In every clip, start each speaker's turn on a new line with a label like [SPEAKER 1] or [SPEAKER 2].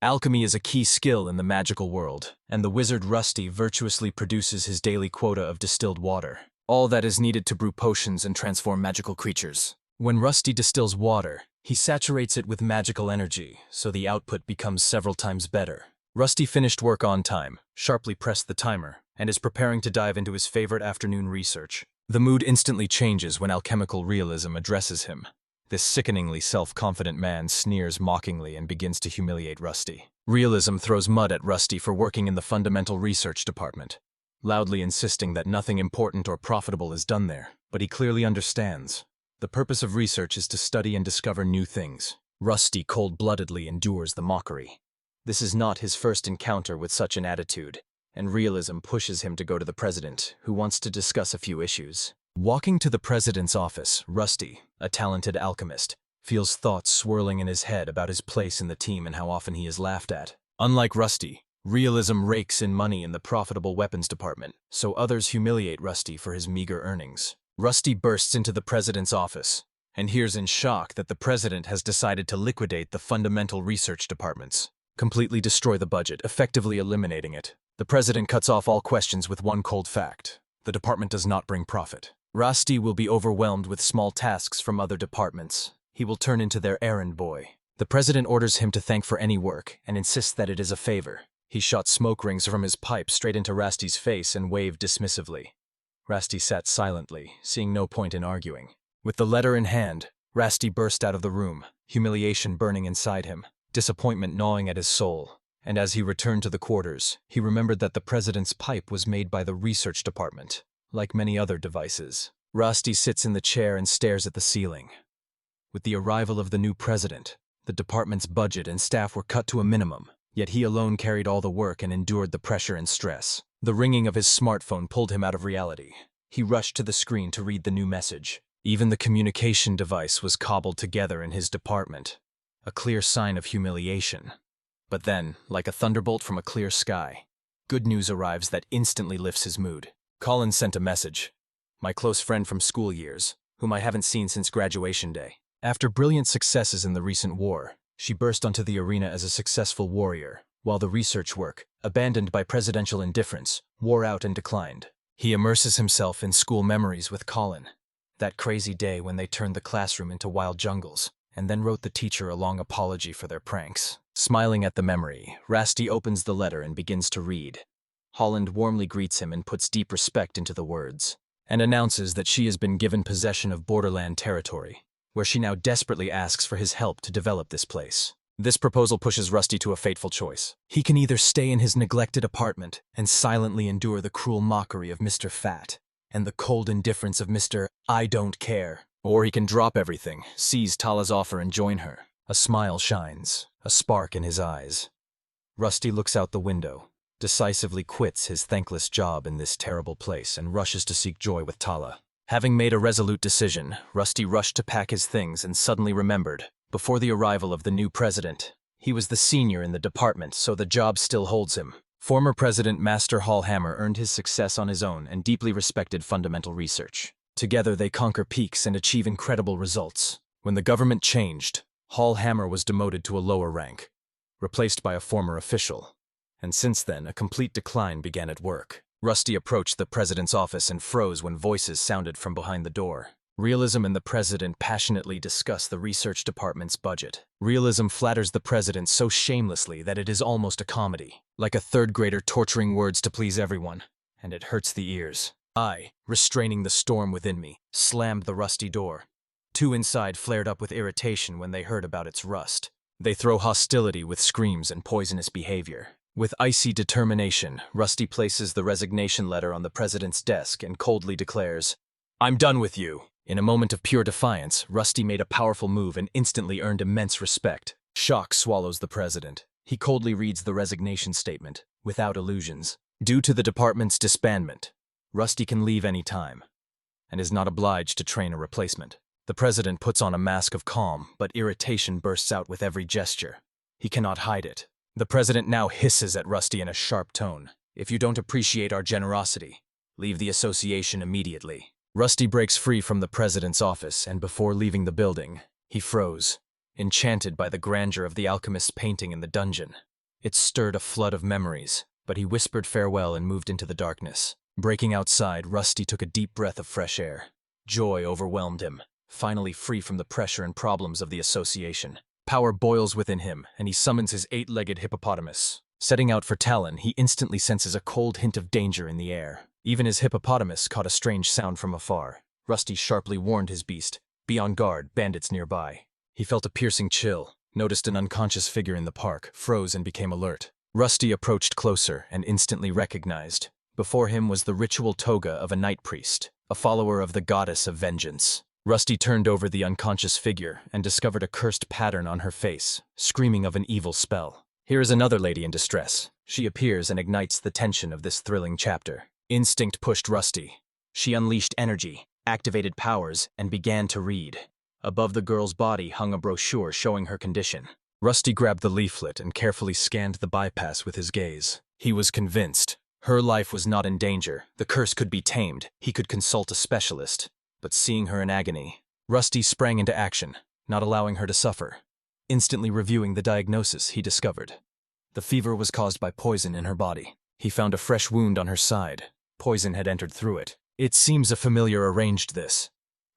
[SPEAKER 1] Alchemy is a key skill in the magical world, and the wizard Rusty virtuously produces his daily quota of distilled water, all that is needed to brew potions and transform magical creatures. When Rusty distills water, he saturates it with magical energy, so the output becomes several times better. Rusty finished work on time, sharply pressed the timer, and is preparing to dive into his favorite afternoon research. The mood instantly changes when alchemical realism addresses him. This sickeningly self-confident man sneers mockingly and begins to humiliate Rusty. Realism throws mud at Rusty for working in the fundamental research department, loudly insisting that nothing important or profitable is done there. But he clearly understands. The purpose of research is to study and discover new things. Rusty cold-bloodedly endures the mockery. This is not his first encounter with such an attitude, and realism pushes him to go to the president, who wants to discuss a few issues. Walking to the president's office, Rusty, a talented alchemist, feels thoughts swirling in his head about his place in the team and how often he is laughed at. Unlike Rusty, realism rakes in money in the profitable weapons department, so others humiliate Rusty for his meager earnings. Rusty bursts into the president's office and hears in shock that the president has decided to liquidate the fundamental research departments, completely destroy the budget, effectively eliminating it. The president cuts off all questions with one cold fact: the department does not bring profit. Rusty will be overwhelmed with small tasks from other departments. He will turn into their errand boy. The president orders him to thank for any work and insists that it is a favor. He shot smoke rings from his pipe straight into Rusty's face and waved dismissively. Rusty sat silently, seeing no point in arguing. With the letter in hand, Rusty burst out of the room, humiliation burning inside him, disappointment gnawing at his soul. And as he returned to the quarters, he remembered that the president's pipe was made by the research department. Like many other devices, Rusty sits in the chair and stares at the ceiling. With the arrival of the new president, the department's budget and staff were cut to a minimum, yet he alone carried all the work and endured the pressure and stress. The ringing of his smartphone pulled him out of reality. He rushed to the screen to read the new message. Even the communication device was cobbled together in his department, a clear sign of humiliation. But then, like a thunderbolt from a clear sky, good news arrives that instantly lifts his mood. Colin sent a message. My close friend from school years, whom I haven't seen since graduation day. After brilliant successes in the recent war, she burst onto the arena as a successful warrior, while the research work, abandoned by presidential indifference, wore out and declined. He immerses himself in school memories with Colin, that crazy day when they turned the classroom into wild jungles, and then wrote the teacher a long apology for their pranks. Smiling at the memory, Rusty opens the letter and begins to read. Holland warmly greets him and puts deep respect into the words, and announces that she has been given possession of borderland territory, where she now desperately asks for his help to develop this place. This proposal pushes Rusty to a fateful choice. He can either stay in his neglected apartment and silently endure the cruel mockery of Mr. Fat and the cold indifference of Mr. I don't care, or he can drop everything, seize Tala's offer and join her. A smile shines, a spark in his eyes. Rusty looks out the window, decisively quits his thankless job in this terrible place and rushes to seek joy with Tala. Having made a resolute decision, Rusty rushed to pack his things and suddenly remembered, before the arrival of the new president, he was the senior in the department, so the job still holds him. Former President Master Hallhammer earned his success on his own and deeply respected fundamental research. Together they conquer peaks and achieve incredible results. When the government changed, Hallhammer was demoted to a lower rank, replaced by a former official. And since then, a complete decline began at work. Rusty approached the president's office and froze when voices sounded from behind the door. Realism and the president passionately discuss the research department's budget. Realism flatters the president so shamelessly that it is almost a comedy, like a third grader torturing words to please everyone, and it hurts the ears. I, restraining the storm within me, slammed the rusty door. Two inside flared up with irritation when they heard about its rust. They throw hostility with screams and poisonous behavior. With icy determination, Rusty places the resignation letter on the president's desk and coldly declares, "I'm done with you." In a moment of pure defiance, Rusty made a powerful move and instantly earned immense respect. Shock swallows the president. He coldly reads the resignation statement, without illusions. Due to the department's disbandment, Rusty can leave any time, and is not obliged to train a replacement. The president puts on a mask of calm, but irritation bursts out with every gesture. He cannot hide it. The president now hisses at Rusty in a sharp tone. "If you don't appreciate our generosity, leave the association immediately." Rusty breaks free from the president's office, and before leaving the building, he froze, enchanted by the grandeur of the alchemist's painting in the dungeon. It stirred a flood of memories, but he whispered farewell and moved into the darkness. Breaking outside, Rusty took a deep breath of fresh air. Joy overwhelmed him, finally free from the pressure and problems of the association. Power boils within him, and he summons his 8-legged hippopotamus. Setting out for Talon, he instantly senses a cold hint of danger in the air. Even his hippopotamus caught a strange sound from afar. Rusty sharply warned his beast, "Be on guard, bandits nearby." He felt a piercing chill, noticed an unconscious figure in the park, froze and became alert. Rusty approached closer and instantly recognized. Before him was the ritual toga of a night priest, a follower of the goddess of vengeance. Rusty turned over the unconscious figure and discovered a cursed pattern on her face, screaming of an evil spell. Here is another lady in distress. She appears and ignites the tension of this thrilling chapter. Instinct pushed Rusty. She unleashed energy, activated powers, and began to read. Above the girl's body hung a brochure showing her condition. Rusty grabbed the leaflet and carefully scanned the bypass with his gaze. He was convinced. Her life was not in danger. The curse could be tamed. He could consult a specialist. But seeing her in agony, Rusty sprang into action, not allowing her to suffer. Instantly reviewing the diagnosis, he discovered the fever was caused by poison in her body. He found a fresh wound on her side. Poison had entered through it. It seems a familiar arranged this.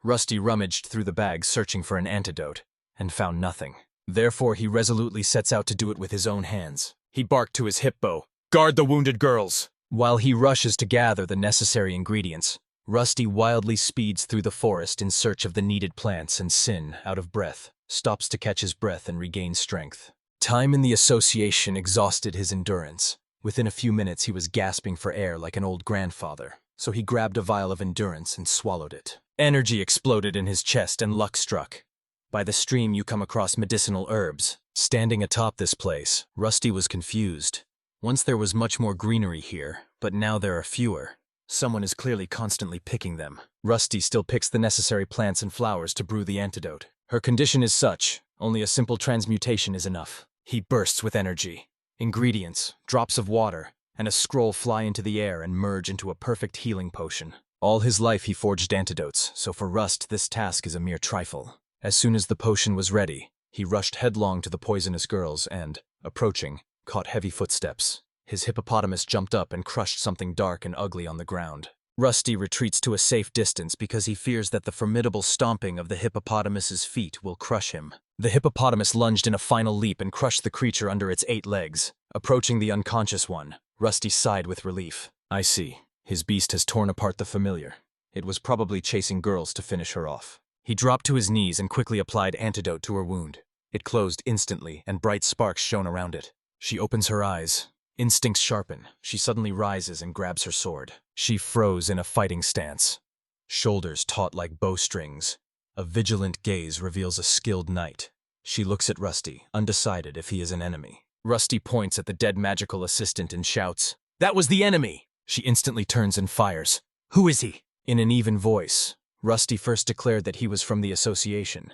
[SPEAKER 1] Rusty rummaged through the bag searching for an antidote, and found nothing. Therefore, he resolutely sets out to do it with his own hands. He barked to his hippo, "Guard the wounded girls!" While he rushes to gather the necessary ingredients, Rusty wildly speeds through the forest in search of the needed plants and Sin, out of breath, stops to catch his breath and regain strength. Time in the association exhausted his endurance. Within a few minutes he was gasping for air like an old grandfather, so he grabbed a vial of endurance and swallowed it. Energy exploded in his chest and luck struck. By the stream you come across medicinal herbs. Standing atop this place, Rusty was confused. Once there was much more greenery here, but now there are fewer. Someone is clearly constantly picking them. Rusty still picks the necessary plants and flowers to brew the antidote. Her condition is such, only a simple transmutation is enough. He bursts with energy. Ingredients, drops of water, and a scroll fly into the air and merge into a perfect healing potion. All his life he forged antidotes, so for Rust this task is a mere trifle. As soon as the potion was ready, he rushed headlong to the poisonous girls and, approaching, caught heavy footsteps. His hippopotamus jumped up and crushed something dark and ugly on the ground. Rusty retreats to a safe distance because he fears that the formidable stomping of the hippopotamus's feet will crush him. The hippopotamus lunged in a final leap and crushed the creature under its 8 legs. Approaching the unconscious one, Rusty sighed with relief. I see. His beast has torn apart the familiar. It was probably chasing girls to finish her off. He dropped to his knees and quickly applied antidote to her wound. It closed instantly, and bright sparks shone around it. She opens her eyes. Instincts sharpen. She suddenly rises and grabs her sword. She froze in a fighting stance. Shoulders taut like bowstrings. A vigilant gaze reveals a skilled knight. She looks at Rusty, undecided if he is an enemy. Rusty points at the dead magical assistant and shouts, "That was the enemy!" She instantly turns and fires. "Who is he?" In an even voice, Rusty first declared that he was from the association,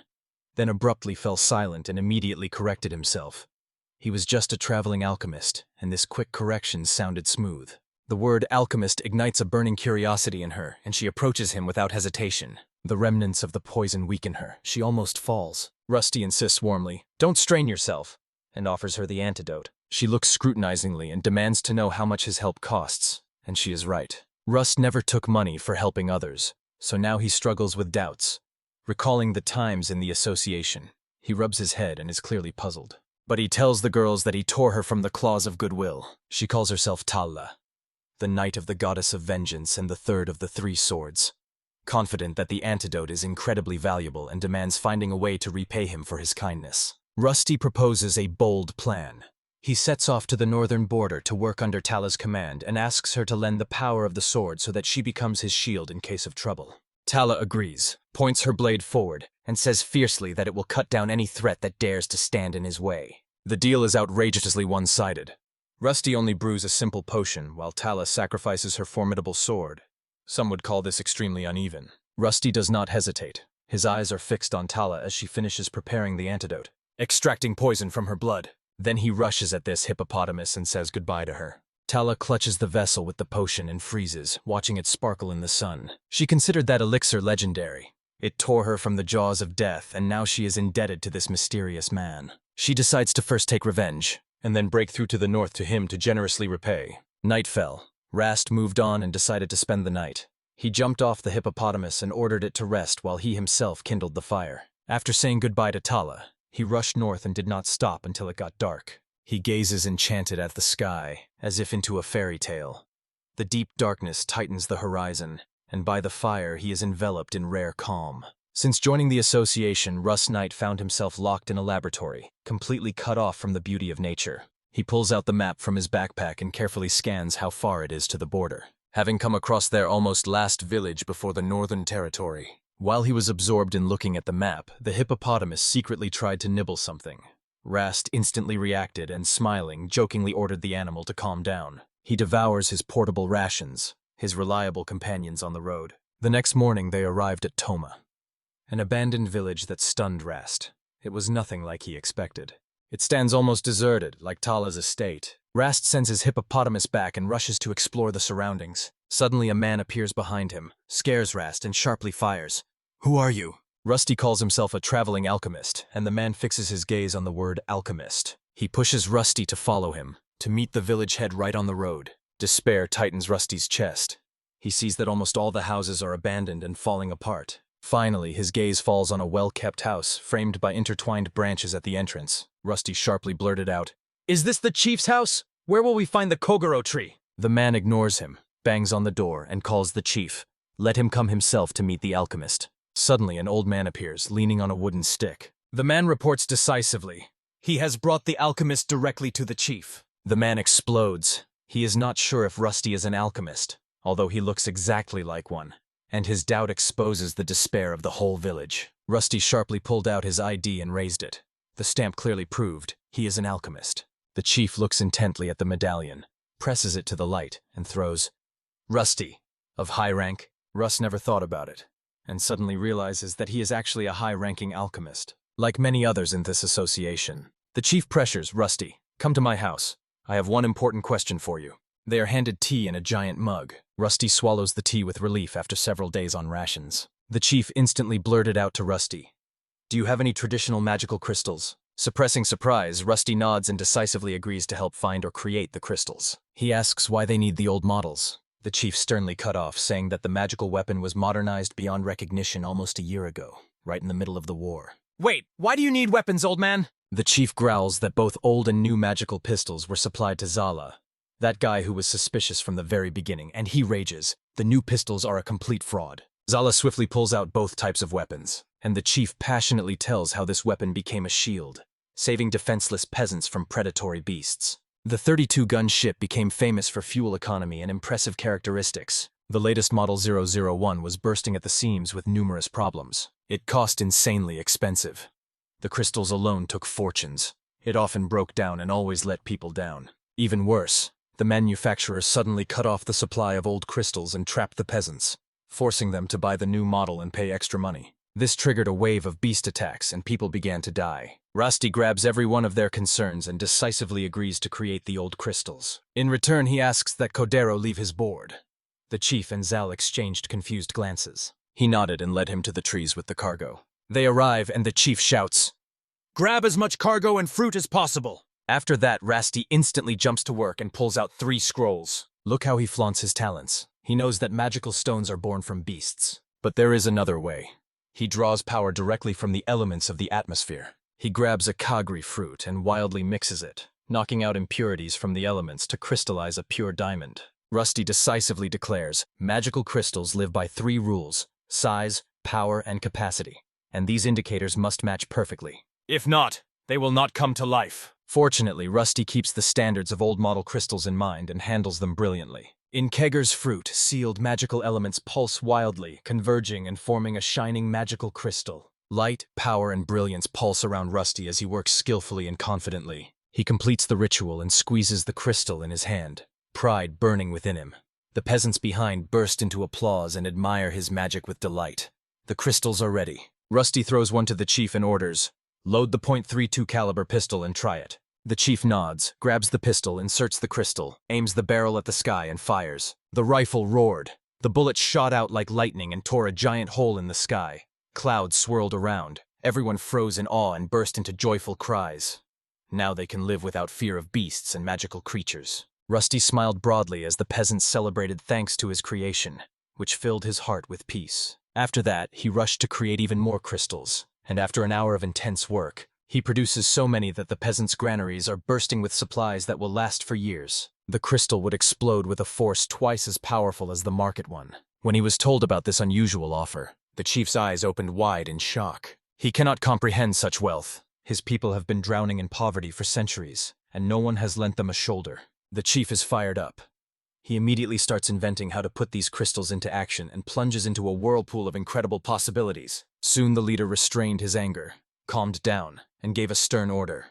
[SPEAKER 1] then abruptly fell silent and immediately corrected himself. He was just a traveling alchemist, and this quick correction sounded smooth. The word alchemist ignites a burning curiosity in her, and she approaches him without hesitation. The remnants of the poison weaken her. She almost falls. Rusty insists warmly, "Don't strain yourself," and offers her the antidote. She looks scrutinizingly and demands to know how much his help costs, and she is right. Rust never took money for helping others, so now he struggles with doubts. Recalling the times in the association, he rubs his head and is clearly puzzled. But he tells the girls that he tore her from the claws of goodwill. She calls herself Tala, the knight of the goddess of vengeance and the third of the 3 swords. Confident that the antidote is incredibly valuable and demands finding a way to repay him for his kindness. Rusty proposes a bold plan. He sets off to the northern border to work under Tala's command and asks her to lend the power of the sword so that she becomes his shield in case of trouble. Tala agrees, points her blade forward, and says fiercely that it will cut down any threat that dares to stand in his way. The deal is outrageously one-sided. Rusty only brews a simple potion, while Tala sacrifices her formidable sword. Some would call this extremely uneven. Rusty does not hesitate. His eyes are fixed on Tala as she finishes preparing the antidote, extracting poison from her blood. Then he rushes at this hippopotamus and says goodbye to her. Tala clutches the vessel with the potion and freezes, watching it sparkle in the sun. She considered that elixir legendary. It tore her from the jaws of death, and now she is indebted to this mysterious man. She decides to first take revenge. and then break through to the north to him to generously repay. Night fell. Rast moved on and decided to spend the night. He jumped off the hippopotamus and ordered it to rest while he himself kindled the fire. After saying goodbye to Tala, he rushed north and did not stop until it got dark. He gazes enchanted at the sky, as if into a fairy tale. The deep darkness tightens the horizon, and by the fire he is enveloped in rare calm. Since joining the association, Russ Knight found himself locked in a laboratory, completely cut off from the beauty of nature. He pulls out the map from his backpack and carefully scans how far it is to the border, having come across their almost last village before the Northern Territory. While he was absorbed in looking at the map, the hippopotamus secretly tried to nibble something. Rast instantly reacted and, smiling, jokingly ordered the animal to calm down. He devours his portable rations, his reliable companions on the road. The next morning they arrived at Toma, an abandoned village that stunned Rast. It was nothing like he expected. It stands almost deserted, like Tala's estate. Rast sends his hippopotamus back and rushes to explore the surroundings. Suddenly a man appears behind him, scares Rast, and sharply fires. "Who are you?" Rusty calls himself a traveling alchemist, and the man fixes his gaze on the word alchemist. He pushes Rusty to follow him, to meet the village head right on the road. Despair tightens Rusty's chest. He sees that almost all the houses are abandoned and falling apart. Finally, his gaze falls on a well-kept house, framed by intertwined branches at the entrance. Rusty sharply blurted out, "Is this the chief's house? Where will we find the Kogoro tree?" The man ignores him, bangs on the door, and calls the chief. Let him come himself to meet the alchemist. Suddenly, an old man appears, leaning on a wooden stick. The man reports decisively, "He has brought the alchemist directly to the chief." The man explodes. He is not sure if Rusty is an alchemist, although he looks exactly like one, and his doubt exposes the despair of the whole village. Rusty sharply pulled out his ID and raised it. The stamp clearly proved he is an alchemist. The chief looks intently at the medallion, presses it to the light, and throws, "Rusty, of high rank." Russ never thought about it, and suddenly realizes that he is actually a high-ranking alchemist. Like many others in this association, the chief pressures Rusty, "Come to my house. I have one important question for you." They are handed tea in a giant mug. Rusty swallows the tea with relief after several days on rations. The chief instantly blurted out to Rusty, "Do you have any traditional magical crystals?" Suppressing surprise, Rusty nods and decisively agrees to help find or create the crystals. He asks why they need the old models. The chief sternly cut off, saying that the magical weapon was modernized beyond recognition almost a year ago, right in the middle of the war. "Wait, why do you need weapons, old man?" The chief growls that both old and new magical pistols were supplied to Zala, that guy who was suspicious from the very beginning, and he rages. The new pistols are a complete fraud. Zala swiftly pulls out both types of weapons, and the chief passionately tells how this weapon became a shield, saving defenseless peasants from predatory beasts. The 32-gun ship became famous for fuel economy and impressive characteristics. The latest model 001 was bursting at the seams with numerous problems. It cost insanely expensive. The crystals alone took fortunes. It often broke down and always let people down. Even worse, the manufacturers suddenly cut off the supply of old crystals and trapped the peasants, forcing them to buy the new model and pay extra money. This triggered a wave of beast attacks and people began to die. Rusty grabs every one of their concerns and decisively agrees to create the old crystals. In return, he asks that Codero leave his board. The chief and Zal exchanged confused glances. He nodded and led him to the trees with the cargo. They arrive and the chief shouts, "Grab as much cargo and fruit as possible." After that, Rusty instantly jumps to work and pulls out 3 scrolls. Look how he flaunts his talents. He knows that magical stones are born from beasts. But there is another way. He draws power directly from the elements of the atmosphere. He grabs a kagri fruit and wildly mixes it, knocking out impurities from the elements to crystallize a pure diamond. Rusty decisively declares, magical crystals live by 3 rules: size, power, and capacity, and these indicators must match perfectly. If not, they will not come to life. Fortunately, Rusty keeps the standards of old model crystals in mind and handles them brilliantly. In Keger's fruit, sealed magical elements pulse wildly, converging and forming a shining magical crystal. Light, power, and brilliance pulse around Rusty as he works skillfully and confidently. He completes the ritual and squeezes the crystal in his hand, pride burning within him. The peasants behind burst into applause and admire his magic with delight. The crystals are ready. Rusty throws one to the chief and orders, "Load the .32 caliber pistol and try it." The chief nods, grabs the pistol, inserts the crystal, aims the barrel at the sky and fires. The rifle roared. The bullet shot out like lightning and tore a giant hole in the sky. Clouds swirled around. Everyone froze in awe and burst into joyful cries. Now they can live without fear of beasts and magical creatures. Rusty smiled broadly as the peasants celebrated thanks to his creation, which filled his heart with peace. After that, he rushed to create even more crystals, and after an hour of intense work, he produces so many that the peasants' granaries are bursting with supplies that will last for years. The crystal would explode with a force twice as powerful as the market one. When he was told about this unusual offer, the chief's eyes opened wide in shock. He cannot comprehend such wealth. His people have been drowning in poverty for centuries, and no one has lent them a shoulder. The chief is fired up. He immediately starts inventing how to put these crystals into action and plunges into a whirlpool of incredible possibilities. Soon the leader restrained his anger, calmed down, and gave a stern order.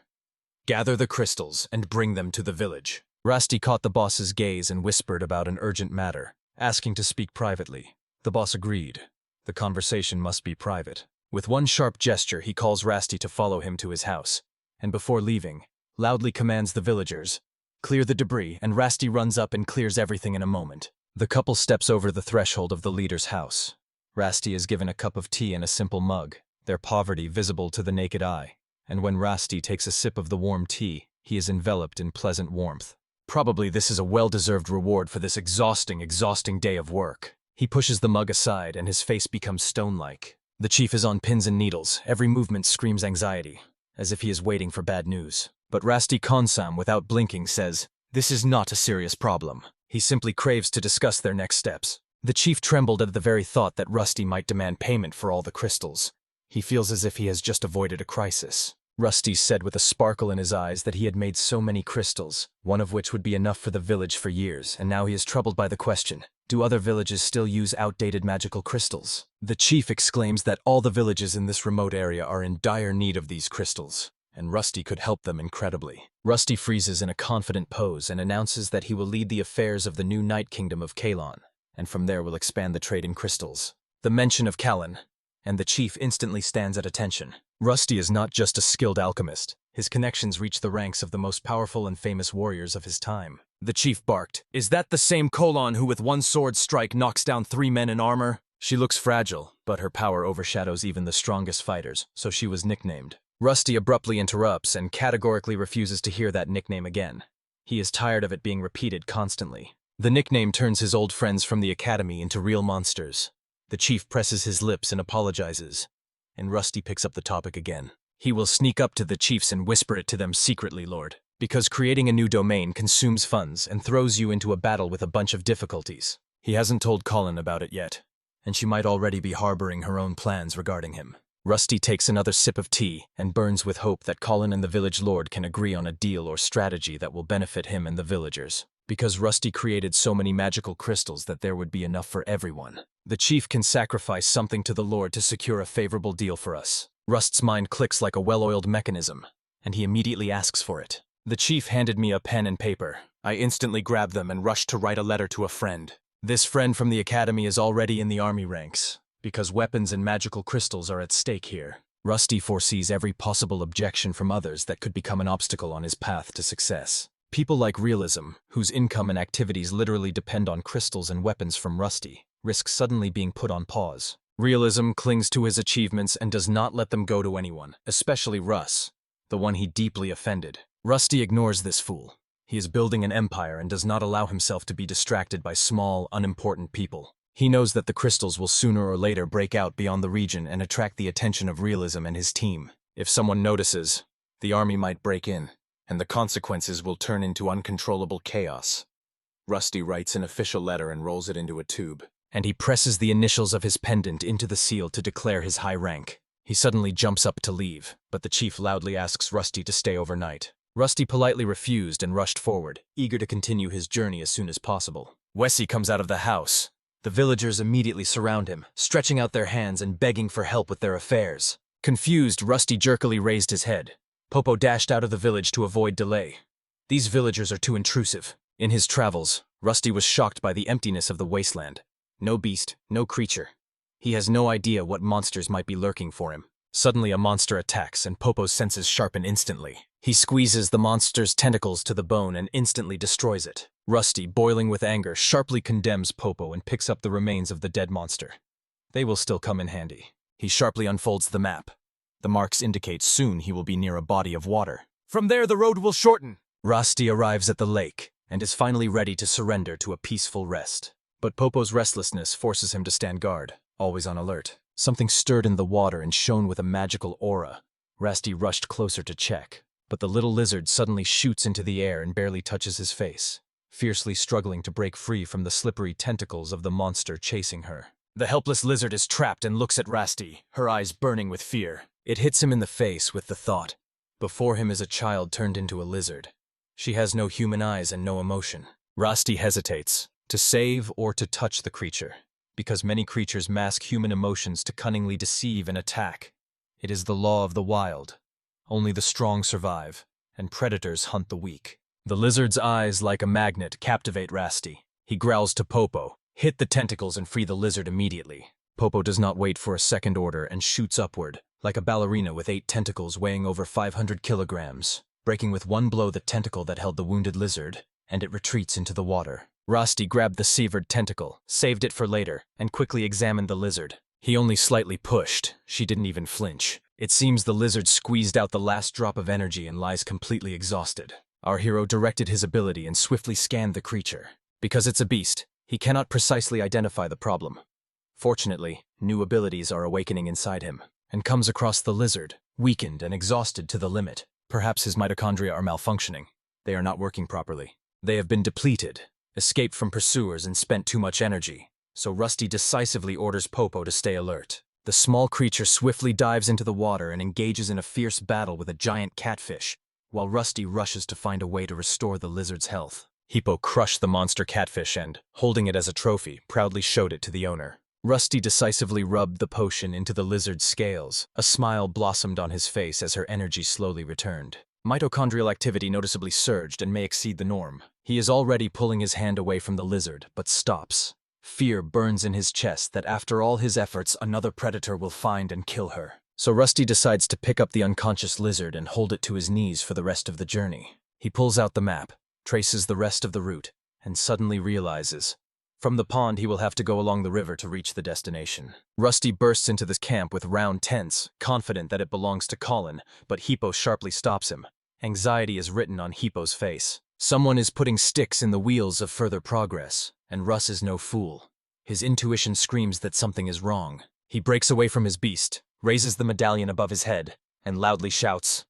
[SPEAKER 1] Gather the crystals and bring them to the village. Rusty caught the boss's gaze and whispered about an urgent matter, asking to speak privately. The boss agreed. The conversation must be private. With one sharp gesture, he calls Rusty to follow him to his house, and before leaving, loudly commands the villagers, "Clear the debris," and Rusty runs up and clears everything in a moment. The couple steps over the threshold of the leader's house. Rusty is given a cup of tea and a simple mug, their poverty visible to the naked eye, and when Rusty takes a sip of the warm tea, he is enveloped in pleasant warmth. Probably this is a well-deserved reward for this exhausting day of work. He pushes the mug aside and his face becomes stone-like. The chief is on pins and needles. Every movement screams anxiety, as if he is waiting for bad news. But Rusty Konsam, without blinking, says, "This is not a serious problem." He simply craves to discuss their next steps. The chief trembled at the very thought that Rusty might demand payment for all the crystals. He feels as if he has just avoided a crisis. Rusty said with a sparkle in his eyes that he had made so many crystals, one of which would be enough for the village for years, and now he is troubled by the question, do other villages still use outdated magical crystals? The chief exclaims that all the villages in this remote area are in dire need of these crystals, and Rusty could help them incredibly. Rusty freezes in a confident pose and announces that he will lead the affairs of the new Night Kingdom of Kalon, and from there will expand the trade in crystals. The mention of Colin, and the chief instantly stands at attention. Rusty is not just a skilled alchemist. His connections reach the ranks of the most powerful and famous warriors of his time. The chief barked, "Is that the same Colin who with one sword strike knocks down 3 men in armor?" She looks fragile, but her power overshadows even the strongest fighters, so she was nicknamed. Rusty abruptly interrupts and categorically refuses to hear that nickname again. He is tired of it being repeated constantly. The nickname turns his old friends from the academy into real monsters. The chief presses his lips and apologizes, and Rusty picks up the topic again. He will sneak up to the chiefs and whisper it to them secretly, Lord, because creating a new domain consumes funds and throws you into a battle with a bunch of difficulties. He hasn't told Colin about it yet, and she might already be harboring her own plans regarding him. Rusty takes another sip of tea and burns with hope that Colin and the village lord can agree on a deal or strategy that will benefit him and the villagers. Because Rusty created so many magical crystals that there would be enough for everyone. The chief can sacrifice something to the Lord to secure a favorable deal for us. Rust's mind clicks like a well-oiled mechanism, and he immediately asks for it. The chief handed me a pen and paper. I instantly grabbed them and rushed to write a letter to a friend. This friend from the academy is already in the army ranks, because weapons and magical crystals are at stake here. Rusty foresees every possible objection from others that could become an obstacle on his path to success. People like Realism, whose income and activities literally depend on crystals and weapons from Rusty, risk suddenly being put on pause. Realism clings to his achievements and does not let them go to anyone, especially Russ, the one he deeply offended. Rusty ignores this fool. He is building an empire and does not allow himself to be distracted by small, unimportant people. He knows that the crystals will sooner or later break out beyond the region and attract the attention of Realism and his team. If someone notices, the army might break in, and the consequences will turn into uncontrollable chaos. Rusty writes an official letter and rolls it into a tube, and he presses the initials of his pendant into the seal to declare his high rank. He suddenly jumps up to leave, but the chief loudly asks Rusty to stay overnight. Rusty politely refused and rushed forward, eager to continue his journey as soon as possible. Wessie comes out of the house. The villagers immediately surround him, stretching out their hands and begging for help with their affairs. Confused, Rusty jerkily raised his head. Popo dashed out of the village to avoid delay. These villagers are too intrusive. In his travels, Rusty was shocked by the emptiness of the wasteland. No beast, no creature. He has no idea what monsters might be lurking for him. Suddenly a monster attacks and Popo's senses sharpen instantly. He squeezes the monster's tentacles to the bone and instantly destroys it. Rusty, boiling with anger, sharply condemns Popo and picks up the remains of the dead monster. They will still come in handy. He sharply unfolds the map. The marks indicate soon he will be near a body of water. From there, the road will shorten. Rusty arrives at the lake and is finally ready to surrender to a peaceful rest. But Popo's restlessness forces him to stand guard, always on alert. Something stirred in the water and shone with a magical aura. Rusty rushed closer to check, but the little lizard suddenly shoots into the air and barely touches his face, fiercely struggling to break free from the slippery tentacles of the monster chasing her. The helpless lizard is trapped and looks at Rusty, her eyes burning with fear. It hits him in the face with the thought. Before him is a child turned into a lizard. She has no human eyes and no emotion. Rusty hesitates, to save or to touch the creature, because many creatures mask human emotions to cunningly deceive and attack. It is the law of the wild. Only the strong survive, and predators hunt the weak. The lizard's eyes, like a magnet, captivate Rusty. He growls to Popo, hit the tentacles and free the lizard immediately. Popo does not wait for a second order and shoots upward, like a ballerina with 8 tentacles weighing over 500 kilograms, breaking with one blow the tentacle that held the wounded lizard, and it retreats into the water. Rusty grabbed the severed tentacle, saved it for later, and quickly examined the lizard. He only slightly pushed. She didn't even flinch. It seems the lizard squeezed out the last drop of energy and lies completely exhausted. Our hero directed his ability and swiftly scanned the creature. Because it's a beast, he cannot precisely identify the problem. Fortunately, new abilities are awakening inside him, and comes across the lizard, weakened and exhausted to the limit. Perhaps his mitochondria are malfunctioning. They are not working properly. They have been depleted, escaped from pursuers and spent too much energy, so Rusty decisively orders Popo to stay alert. The small creature swiftly dives into the water and engages in a fierce battle with a giant catfish, while Rusty rushes to find a way to restore the lizard's health. Hippo crushed the monster catfish and, holding it as a trophy, proudly showed it to the owner. Rusty decisively rubbed the potion into the lizard's scales. A smile blossomed on his face as her energy slowly returned. Mitochondrial activity noticeably surged and may exceed the norm. He is already pulling his hand away from the lizard, but stops. Fear burns in his chest that after all his efforts, another predator will find and kill her. So Rusty decides to pick up the unconscious lizard and hold it to his knees for the rest of the journey. He pulls out the map, traces the rest of the route, and suddenly realizes, from the pond he will have to go along the river to reach the destination. Rusty bursts into this camp with round tents, confident that it belongs to Colin, but Hippo sharply stops him. Anxiety is written on Hippo's face. Someone is putting sticks in the wheels of further progress, and Russ is no fool. His intuition screams that something is wrong. He breaks away from his beast, raises the medallion above his head, and loudly shouts,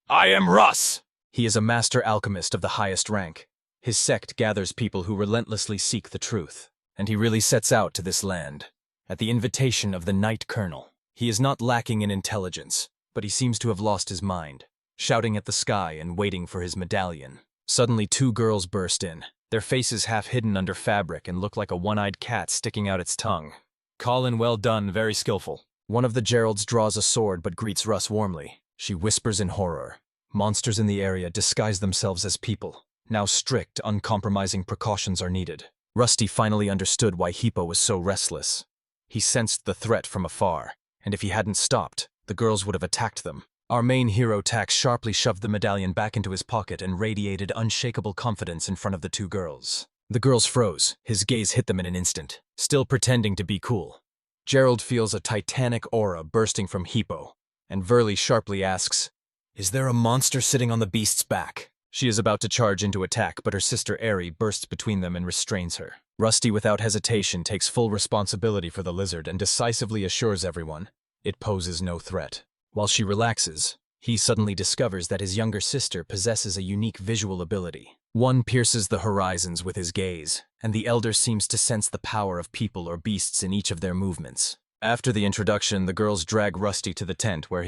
[SPEAKER 1] "I am Russ!" He is a master alchemist of the highest rank. His sect gathers people who relentlessly seek the truth, and he really sets out to this land. At the invitation of the Knight Colonel, he is not lacking in intelligence, but he seems to have lost his mind, shouting at the sky and waiting for his medallion. Suddenly 2 girls burst in, their faces half hidden under fabric and look like a one-eyed cat sticking out its tongue. Colin, well done, very skillful. One of the Geralds draws a sword but greets Russ warmly. She whispers in horror. Monsters in the area disguise themselves as people. Now strict, uncompromising precautions are needed. Rusty finally understood why Hippo was so restless. He sensed the threat from afar, and if he hadn't stopped, the girls would have attacked them. Our main hero Tax sharply shoved the medallion back into his pocket and radiated unshakable confidence in front of the 2 girls. The girls froze. His gaze hit them in an instant, still pretending to be cool. Gerald feels a titanic aura bursting from Hippo, and Verley sharply asks, "Is there a monster sitting on the beast's back?" She is about to charge into attack, but her sister Aerie bursts between them and restrains her. Rusty, without hesitation, takes full responsibility for the lizard and decisively assures everyone it poses no threat. While she relaxes, he suddenly discovers that his younger sister possesses a unique visual ability. One pierces the horizons with his gaze, and the elder seems to sense the power of people or beasts in each of their movements. After the introduction, the girls drag Rusty to the tent where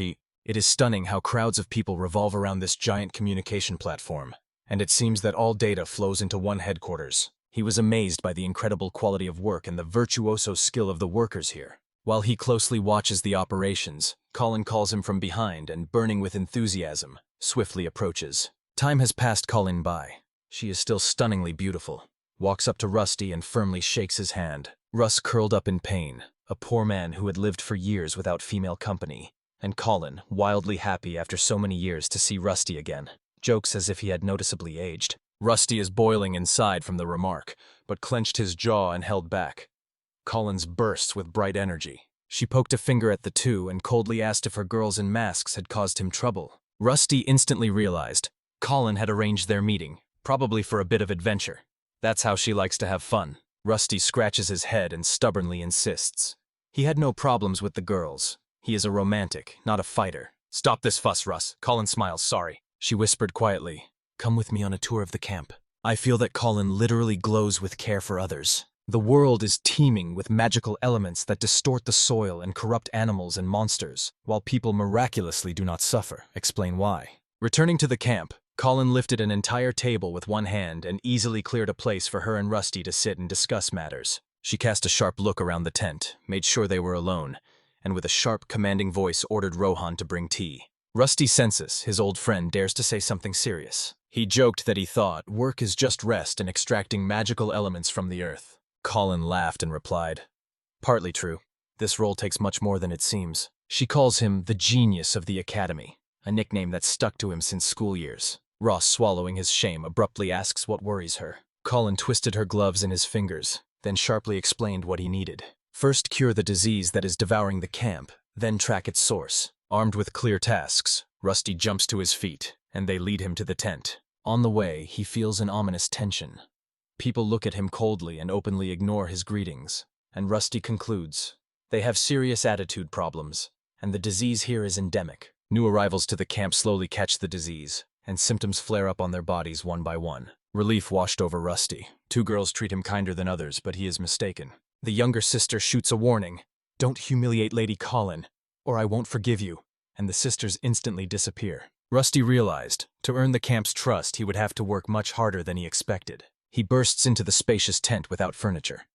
[SPEAKER 1] It is stunning how crowds of people revolve around this giant communication platform, and it seems that all data flows into one headquarters. He was amazed by the incredible quality of work and the virtuoso skill of the workers here. While he closely watches the operations, Colin calls him from behind and, burning with enthusiasm, swiftly approaches. Time has passed Colin by. She is still stunningly beautiful. Walks up to Rusty and firmly shakes his hand. Russ curled up in pain, a poor man who had lived for years without female company, and Colin, wildly happy after so many years to see Rusty again, jokes as if he had noticeably aged. Rusty is boiling inside from the remark, but clenched his jaw and held back. Collins bursts with bright energy. She poked a finger at the 2 and coldly asked if her girls in masks had caused him trouble. Rusty instantly realized Colin had arranged their meeting, probably for a bit of adventure. That's how she likes to have fun. Rusty scratches his head and stubbornly insists. He had no problems with the girls. He is a romantic, not a fighter. Stop this fuss, Russ. Colin smiles, sorry. She whispered quietly, come with me on a tour of the camp. I feel that Colin literally glows with care for others. The world is teeming with magical elements that distort the soil and corrupt animals and monsters, while people miraculously do not suffer. Explain why. Returning to the camp, Colin lifted an entire table with one hand and easily cleared a place for her and Rusty to sit and discuss matters. She cast a sharp look around the tent, made sure they were alone, and with a sharp, commanding voice ordered Rohan to bring tea. Rusty senses his old friend dares to say something serious. He joked that he thought work is just rest and extracting magical elements from the earth. Colin laughed and replied, partly true. This role takes much more than it seems. She calls him the genius of the academy, a nickname that stuck to him since school years. Ross, swallowing his shame, abruptly asks what worries her. Colin twisted her gloves in his fingers, then sharply explained what he needed. First cure the disease that is devouring the camp, then track its source. Armed with clear tasks, Rusty jumps to his feet, and they lead him to the tent. On the way, he feels an ominous tension. People look at him coldly and openly ignore his greetings, and Rusty concludes, they have serious attitude problems, and the disease here is endemic. New arrivals to the camp slowly catch the disease, and symptoms flare up on their bodies one by one. Relief washed over Rusty. Two girls treat him kinder than others, but he is mistaken. The younger sister shoots a warning, don't humiliate Lady Colin, or I won't forgive you, and the sisters instantly disappear. Rusty realized, to earn the camp's trust, he would have to work much harder than he expected. He bursts into the spacious tent without furniture.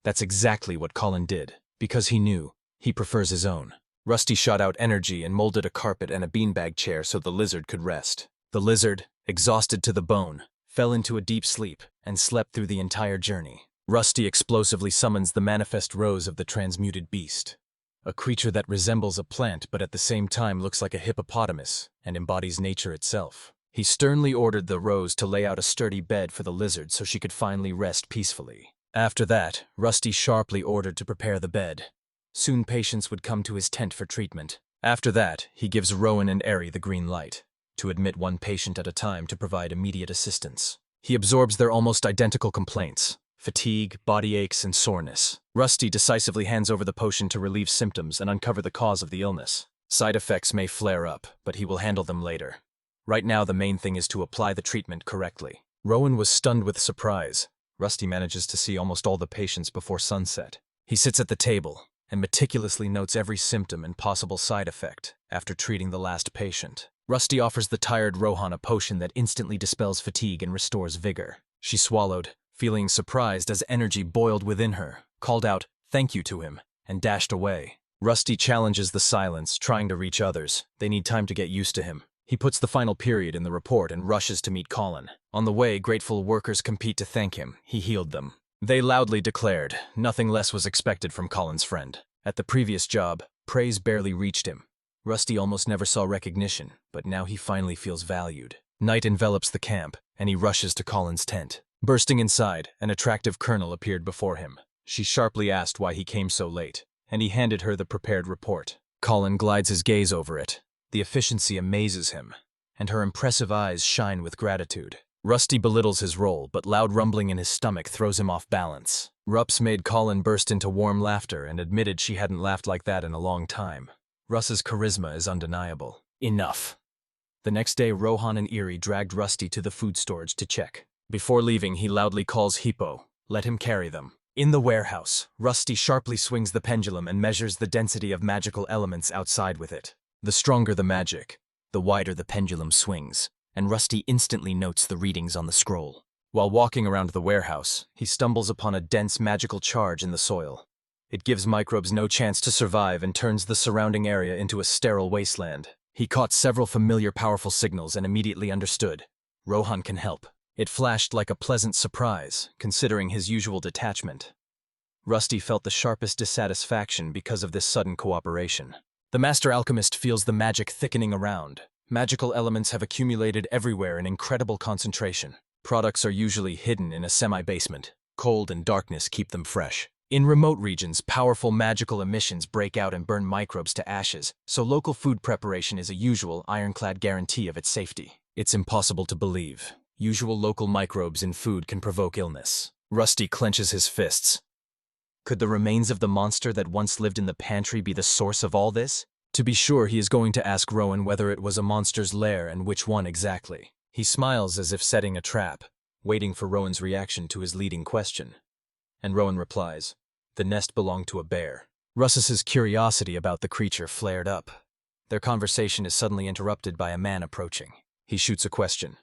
[SPEAKER 1] That's exactly what Colin did, because he knew he prefers his own. Rusty shot out energy and molded a carpet and a beanbag chair so the lizard could rest. The lizard, exhausted to the bone, fell into a deep sleep and slept through the entire journey. Rusty explosively summons the manifest rose of the transmuted beast, a creature that resembles a plant but at the same time looks like a hippopotamus and embodies nature itself. He sternly ordered the rose to lay out a sturdy bed for the lizard so she could finally rest peacefully. After that, Rusty sharply ordered to prepare the bed. Soon patients would come to his tent for treatment. After that, he gives Rowan and Eri the green light to admit one patient at a time to provide immediate assistance. He absorbs their almost identical complaints: fatigue, body aches, and soreness. Rusty decisively hands over the potion to relieve symptoms and uncover the cause of the illness. Side effects may flare up, but he will handle them later. Right now, the main thing is to apply the treatment correctly. Rowan was stunned with surprise. Rusty manages to see almost all the patients before sunset. He sits at the table and meticulously notes every symptom and possible side effect after treating the last patient. Rusty offers the tired Rohan a potion that instantly dispels fatigue and restores vigor. She swallowed, feeling surprised as energy boiled within her, called out thank you to him, and dashed away. Rusty challenges the silence, trying to reach others. They need time to get used to him. He puts the final period in the report and rushes to meet Colin. On the way, grateful workers compete to thank him. He healed them. They loudly declared nothing less was expected from Colin's friend. At the previous job, praise barely reached him. Rusty almost never saw recognition, but now he finally feels valued. Night envelops the camp, and he rushes to Colin's tent. Bursting inside, an attractive colonel appeared before him. She sharply asked why he came so late, and he handed her the prepared report. Colin glides his gaze over it. The efficiency amazes him, and her impressive eyes shine with gratitude. Rusty belittles his role, but loud rumbling in his stomach throws him off balance. Rups made Colin burst into warm laughter and admitted she hadn't laughed like that in a long time. Russ's charisma is undeniable. Enough. The next day, Rohan and Eri dragged Rusty to the food storage to check. Before leaving, he loudly calls Hippo. Let him carry them. In the warehouse, Rusty sharply swings the pendulum and measures the density of magical elements outside with it. The stronger the magic, the wider the pendulum swings, and Rusty instantly notes the readings on the scroll. While walking around the warehouse, he stumbles upon a dense magical charge in the soil. It gives microbes no chance to survive and turns the surrounding area into a sterile wasteland. He caught several familiar powerful signals and immediately understood. Rohan can help. It flashed like a pleasant surprise, considering his usual detachment. Rusty felt the sharpest dissatisfaction because of this sudden cooperation. The master alchemist feels the magic thickening around. Magical elements have accumulated everywhere in incredible concentration. Products are usually hidden in a semi-basement. Cold and darkness keep them fresh. In remote regions, powerful magical emissions break out and burn microbes to ashes, so local food preparation is a usual, ironclad guarantee of its safety. It's impossible to believe. Usual local microbes in food can provoke illness. Rusty clenches his fists. Could the remains of the monster that once lived in the pantry be the source of all this? To be sure, he is going to ask Rowan whether it was a monster's lair and which one exactly. He smiles as if setting a trap, waiting for Rowan's reaction to his leading question. And Rowan replies, "The nest belonged to a bear." Russ's curiosity about the creature flared up. Their conversation is suddenly interrupted by a man approaching. He shoots a question.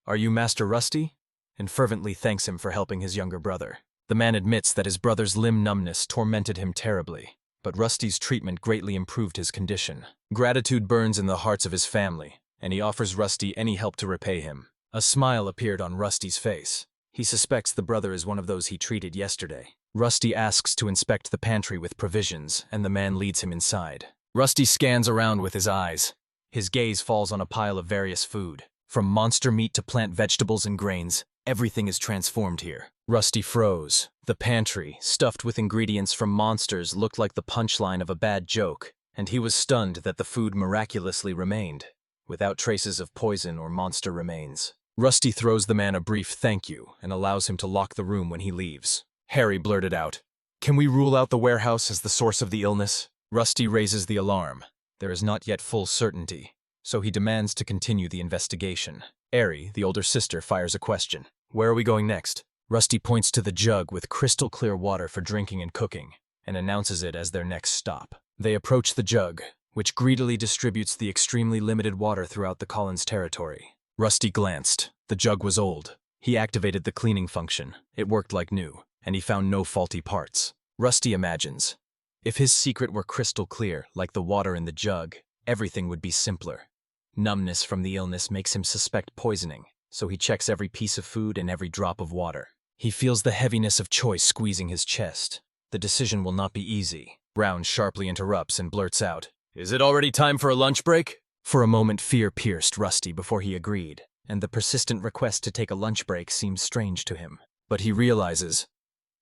[SPEAKER 1] "Are you Master Rusty?" and fervently thanks him for helping his younger brother. The man admits that his brother's limb numbness tormented him terribly, but Rusty's treatment greatly improved his condition. Gratitude burns in the hearts of his family, and he offers Rusty any help to repay him. A smile appeared on Rusty's face. He suspects the brother is one of those he treated yesterday. Rusty asks to inspect the pantry with provisions, and the man leads him inside. Rusty scans around with his eyes. His gaze falls on a pile of various food. From monster meat to plant vegetables and grains, everything is transformed here. Rusty froze. The pantry, stuffed with ingredients from monsters, looked like the punchline of a bad joke, and he was stunned that the food miraculously remained, without traces of poison or monster remains. Rusty throws the man a brief thank you and allows him to lock the room when he leaves. Harry blurted out, "Can we rule out the warehouse as the source of the illness?" Rusty raises the alarm. There is not yet full certainty, so he demands to continue the investigation. Ari, the older sister, fires a question. "Where are we going next?" Rusty points to the jug with crystal clear water for drinking and cooking, and announces it as their next stop. They approach the jug, which greedily distributes the extremely limited water throughout the Collins territory. Rusty glanced. The jug was old. He activated the cleaning function. It worked like new, and he found no faulty parts. Rusty imagines, if his secret were crystal clear, like the water in the jug, everything would be simpler. Numbness from the illness makes him suspect poisoning, so he checks every piece of food and every drop of water. He feels the heaviness of choice squeezing his chest. The decision will not be easy. Brown sharply interrupts and blurts out, "Is it already time for a lunch break?" For a moment, fear pierced Rusty before he agreed, and the persistent request to take a lunch break seems strange to him. But he realizes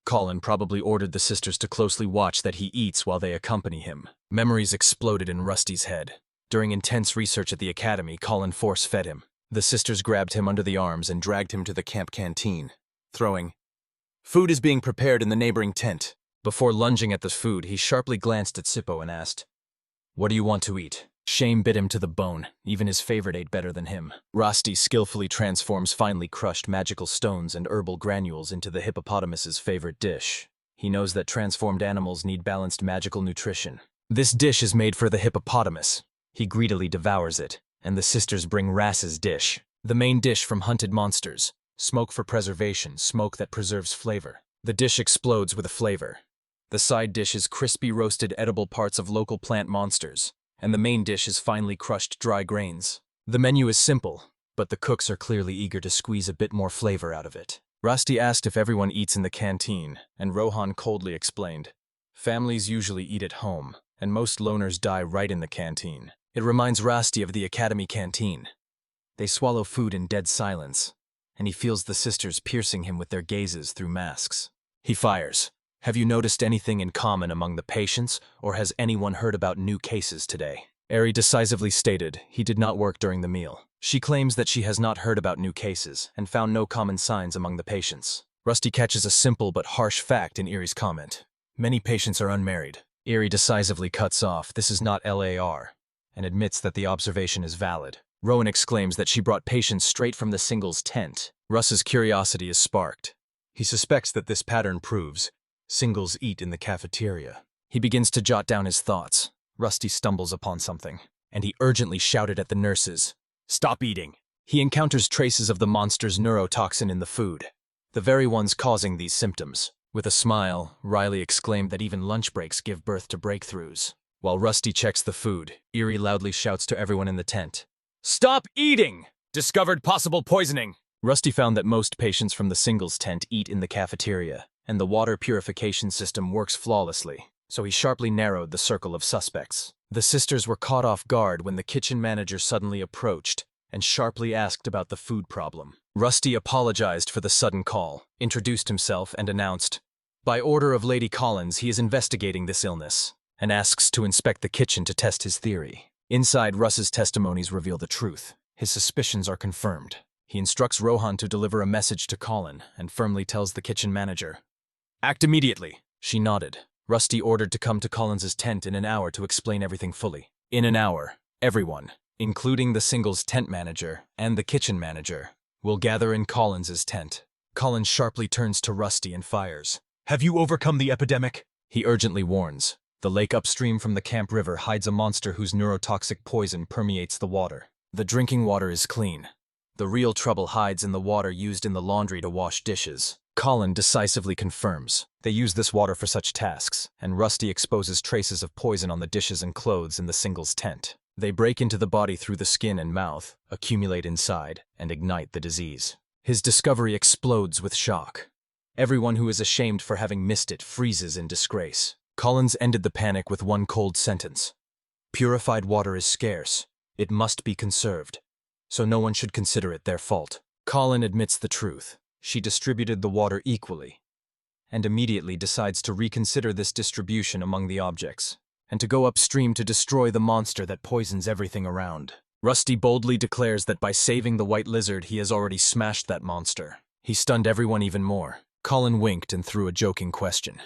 [SPEAKER 1] Colin probably ordered the sisters to closely watch that he eats while they accompany him. Memories exploded in Rusty's head. During intense research at the academy, Colin force-fed him. The sisters grabbed him under the arms and dragged him to the camp canteen, throwing, "Food is being prepared in the neighboring tent." Before lunging at the food, he sharply glanced at Sippo and asked, "What do you want to eat?" Shame bit him to the bone. Even his favorite ate better than him. Rusty skillfully transforms finely crushed magical stones and herbal granules into the hippopotamus's favorite dish. He knows that transformed animals need balanced magical nutrition. This dish is made for the hippopotamus. He greedily devours it, and the sisters bring Rass's dish, the main dish from hunted monsters. Smoke for preservation, smoke that preserves flavor. The dish explodes with a flavor. The side dish is crispy roasted edible parts of local plant monsters, and the main dish is finely crushed dry grains. The menu is simple, but the cooks are clearly eager to squeeze a bit more flavor out of it. Rusty asked if everyone eats in the canteen, and Rohan coldly explained, "Families usually eat at home, and most loners die right in the canteen." It reminds Rusty of the academy canteen. They swallow food in dead silence, and he feels the sisters piercing him with their gazes through masks. He fires, "Have you noticed anything in common among the patients, or has anyone heard about new cases today?" Ari decisively stated he did not work during the meal. She claims that she has not heard about new cases and found no common signs among the patients. Rusty catches a simple but harsh fact in Erie's comment. Many patients are unmarried. Erie decisively cuts off, "This is not LAR," and admits that the observation is valid. Rowan exclaims that she brought patients straight from the singles tent. Russ's curiosity is sparked. He suspects that this pattern proves singles eat in the cafeteria. He begins to jot down his thoughts. Rusty stumbles upon something, and he urgently shouted at the nurses, "Stop eating!" He encounters traces of the monster's neurotoxin in the food, the very ones causing these symptoms. With a smile, Riley exclaimed that even lunch breaks give birth to breakthroughs. While Rusty checks the food, Erie loudly shouts to everyone in the tent, "Stop eating! Discovered possible poisoning!" Rusty found that most patients from the singles tent eat in the cafeteria, and the water purification system works flawlessly, so he sharply narrowed the circle of suspects. The sisters were caught off guard when the kitchen manager suddenly approached and sharply asked about the food problem. Rusty apologized for the sudden call, introduced himself, and announced, By order of Lady Collins, he is investigating this illness and asks to inspect the kitchen to test his theory. Inside, Russ's testimonies reveal the truth. His suspicions are confirmed. He instructs Rohan to deliver a message to Colin and firmly tells the kitchen manager, "Act immediately." She nodded. Rusty ordered to come to Collins's tent in an hour to explain everything fully. In an hour, everyone, including the singles tent manager and the kitchen manager, will gather in Collins's tent. Colin sharply turns to Rusty and fires. "Have you overcome the epidemic?" He urgently warns. The lake upstream from the camp river hides a monster whose neurotoxic poison permeates the water. The drinking water is clean. The real trouble hides in the water used in the laundry to wash dishes. Colin decisively confirms. They use this water for such tasks, and Rusty exposes traces of poison on the dishes and clothes in the singles tent. They break into the body through the skin and mouth, accumulate inside, and ignite the disease. His discovery explodes with shock. Everyone who is ashamed for having missed it freezes in disgrace. Collins ended the panic with one cold sentence. Purified water is scarce. It must be conserved. So no one should consider it their fault. Colin admits the truth. She distributed the water equally, and immediately decides to reconsider this distribution among the objects, and to go upstream to destroy the monster that poisons everything around. Rusty boldly declares that by saving the white lizard he has already smashed that monster. He stunned everyone even more. Colin winked and threw a joking question.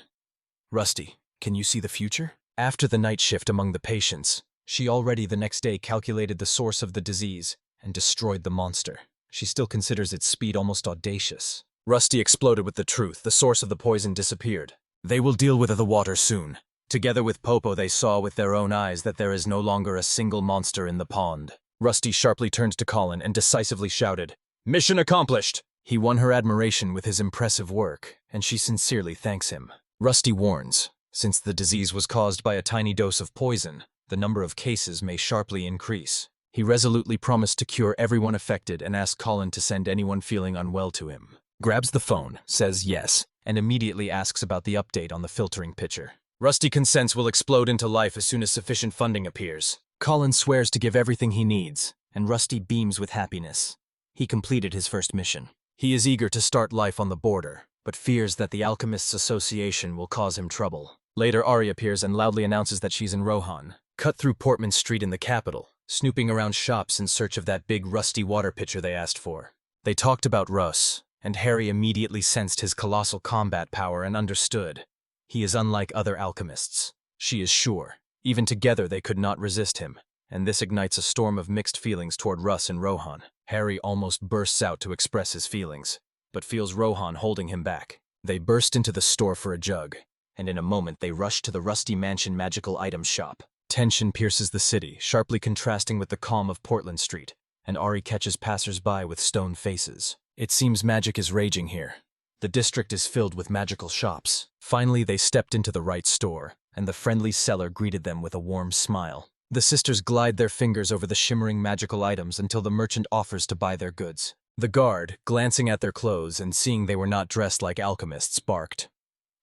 [SPEAKER 1] "Rusty, can you see the future?" After the night shift among the patients, she already the next day calculated the source of the disease and destroyed the monster. She still considers its speed almost audacious. Rusty exploded with the truth. The source of the poison disappeared. They will deal with the water soon. Together with Popo, they saw with their own eyes that there is no longer a single monster in the pond. Rusty sharply turned to Colin and decisively shouted, "Mission accomplished!" He won her admiration with his impressive work, and she sincerely thanks him. Rusty warns, since the disease was caused by a tiny dose of poison, the number of cases may sharply increase. He resolutely promised to cure everyone affected and asked Colin to send anyone feeling unwell to him. Grabs the phone, says yes, and immediately asks about the update on the filtering pitcher. Rusty consents will explode into life as soon as sufficient funding appears. Colin swears to give everything he needs, and Rusty beams with happiness. He completed his first mission. He is eager to start life on the border, but fears that the Alchemists Association will cause him trouble. Later, Ari appears and loudly announces that she's in Rohan. Cut through Portman Street in the capital, snooping around shops in search of that big rusty water pitcher they asked for. They talked about Russ, and Harry immediately sensed his colossal combat power and understood. He is unlike other alchemists. She is sure. Even together they could not resist him, and this ignites a storm of mixed feelings toward Russ and Rohan. Harry almost bursts out to express his feelings, but feels Rohan holding him back. They burst into the store for a jug, and in a moment they rush to the Rusty Mansion magical items shop. Tension pierces the city, sharply contrasting with the calm of Portland Street, and Ari catches passers-by with stone faces. It seems magic is raging here. The district is filled with magical shops. Finally, they stepped into the right store, and the friendly seller greeted them with a warm smile. The sisters glide their fingers over the shimmering magical items until the merchant offers to buy their goods. The guard, glancing at their clothes and seeing they were not dressed like alchemists, barked.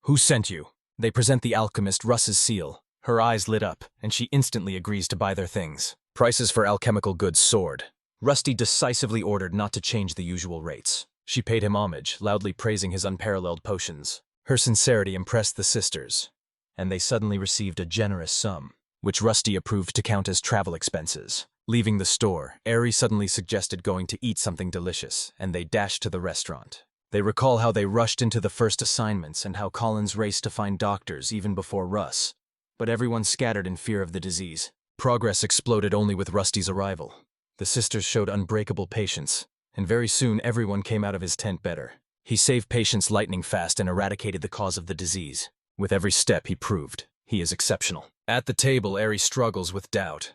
[SPEAKER 1] "Who sent you?" They present the alchemist Russ's seal. Her eyes lit up, and she instantly agrees to buy their things. Prices for alchemical goods soared. Rusty decisively ordered not to change the usual rates. She paid him homage, loudly praising his unparalleled potions. Her sincerity impressed the sisters, and they suddenly received a generous sum, which Rusty approved to count as travel expenses. Leaving the store, Ari suddenly suggested going to eat something delicious, and they dashed to the restaurant. They recall how they rushed into the first assignments and how Collins raced to find doctors even before Russ. But everyone scattered in fear of the disease. Progress exploded only with Rusty's arrival. The sisters showed unbreakable patience, and very soon everyone came out of his tent better. He saved patients lightning fast and eradicated the cause of the disease. With every step he proved he is exceptional. At the table, Ari struggles with doubt,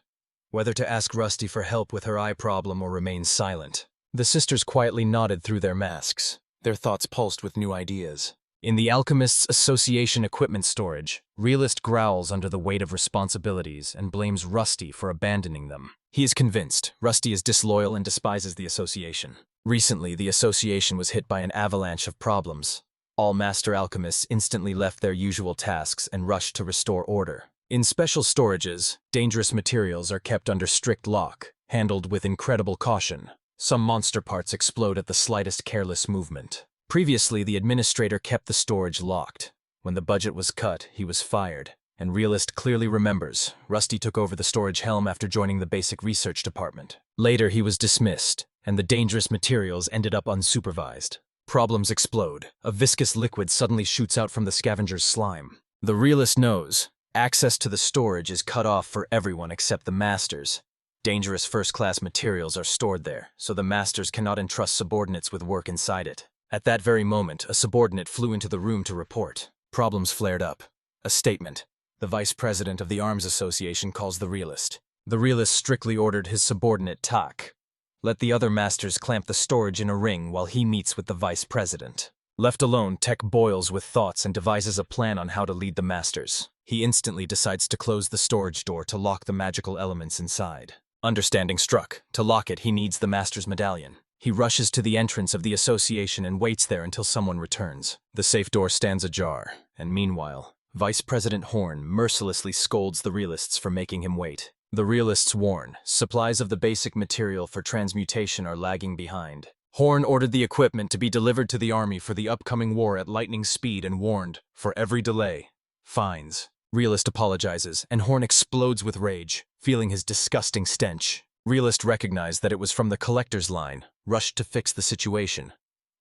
[SPEAKER 1] whether to ask Rusty for help with her eye problem or remain silent. The sisters quietly nodded through their masks. Their thoughts pulsed with new ideas. In the Alchemists Association equipment storage, Realist growls under the weight of responsibilities and blames Rusty for abandoning them. He is convinced Rusty is disloyal and despises the association. Recently, the association was hit by an avalanche of problems. All master alchemists instantly left their usual tasks and rushed to restore order. In special storages, dangerous materials are kept under strict lock, handled with incredible caution. Some monster parts explode at the slightest careless movement. Previously, the administrator kept the storage locked, When the budget was cut, he was fired. And Realist clearly remembers, Rusty took over the storage helm after joining the basic research department. Later, he was dismissed, and the dangerous materials ended up unsupervised. Problems explode. A viscous liquid suddenly shoots out from the scavenger's slime. The Realist knows, access to the storage is cut off for everyone except the masters. Dangerous first-class materials are stored there, so the masters cannot entrust subordinates with work inside it. At that very moment, a subordinate flew into the room to report. Problems flared up. A statement. The vice president of the Arms Association calls the Realist. The Realist strictly ordered his subordinate Tak. Let the other masters clamp the storage in a ring while he meets with the vice president. Left alone, Tech boils with thoughts and devises a plan on how to lead the masters. He instantly decides to close the storage door to lock the magical elements inside. Understanding struck. To lock it, he needs the master's medallion. He rushes to the entrance of the association and waits there until someone returns. The safe door stands ajar, and meanwhile, Vice President Horn mercilessly scolds the Realists for making him wait. The Realists warn, supplies of the basic material for transmutation are lagging behind. Horn ordered the equipment to be delivered to the army for the upcoming war at lightning speed and warned, for every delay, fines. Realist apologizes, and Horn explodes with rage, feeling his disgusting stench. Realist recognized that it was from the collector's line, rushed to fix the situation.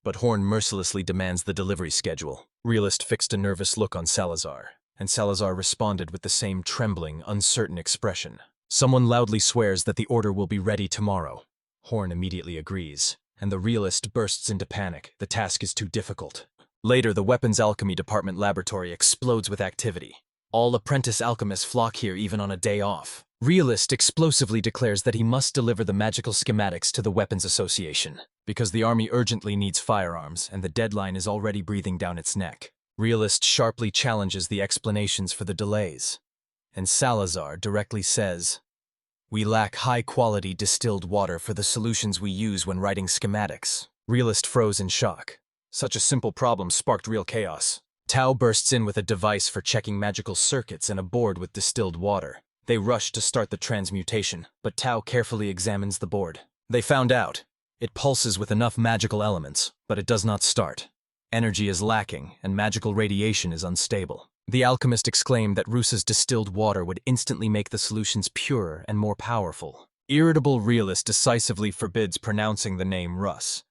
[SPEAKER 1] But Horn mercilessly demands the delivery schedule. Realist fixed a nervous look on Salazar, and Salazar responded with the same trembling, uncertain expression. Someone loudly swears that the order will be ready tomorrow. Horn immediately agrees, and the Realist bursts into panic. The task is too difficult. Later, the Weapons Alchemy Department laboratory explodes with activity. All apprentice alchemists flock here even on a day off. Realist explosively declares that he must deliver the magical schematics to the Weapons Association, because the army urgently needs firearms and the deadline is already breathing down its neck. Realist sharply challenges the explanations for the delays. And Salazar directly says, "We lack high-quality distilled water for the solutions we use when writing schematics." Realist froze in shock. Such a simple problem sparked real chaos. Tao bursts in with a device for checking magical circuits and a board with distilled water. They rush to start the transmutation, but Tao carefully examines the board. They found out. It pulses with enough magical elements, but it does not start. Energy is lacking, and magical radiation is unstable. The alchemist exclaimed that Rusa's distilled water would instantly make the solutions purer and more powerful. Irritable Realist decisively forbids pronouncing the name Rus.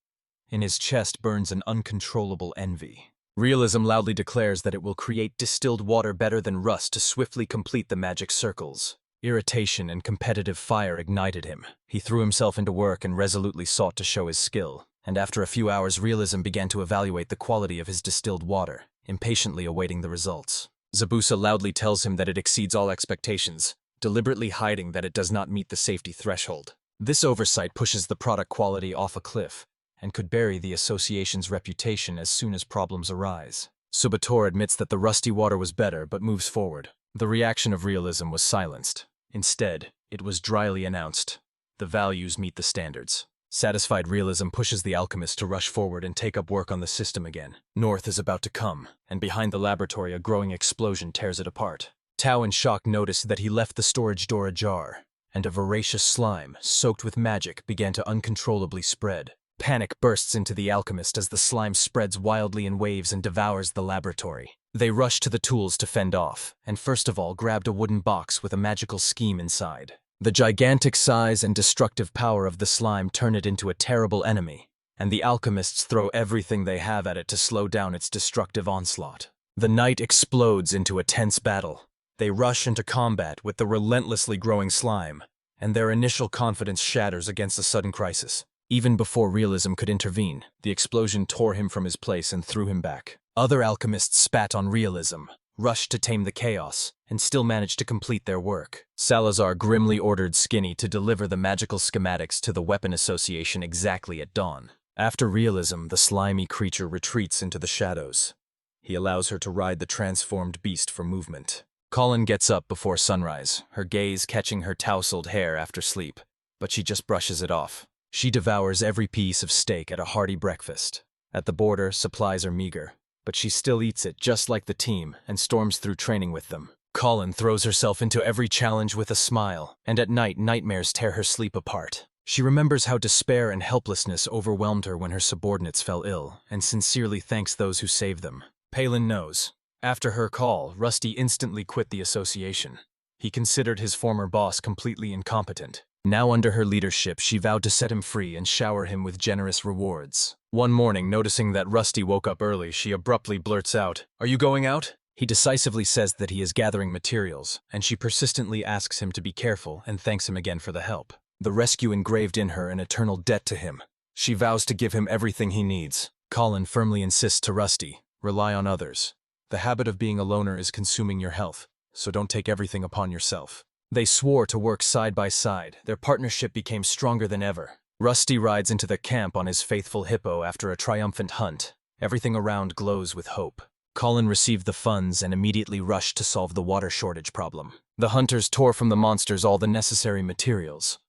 [SPEAKER 1] In his chest burns an uncontrollable envy. Realism loudly declares that it will create distilled water better than Rus to swiftly complete the magic circles. Irritation and competitive fire ignited him. He threw himself into work and resolutely sought to show his skill. And after a few hours, Realism began to evaluate the quality of his distilled water, impatiently awaiting the results. Zabusa loudly tells him that it exceeds all expectations, deliberately hiding that it does not meet the safety threshold. This oversight pushes the product quality off a cliff, and could bury the association's reputation as soon as problems arise. Subator admits that the rusty water was better, but moves forward. The reaction of Realism was silenced. Instead, it was dryly announced, "The values meet the standards." Satisfied, Realism pushes the alchemist to rush forward and take up work on the system again. North is about to come, and behind the laboratory a growing explosion tears it apart. Tao in shock noticed that he left the storage door ajar, and a voracious slime, soaked with magic, began to uncontrollably spread. Panic bursts into the alchemist as the slime spreads wildly in waves and devours the laboratory. They rushed to the tools to fend off, and first of all grabbed a wooden box with a magical scheme inside. The gigantic size and destructive power of the slime turn it into a terrible enemy, and the alchemists throw everything they have at it to slow down its destructive onslaught. The night explodes into a tense battle. They rush into combat with the relentlessly growing slime, and their initial confidence shatters against a sudden crisis. Even before Realism could intervene, the explosion tore him from his place and threw him back. Other alchemists spat on Realism, rushed to tame the chaos, and still managed to complete their work. Salazar grimly ordered Skinny to deliver the magical schematics to the Weapon Association exactly at dawn. After Realism, the slimy creature retreats into the shadows. He allows her to ride the transformed beast for movement. Colin gets up before sunrise, her gaze catching her tousled hair after sleep, but she just brushes it off. She devours every piece of steak at a hearty breakfast. At the border, supplies are meager, but she still eats it just like the team and storms through training with them. Colin throws herself into every challenge with a smile, and at night, nightmares tear her sleep apart. She remembers how despair and helplessness overwhelmed her when her subordinates fell ill, and sincerely thanks those who saved them. Palin knows. After her call, Rusty instantly quit the association. He considered his former boss completely incompetent. Now under her leadership, she vowed to set him free and shower him with generous rewards. One morning, noticing that Rusty woke up early, she abruptly blurts out, "Are you going out?" He decisively says that he is gathering materials, and she persistently asks him to be careful and thanks him again for the help. The rescue engraved in her an eternal debt to him. She vows to give him everything he needs. Colin firmly insists to Rusty, "Rely on others. The habit of being a loner is consuming your health, so don't take everything upon yourself." They swore to work side by side. Their partnership became stronger than ever. Rusty rides into the camp on his faithful hippo after a triumphant hunt. Everything around glows with hope. Colin received the funds and immediately rushed to solve the water shortage problem. The hunters tore from the monsters all the necessary materials.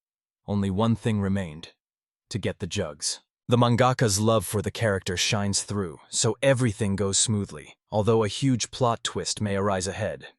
[SPEAKER 1] Only one thing remained: to get the jugs. The mangaka's love for the character shines through, so everything goes smoothly, although a huge plot twist may arise ahead.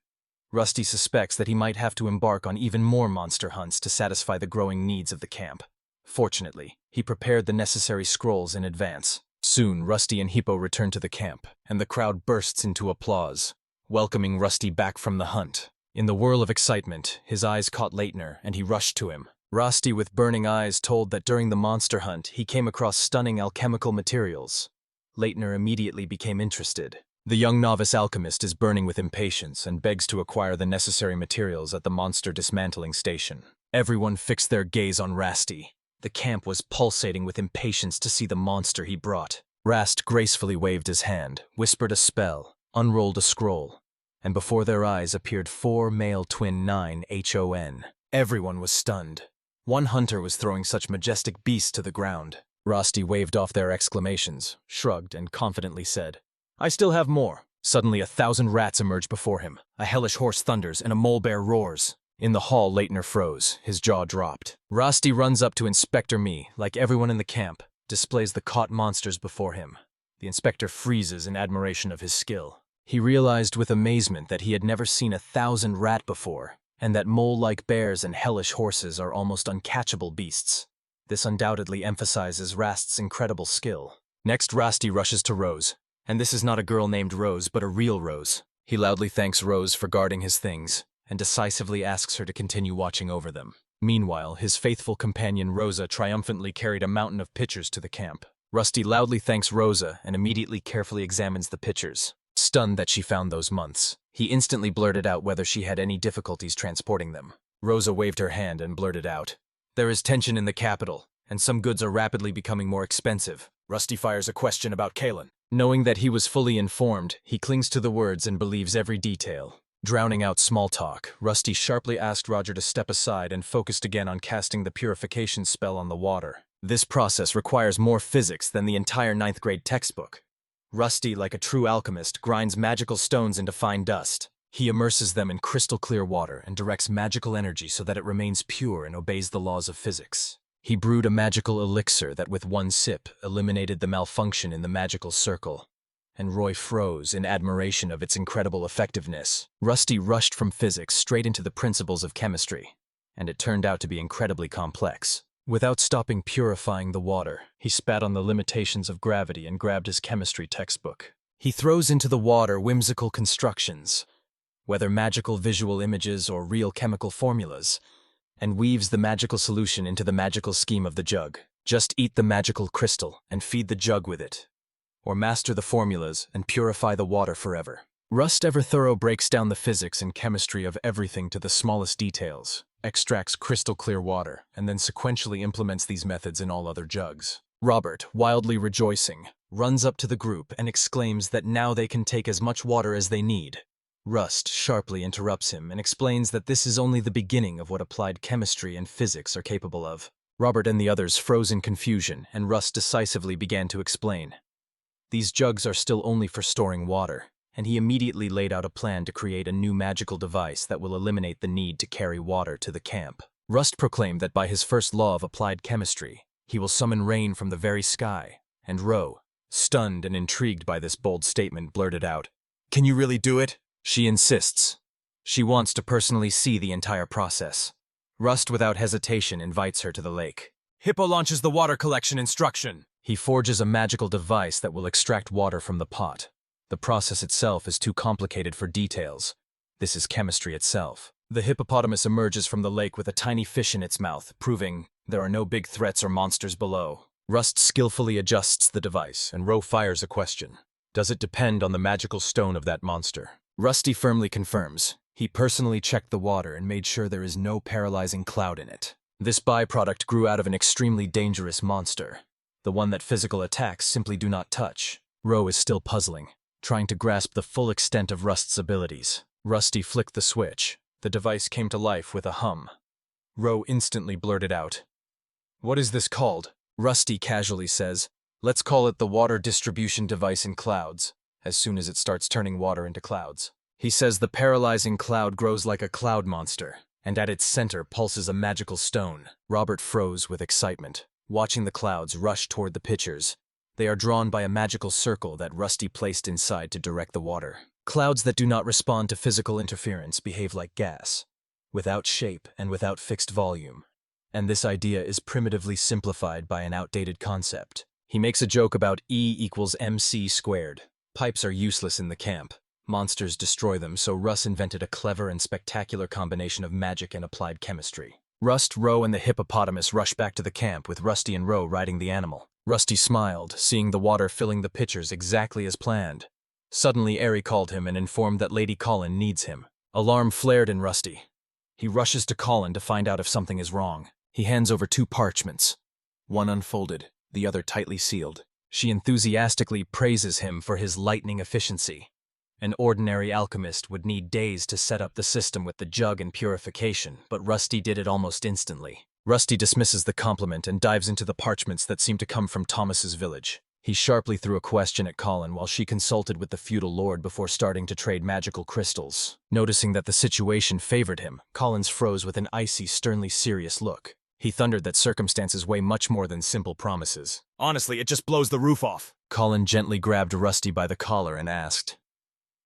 [SPEAKER 1] Rusty suspects that he might have to embark on even more monster hunts to satisfy the growing needs of the camp. Fortunately, he prepared the necessary scrolls in advance. Soon, Rusty and Hippo return to the camp, and the crowd bursts into applause, welcoming Rusty back from the hunt. In the whirl of excitement, his eyes caught Leitner, and he rushed to him. Rusty, with burning eyes, told that during the monster hunt, he came across stunning alchemical materials. Leitner immediately became interested. The young novice alchemist is burning with impatience and begs to acquire the necessary materials at the monster dismantling station. Everyone fixed their gaze on Rusty. The camp was pulsating with impatience to see the monster he brought. Rast gracefully waved his hand, whispered a spell, unrolled a scroll, and before their eyes appeared 4 male twin 9HON. Everyone was stunned. One hunter was throwing such majestic beasts to the ground. Rusty waved off their exclamations, shrugged, and confidently said, "I still have more." Suddenly 1,000 rats emerge before him. A hellish horse thunders and a mole bear roars. In the hall, Leitner froze. His jaw dropped. Rusty runs up to Inspector Me, like everyone in the camp, displays the caught monsters before him. The inspector freezes in admiration of his skill. He realized with amazement that he had never seen 1,000 rat before, and that mole-like bears and hellish horses are almost uncatchable beasts. This undoubtedly emphasizes Rast's incredible skill. Next, Rusty rushes to Rose. And this is not a girl named Rose, but a real Rose. He loudly thanks Rose for guarding his things, and decisively asks her to continue watching over them. Meanwhile, his faithful companion Rosa triumphantly carried a mountain of pitchers to the camp. Rusty loudly thanks Rosa and immediately carefully examines the pitchers. Stunned that she found those months, he instantly blurted out whether she had any difficulties transporting them. Rosa waved her hand and blurted out, "There is tension in the capital, and some goods are rapidly becoming more expensive." Rusty fires a question about Colin. Knowing that he was fully informed, he clings to the words and believes every detail. Drowning out small talk, Rusty sharply asked Roger to step aside and focused again on casting the purification spell on the water. This process requires more physics than the entire 9th grade textbook. Rusty, like a true alchemist, grinds magical stones into fine dust. He immerses them in crystal clear water and directs magical energy so that it remains pure and obeys the laws of physics. He brewed a magical elixir that with one sip eliminated the malfunction in the magical circle, and Roy froze in admiration of its incredible effectiveness. Rusty rushed from physics straight into the principles of chemistry, and it turned out to be incredibly complex. Without stopping purifying the water, he spat on the limitations of gravity and grabbed his chemistry textbook. He throws into the water whimsical constructions, whether magical visual images or real chemical formulas, and weaves the magical solution into the magical scheme of the jug. Just eat the magical crystal and feed the jug with it, or master the formulas and purify the water forever. Rust Ever Thorough breaks down the physics and chemistry of everything to the smallest details, extracts crystal clear water, and then sequentially implements these methods in all other jugs. Robert, wildly rejoicing, runs up to the group and exclaims that now they can take as much water as they need. Rust sharply interrupts him and explains that this is only the beginning of what applied chemistry and physics are capable of. Robert and the others froze in confusion, and Rust decisively began to explain. These jugs are still only for storing water, and he immediately laid out a plan to create a new magical device that will eliminate the need to carry water to the camp. Rust proclaimed that by his first law of applied chemistry, he will summon rain from the very sky, and Ro, stunned and intrigued by this bold statement, blurted out, "Can you really do it?" She insists. She wants to personally see the entire process. Rust, without hesitation, invites her to the lake. Hippo launches the water collection instruction. He forges a magical device that will extract water from the pot. The process itself is too complicated for details. This is chemistry itself. The hippopotamus emerges from the lake with a tiny fish in its mouth, proving there are no big threats or monsters below. Rust skillfully adjusts the device, and Ro fires a question. Does it depend on the magical stone of that monster? Rusty firmly confirms. He personally checked the water and made sure there is no paralyzing cloud in it. This byproduct grew out of an extremely dangerous monster, the one that physical attacks simply do not touch. Ro is still puzzling, trying to grasp the full extent of Rust's abilities. Rusty flicked the switch. The device came to life with a hum. Ro instantly blurted out, "What is this called?" Rusty casually says, "Let's call it the water distribution device in clouds," as soon as it starts turning water into clouds. He says the paralyzing cloud grows like a cloud monster, and at its center pulses a magical stone. Robert froze with excitement, watching the clouds rush toward the pitchers. They are drawn by a magical circle that Rusty placed inside to direct the water. Clouds that do not respond to physical interference behave like gas, without shape and without fixed volume. And this idea is primitively simplified by an outdated concept. He makes a joke about E equals MC squared. Pipes are useless in the camp. Monsters destroy them, so Russ invented a clever and spectacular combination of magic and applied chemistry. Rust, Ro, and the hippopotamus rush back to the camp with Rusty and Ro riding the animal. Rusty smiled, seeing the water filling the pitchers exactly as planned. Suddenly, Airy called him and informed that Lady Colin needs him. Alarm flared in Rusty. He rushes to Colin to find out if something is wrong. He hands over 2 parchments, one unfolded, the other tightly sealed. She enthusiastically praises him for his lightning efficiency. An ordinary alchemist would need days to set up the system with the jug and purification, but Rusty did it almost instantly. Rusty dismisses the compliment and dives into the parchments that seem to come from Thomas's village. He sharply threw a question at Colin while she consulted with the feudal lord before starting to trade magical crystals. Noticing that the situation favored him, Collins froze with an icy, sternly serious look. He thundered that circumstances weigh much more than simple promises.
[SPEAKER 2] Honestly, it just blows the roof off.
[SPEAKER 1] Colin gently grabbed Rusty by the collar and asked,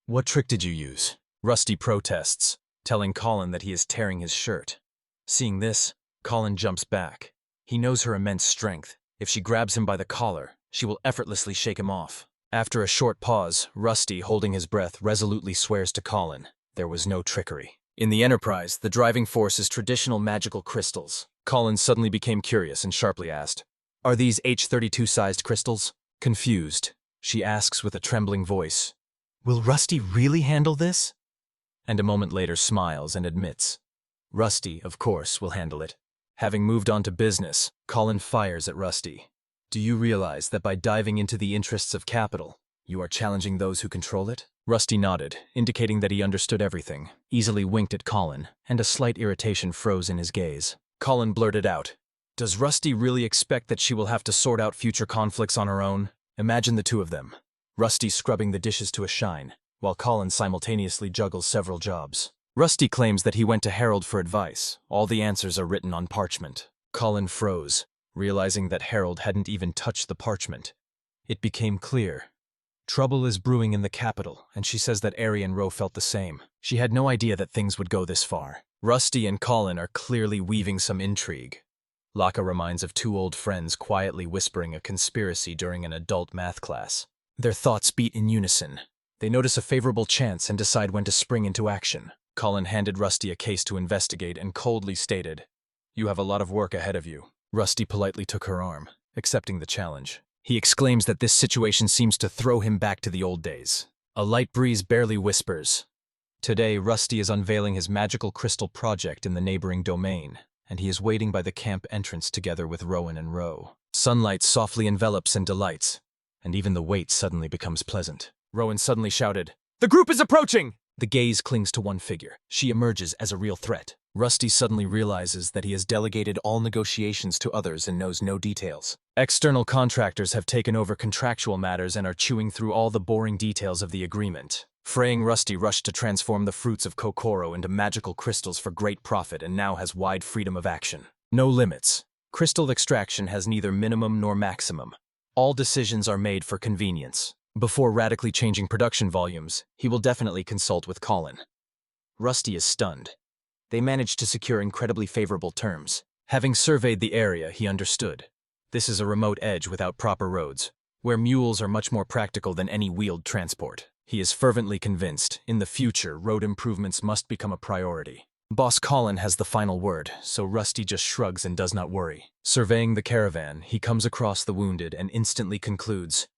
[SPEAKER 1] "What trick did you use?" Rusty protests, telling Colin that he is tearing his shirt. Seeing this, Colin jumps back. He knows her immense strength. If she grabs him by the collar, she will effortlessly shake him off. After a short pause, Rusty, holding his breath, resolutely swears to Colin there was no trickery. In the Enterprise, the driving force is traditional magical crystals. Colin suddenly became curious and sharply asked, "Are these H32-sized crystals?" Confused, she asks with a trembling voice, "Will Rusty really handle this?" And a moment later smiles and admits, "Rusty, of course, will handle it." Having moved on to business, Colin fires at Rusty. "Do you realize that by diving into the interests of capital, you are challenging those who control it?" Rusty nodded, indicating that he understood everything, easily winked at Colin, and a slight irritation froze in his gaze. Colin blurted out, "Does Rusty really expect that she will have to sort out future conflicts on her own? Imagine the 2 of them. Rusty scrubbing the dishes to a shine, while Colin simultaneously juggles several jobs. Rusty claims that he went to Harold for advice. All the answers are written on parchment. Colin froze, realizing that Harold hadn't even touched the parchment. It became clear. Trouble is brewing in the capital, and she says that Airy and Ro felt the same. She had no idea that things would go this far. Rusty and Colin are clearly weaving some intrigue. Laka reminds of 2 old friends quietly whispering a conspiracy during an adult math class. Their thoughts beat in unison. They notice a favorable chance and decide when to spring into action. Colin handed Rusty a case to investigate and coldly stated, "You have a lot of work ahead of you." Rusty politely took her arm, accepting the challenge. He exclaims that this situation seems to throw him back to the old days. A light breeze barely whispers. Today, Rusty is unveiling his magical crystal project in the neighboring domain, and he is waiting by the camp entrance together with Rowan and Ro. Sunlight softly envelops and delights, and even the wait suddenly becomes pleasant. Rowan suddenly shouted,
[SPEAKER 2] The group is approaching!
[SPEAKER 1] The gaze clings to one figure. She emerges as a real threat. Rusty suddenly realizes that he has delegated all negotiations to others and knows no details. External contractors have taken over contractual matters and are chewing through all the boring details of the agreement. Fraying Rusty rushed to transform the fruits of Kokoro into magical crystals for great profit and now has wide freedom of action. No limits. Crystal extraction has neither minimum nor maximum. All decisions are made for convenience. Before radically changing production volumes, he will definitely consult with Colin. Rusty is stunned. They managed to secure incredibly favorable terms. Having surveyed the area, he understood. This is a remote edge without proper roads, where mules are much more practical than any wheeled transport. He is fervently convinced, in the future, road improvements must become a priority. Boss Colin has the final word, so Rusty just shrugs and does not worry. Surveying the caravan, he comes across the wounded and instantly concludes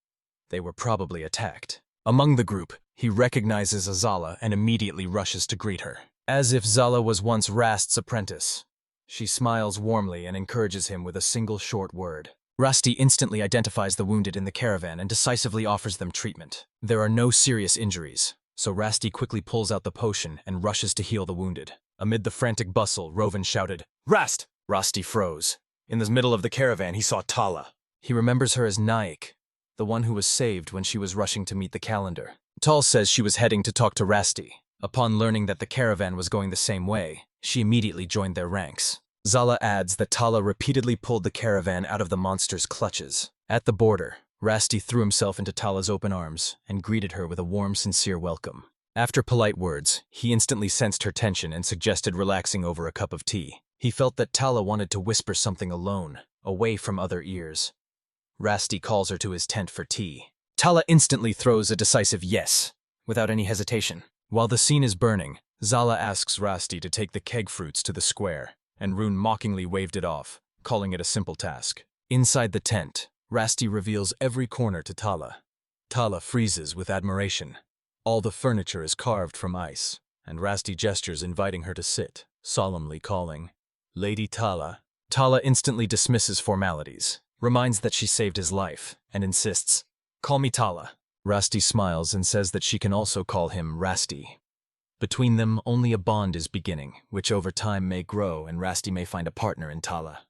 [SPEAKER 1] they were probably attacked. Among the group, he recognizes Azala and immediately rushes to greet her. As if Zala was once Rast's apprentice. She smiles warmly and encourages him with a single short word. Rusty instantly identifies the wounded in the caravan and decisively offers them treatment. There are no serious injuries, so Rusty quickly pulls out the potion and rushes to heal the wounded. Amid the frantic bustle, Rovan shouted, "Rast!" Rusty froze. In the middle of the caravan, he saw Tala. He remembers her as Naik, the one who was saved when she was rushing to meet the calendar. Tal says she was heading to talk to Rusty. Upon learning that the caravan was going the same way, she immediately joined their ranks. Zala adds that Tala repeatedly pulled the caravan out of the monster's clutches. At the border, Rusty threw himself into Tala's open arms and greeted her with a warm, sincere welcome. After polite words, he instantly sensed her tension and suggested relaxing over a cup of tea. He felt that Tala wanted to whisper something alone, away from other ears. Rusty calls her to his tent for tea. Tala instantly throws a decisive yes, without any hesitation. While the scene is burning, Zala asks Rusty to take the keg fruits to the square, and Rune mockingly waved it off, calling it a simple task. Inside the tent, Rusty reveals every corner to Tala. Tala freezes with admiration. All the furniture is carved from ice, and Rusty gestures inviting her to sit, solemnly calling, "Lady Tala." Tala instantly dismisses formalities, reminds that she saved his life, and insists, "Call me Tala." Rusty smiles and says that she can also call him Rusty. Between them, only a bond is beginning, which over time may grow and Rusty may find a partner in Tala.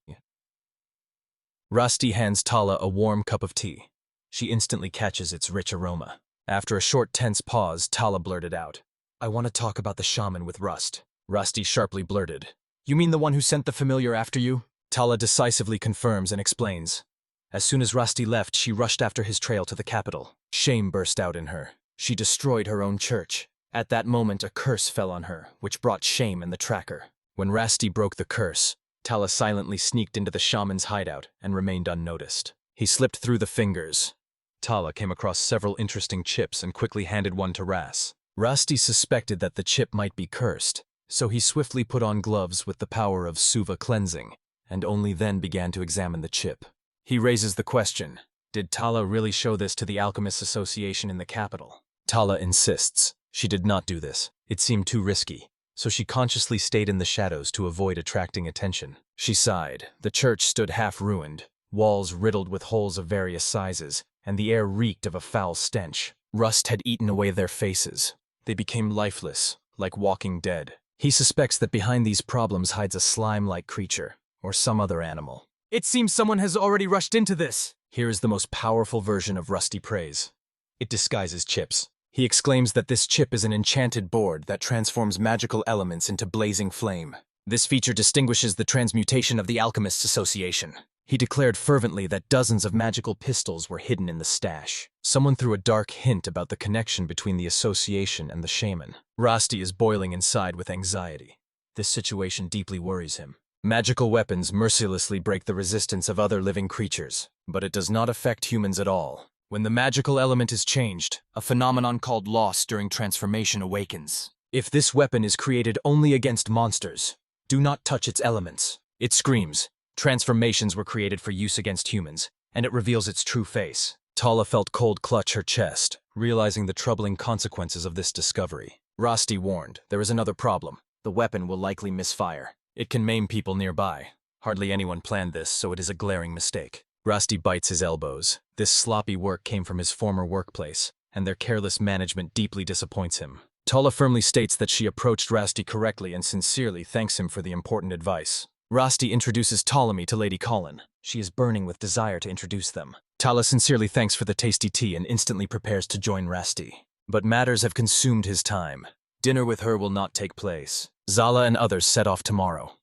[SPEAKER 1] Rusty hands Tala a warm cup of tea. She instantly catches its rich aroma. After a short tense pause, Tala blurted out, "I want to talk about the shaman with Rust." Rusty sharply blurted, "You mean the one who sent the familiar after you?" Tala decisively confirms and explains. As soon as Rusty left, she rushed after his trail to the capital. Shame burst out in her. She destroyed her own church. At that moment, a curse fell on her, which brought shame in the tracker. When Rusty broke the curse, Tala silently sneaked into the shaman's hideout and remained unnoticed. He slipped through the fingers. Tala came across several interesting chips and quickly handed one to Ras. Rusty suspected that the chip might be cursed, so he swiftly put on gloves with the power of Suva cleansing, and only then began to examine the chip. He raises the question, did Tala really show this to the Alchemist Association in the capital? Tala insists. She did not do this. It seemed too risky, so she consciously stayed in the shadows to avoid attracting attention. She sighed. The church stood half-ruined, walls riddled with holes of various sizes, and the air reeked of a foul stench. Rust had eaten away their faces. They became lifeless, like walking dead. He suspects that behind these problems hides a slime-like creature, or some other animal. "It seems someone has already rushed into this." Here is the most powerful version of Rusty praise. It disguises chips. He exclaims that this chip is an enchanted board that transforms magical elements into blazing flame. This feature distinguishes the transmutation of the Alchemists Association. He declared fervently that dozens of magical pistols were hidden in the stash. Someone threw a dark hint about the connection between the association and the shaman. Rusty is boiling inside with anxiety. This situation deeply worries him. Magical weapons mercilessly break the resistance of other living creatures, but it does not affect humans at all. When the magical element is changed, a phenomenon called loss during transformation awakens. If this weapon is created only against monsters, do not touch its elements. It screams. Transformations were created for use against humans, and it reveals its true face. Tala felt cold clutch her chest, realizing the troubling consequences of this discovery. Rusty warned, there is another problem. The weapon will likely misfire. It can maim people nearby. Hardly anyone planned this, so it is a glaring mistake. Rusty bites his elbows. This sloppy work came from his former workplace, and their careless management deeply disappoints him. Tala firmly states that she approached Rusty correctly and sincerely thanks him for the important advice. Rusty introduces Ptolemy to Lady Colin. She is burning with desire to introduce them. Tala sincerely thanks for the tasty tea and instantly prepares to join Rusty. But matters have consumed his time. Dinner with her will not take place. Zala and others set off tomorrow.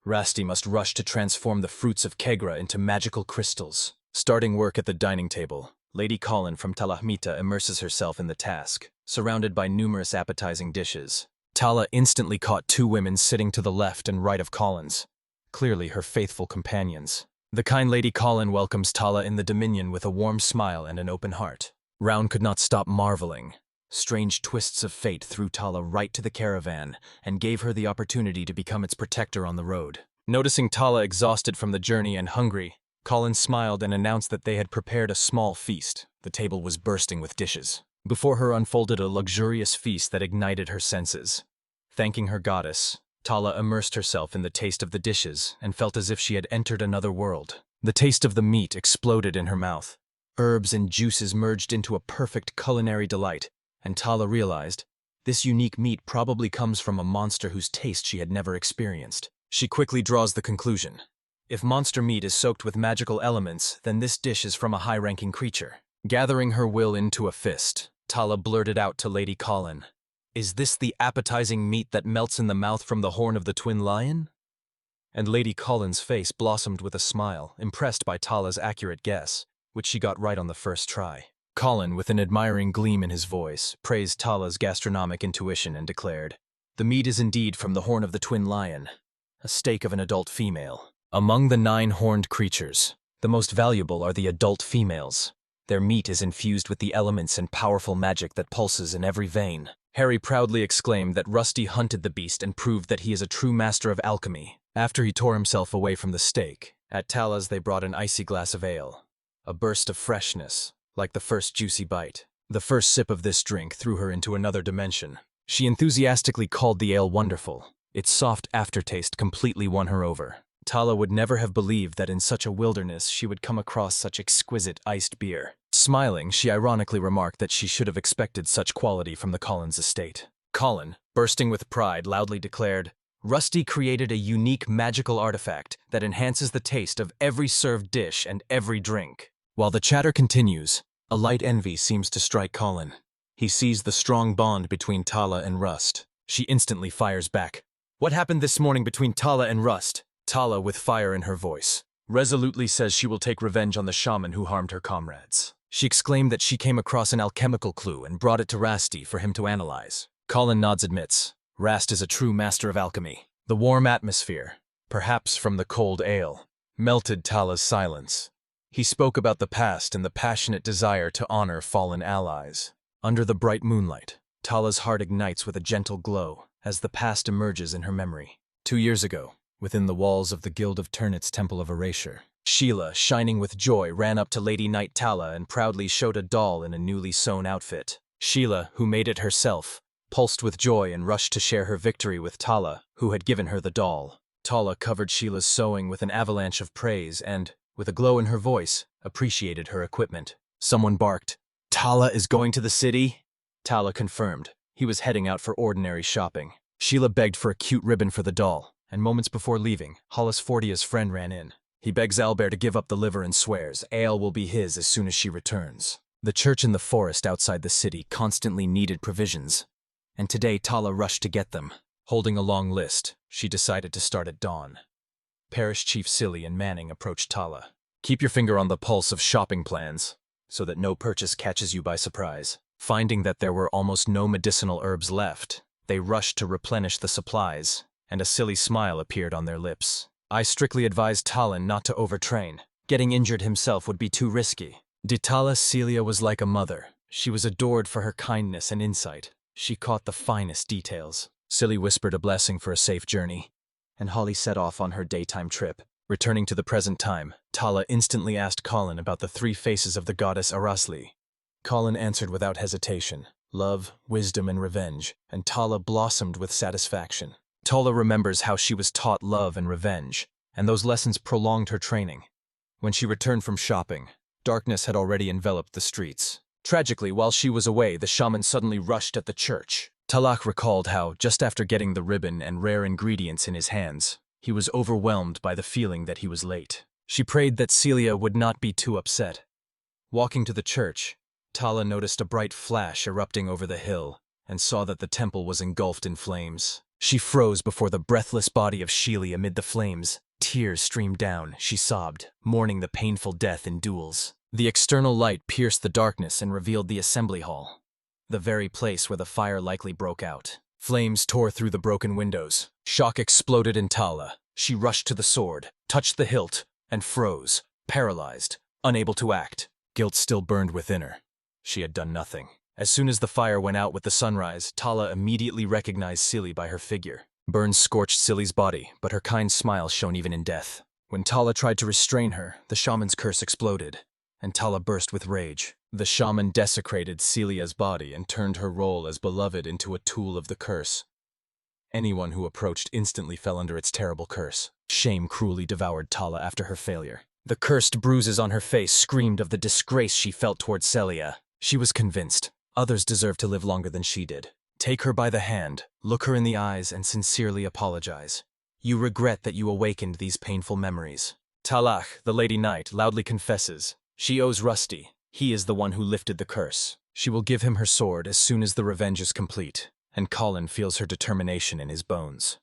[SPEAKER 1] Rusty must rush to transform the fruits of Kegra into magical crystals. Starting work at the dining table, Lady Colin from Talahmita immerses herself in the task, surrounded by numerous appetizing dishes. Tala instantly caught two women sitting to the left and right of Colin's, clearly her faithful companions. The kind Lady Colin welcomes Tala in the Dominion with a warm smile and an open heart. Round could not stop marveling. Strange twists of fate threw Tala right to the caravan and gave her the opportunity to become its protector on the road. Noticing Tala exhausted from the journey and hungry, Colin smiled and announced that they had prepared a small feast. The table was bursting with dishes. Before her unfolded a luxurious feast that ignited her senses. Thanking her goddess, Tala immersed herself in the taste of the dishes and felt as if she had entered another world. The taste of the meat exploded in her mouth. Herbs and juices merged into a perfect culinary delight, and Tala realized this unique meat probably comes from a monster whose taste she had never experienced. She quickly draws the conclusion. If monster meat is soaked with magical elements, then this dish is from a high-ranking creature. Gathering her will into a fist, Tala blurted out to Lady Colin, "Is this the appetizing meat that melts in the mouth from the horn of the twin lion?" And Lady Colin's face blossomed with a smile, impressed by Tala's accurate guess, which she got right on the first try. Colin, with an admiring gleam in his voice, praised Tala's gastronomic intuition and declared, "The meat is indeed from the horn of the twin lion, a steak of an adult female. Among the 9-horned creatures, the most valuable are the adult females. Their meat is infused with the elements and powerful magic that pulses in every vein." Harry proudly exclaimed that Rusty hunted the beast and proved that he is a true master of alchemy. After he tore himself away from the steak, at Tala's they brought an icy glass of ale. A burst of freshness, like the first juicy bite. The first sip of this drink threw her into another dimension. She enthusiastically called the ale wonderful. Its soft aftertaste completely won her over. Tala would never have believed that in such a wilderness she would come across such exquisite iced beer. Smiling, she ironically remarked that she should have expected such quality from the Collins estate. Colin, bursting with pride, loudly declared, "Rusty created a unique magical artifact that enhances the taste of every served dish and every drink." While the chatter continues, a light envy seems to strike Colin. He sees the strong bond between Tala and Rust. She instantly fires back. "What happened this morning between Tala and Rust?" Tala, with fire in her voice, resolutely says she will take revenge on the shaman who harmed her comrades. She exclaimed that she came across an alchemical clue and brought it to Rusty for him to analyze. Colin nods, admits, "Rast is a true master of alchemy." The warm atmosphere, perhaps from the cold ale, melted Tala's silence. He spoke about the past and the passionate desire to honor fallen allies. Under the bright moonlight, Tala's heart ignites with a gentle glow as the past emerges in her memory. 2 years ago, within the walls of the Guild of Turnit's Temple of Erasure, Sheila, shining with joy, ran up to Lady Knight Tala and proudly showed a doll in a newly sewn outfit. Sheila, who made it herself, pulsed with joy and rushed to share her victory with Tala, who had given her the doll. Tala covered Sheila's sewing with an avalanche of praise and, with a glow in her voice, appreciated her equipment. Someone barked, "Tala is going to the city?" Tala confirmed. He was heading out for ordinary shopping. Sheila begged for a cute ribbon for the doll, and moments before leaving, Hollis Fortia's friend ran in. He begs Albert to give up the liver and swears ale will be his as soon as she returns. The church in the forest outside the city constantly needed provisions, and today Tala rushed to get them. Holding a long list, she decided to start at dawn. Parish Chief Silly and Manning approached Tala. "Keep your finger on the pulse of shopping plans, so that no purchase catches you by surprise." Finding that there were almost no medicinal herbs left, they rushed to replenish the supplies, and a silly smile appeared on their lips. "I strictly advised Talon not to overtrain. Getting injured himself would be too risky." De Tala Celia was like a mother. She was adored for her kindness and insight. She caught the finest details. Silly whispered a blessing for a safe journey, and Holly set off on her daytime trip. Returning to the present time, Tala instantly asked Colin about the 3 faces of the goddess Arasli. Colin answered without hesitation, love, wisdom, and revenge, and Tala blossomed with satisfaction. Tala remembers how she was taught love and revenge, and those lessons prolonged her training. When she returned from shopping, darkness had already enveloped the streets. Tragically, while she was away, the shaman suddenly rushed at the church. Talak recalled how, just after getting the ribbon and rare ingredients in his hands, he was overwhelmed by the feeling that he was late. She prayed that Celia would not be too upset. Walking to the church, Tala noticed a bright flash erupting over the hill and saw that the temple was engulfed in flames. She froze before the breathless body of Sheila amid the flames. Tears streamed down, she sobbed, mourning the painful death in duels. The external light pierced the darkness and revealed the assembly hall, the very place where the fire likely broke out. Flames tore through the broken windows. Shock exploded in Tala. She rushed to the sword, touched the hilt, and froze, paralyzed, unable to act. Guilt still burned within her. She had done nothing. As soon as the fire went out with the sunrise, Tala immediately recognized Silly by her figure. Burns scorched Silly's body, but her kind smile shone even in death. When Tala tried to restrain her, the shaman's curse exploded, and Tala burst with rage. The shaman desecrated Celia's body and turned her role as beloved into a tool of the curse. Anyone who approached instantly fell under its terrible curse. Shame cruelly devoured Tala after her failure. The cursed bruises on her face screamed of the disgrace she felt towards Celia. She was convinced others deserved to live longer than she did. Take her by the hand, look her in the eyes, and sincerely apologize. You regret that you awakened these painful memories. Talach, the Lady Knight, loudly confesses. She owes Rusty. He is the one who lifted the curse. She will give him her sword as soon as the revenge is complete, and Colin feels her determination in his bones.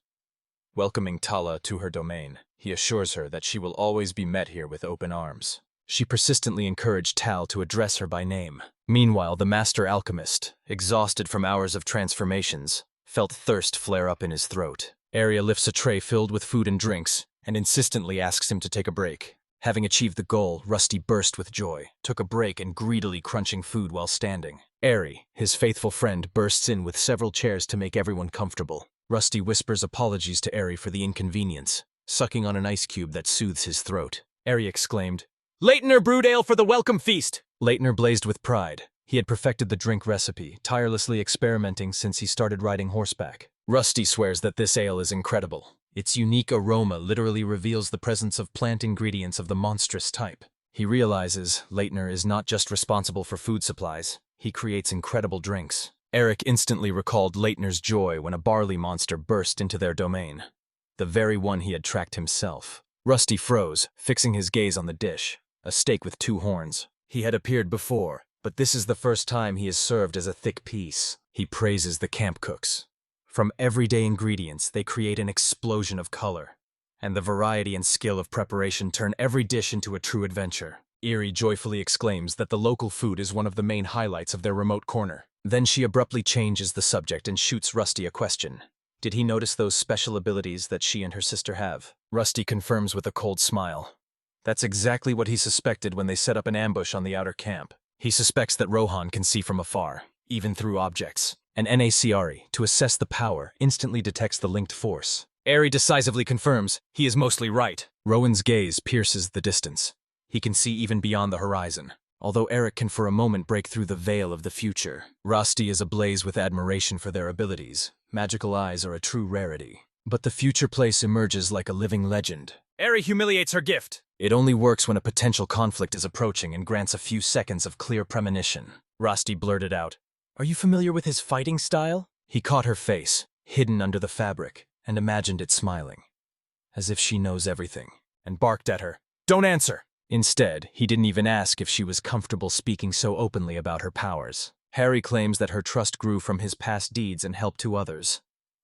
[SPEAKER 1] Welcoming Tala to her domain, he assures her that she will always be met here with open arms. She persistently encouraged Tal to address her by name. Meanwhile, the master alchemist, exhausted from hours of transformations, felt thirst flare up in his throat. Arya lifts a tray filled with food and drinks, and insistently asks him to take a break. Having achieved the goal, Rusty burst with joy, took a break and greedily crunching food while standing. Airy, his faithful friend, bursts in with several chairs to make everyone comfortable. Rusty whispers apologies to Airy for the inconvenience, sucking on an ice cube that soothes his throat. Airy exclaimed, "Leitner brewed ale for the welcome feast!" Leitner blazed with pride. He had perfected the drink recipe, tirelessly experimenting since he started riding horseback. Rusty swears that this ale is incredible. Its unique aroma literally reveals the presence of plant ingredients of the monstrous type. He realizes Leitner is not just responsible for food supplies, he creates incredible drinks. Eric instantly recalled Leitner's joy when a barley monster burst into their domain, the very one he had tracked himself. Rusty froze, fixing his gaze on the dish, a steak with 2 horns. He had appeared before, but this is the first time he is served as a thick piece. He praises the camp cooks. From everyday ingredients, they create an explosion of color, and the variety and skill of preparation turn every dish into a true adventure. Eerie joyfully exclaims that the local food is one of the main highlights of their remote corner. Then she abruptly changes the subject and shoots Rusty a question. Did he notice those special abilities that she and her sister have? Rusty confirms with a cold smile. That's exactly what he suspected when they set up an ambush on the outer camp. He suspects that Rohan can see from afar, even through objects. And NACRE, to assess the power, instantly detects the linked force. Airy decisively confirms he is mostly right. Rowan's gaze pierces the distance. He can see even beyond the horizon, although Eric can for a moment break through the veil of the future. Rusty is ablaze with admiration for their abilities. Magical eyes are a true rarity. But the future place emerges like a living legend.
[SPEAKER 2] Airy humiliates her gift.
[SPEAKER 1] It only works when a potential conflict is approaching and grants a few seconds of clear premonition. Rusty blurted out, "Are you familiar with his fighting style?" He caught her face, hidden under the fabric, and imagined it smiling, as if she knows everything, and barked at her, "Don't answer!" Instead, he didn't even ask if she was comfortable speaking so openly about her powers. Harry claims that her trust grew from his past deeds and help to others.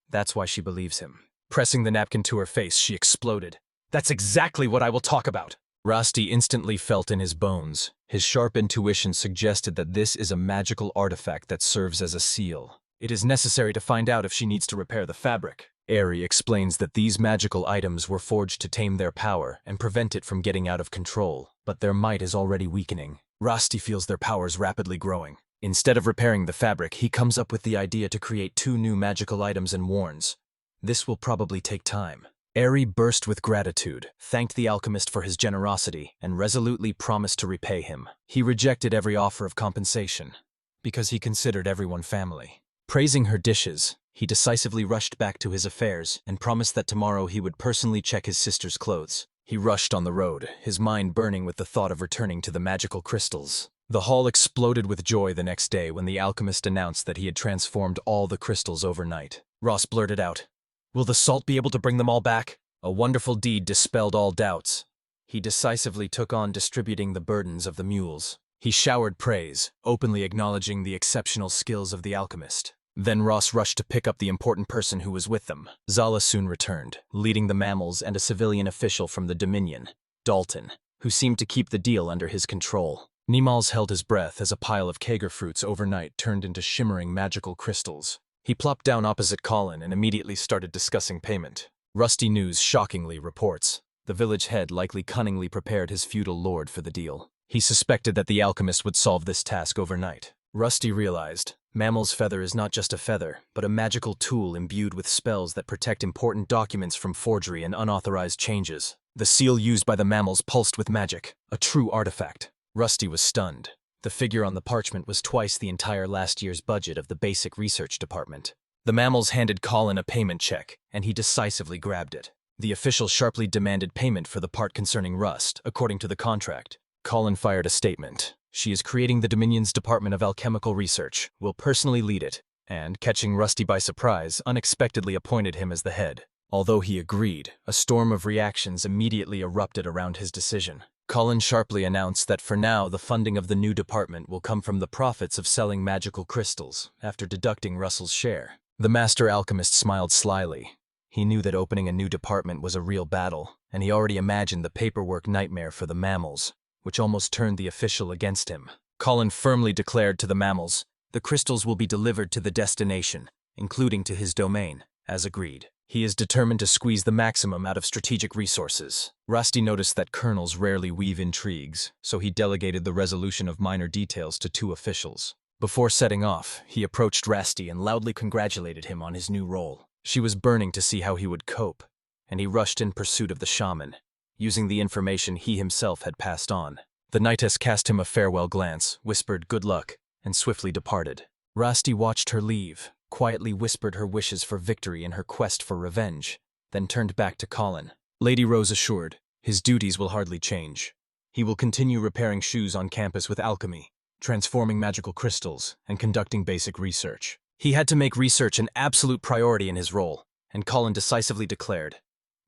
[SPEAKER 1] That's why she believes him. Pressing the napkin to her face, she exploded. "That's exactly what I will talk about!" Rusty instantly felt in his bones. His sharp intuition suggested that this is a magical artifact that serves as a seal. It is necessary to find out if she needs to repair the fabric. Airy explains that these magical items were forged to tame their power and prevent it from getting out of control, but their might is already weakening. Rusty feels their powers rapidly growing. Instead of repairing the fabric, he comes up with the idea to create 2 new magical items and warns. This will probably take time. Airy burst with gratitude, thanked the alchemist for his generosity, and resolutely promised to repay him. He rejected every offer of compensation, because he considered everyone family. Praising her dishes, he decisively rushed back to his affairs and promised that tomorrow he would personally check his sister's clothes. He rushed on the road, his mind burning with the thought of returning to the magical crystals. The hall exploded with joy the next day when the alchemist announced that he had transformed all the crystals overnight. Ross blurted out, "Will the salt be able to bring them all back?" A wonderful deed dispelled all doubts. He decisively took on distributing the burdens of the mules. He showered praise, openly acknowledging the exceptional skills of the alchemist. Then Ross rushed to pick up the important person who was with them. Zala soon returned, leading the mammals and a civilian official from the Dominion, Dalton, who seemed to keep the deal under his control. Nimals held his breath as a pile of Kager fruits overnight turned into shimmering magical crystals. He plopped down opposite Colin and immediately started discussing payment. Rusty News shockingly reports the village head likely cunningly prepared his feudal lord for the deal. He suspected that the alchemist would solve this task overnight. Rusty realized, mammal's feather is not just a feather, but a magical tool imbued with spells that protect important documents from forgery and unauthorized changes. The seal used by the mammals pulsed with magic, a true artifact. Rusty was stunned. The figure on the parchment was twice the entire last year's budget of the basic research department. The mammals handed Colin a payment check, and he decisively grabbed it. The official sharply demanded payment for the part concerning Rust, according to the contract. Colin fired a statement. She is creating the Dominion's Department of Alchemical Research, will personally lead it, and, catching Rusty by surprise, unexpectedly appointed him as the head. Although he agreed, a storm of reactions immediately erupted around his decision. Colin sharply announced that for now the funding of the new department will come from the profits of selling magical crystals, after deducting Russell's share. The master alchemist smiled slyly. He knew that opening a new department was a real battle, and he already imagined the paperwork nightmare for the mammals, which almost turned the official against him. Colin firmly declared to the mammals, the crystals will be delivered to the destination, including to his domain, as agreed. He is determined to squeeze the maximum out of strategic resources. Rusty noticed that colonels rarely weave intrigues, so he delegated the resolution of minor details to two officials. Before setting off, he approached Rusty and loudly congratulated him on his new role. She was burning to see how he would cope, and he rushed in pursuit of the shaman, using the information he himself had passed on. The knightess cast him a farewell glance, whispered good luck, and swiftly departed. Rusty watched her leave, quietly whispered her wishes for victory in her quest for revenge, then turned back to Colin. Lady Rose assured, his duties will hardly change. He will continue repairing shoes on campus with alchemy, transforming magical crystals, and conducting basic research. He had to make research an absolute priority in his role, and Colin decisively declared,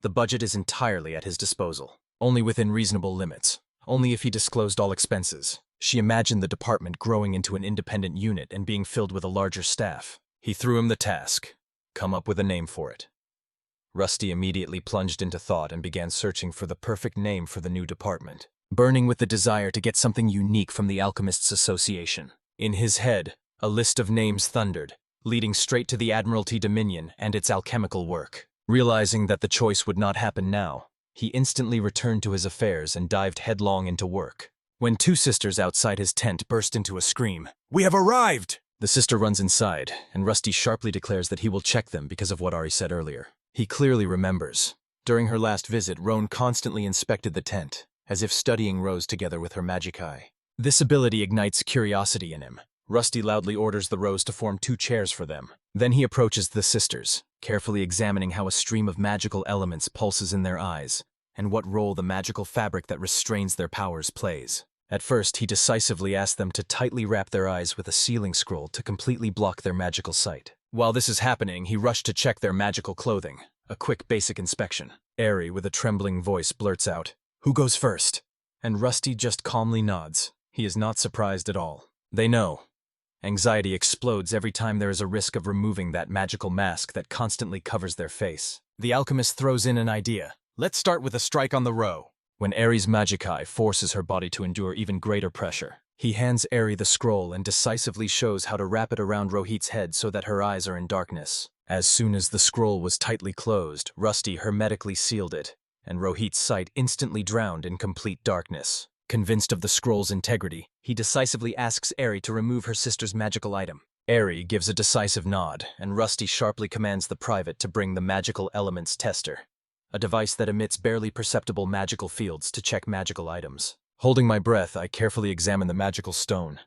[SPEAKER 1] the budget is entirely at his disposal, only within reasonable limits, only if he disclosed all expenses. She imagined the department growing into an independent unit and being filled with a larger staff. He threw him the task, come up with a name for it. Rusty immediately plunged into thought and began searching for the perfect name for the new department, burning with the desire to get something unique from the Alchemists Association. In his head, a list of names thundered, leading straight to the Admiralty Dominion and its alchemical work. Realizing that the choice would not happen now, he instantly returned to his affairs and dived headlong into work. When two sisters outside his tent burst into a scream, "We have arrived!" The sister runs inside, and Rusty sharply declares that he will check them because of what Ari said earlier. He clearly remembers. During her last visit, Roan constantly inspected the tent, as if studying Rose together with her magic eye. This ability ignites curiosity in him. Rusty loudly orders the Rose to form two chairs for them. Then he approaches the sisters, carefully examining how a stream of magical elements pulses in their eyes, and what role the magical fabric that restrains their powers plays. At first, he decisively asked them to tightly wrap their eyes with a sealing scroll to completely block their magical sight. While this is happening, he rushed to check their magical clothing, a quick basic inspection. Ari, with a trembling voice, blurts out, "Who goes first?" And Rusty just calmly nods. He is not surprised at all. They know. Anxiety explodes every time there is a risk of removing that magical mask that constantly covers their face. The alchemist throws in an idea. Let's start with a strike on the row. When Ari's magic eye forces her body to endure even greater pressure, he hands Ari the scroll and decisively shows how to wrap it around Rohit's head so that her eyes are in darkness. As soon as the scroll was tightly closed, Rusty hermetically sealed it, and Rohit's sight instantly drowned in complete darkness. Convinced of the scroll's integrity, he decisively asks Ari to remove her sister's magical item. Ari gives a decisive nod, and Rusty sharply commands the private to bring the magical elements tester, a device that emits barely perceptible magical fields to check magical items. Holding my breath, I carefully examine the magical stone.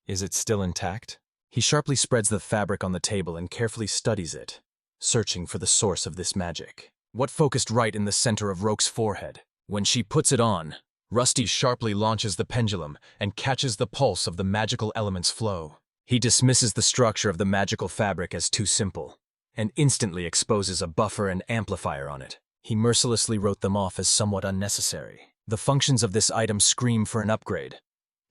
[SPEAKER 1] Is it still intact? He sharply spreads the fabric on the table and carefully studies it, searching for the source of this magic. What focused right in the center of Roke's forehead? When she puts it on, Rusty sharply launches the pendulum and catches the pulse of the magical element's flow. He dismisses the structure of the magical fabric as too simple, and instantly exposes a buffer and amplifier on it. He mercilessly wrote them off as somewhat unnecessary. The functions of this item scream for an upgrade.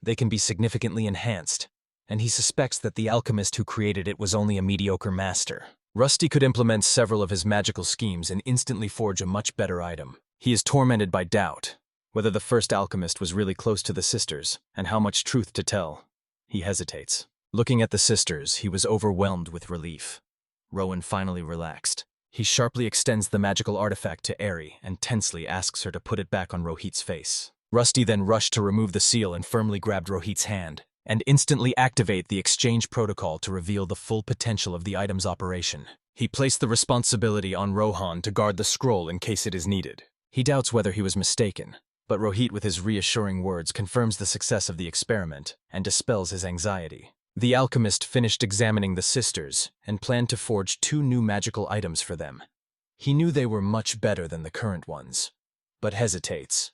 [SPEAKER 1] They can be significantly enhanced, and he suspects that the alchemist who created it was only a mediocre master. Rusty could implement several of his magical schemes and instantly forge a much better item. He is tormented by doubt, whether the first alchemist was really close to the sisters, and how much truth to tell. He hesitates. Looking at the sisters, he was overwhelmed with relief. Rowan finally relaxed. He sharply extends the magical artifact to Ari and tensely asks her to put it back on Rohit's face. Rusty then rushed to remove the seal and firmly grabbed Rohit's hand. and instantly activate the exchange protocol to reveal the full potential of the item's operation. He placed the responsibility on Rohan to guard the scroll in case it is needed. He doubts whether he was mistaken, but Rohit with his reassuring words confirms the success of the experiment and dispels his anxiety. The alchemist finished examining the sisters and planned to forge 2 new magical items for them. He knew they were much better than the current ones, but hesitates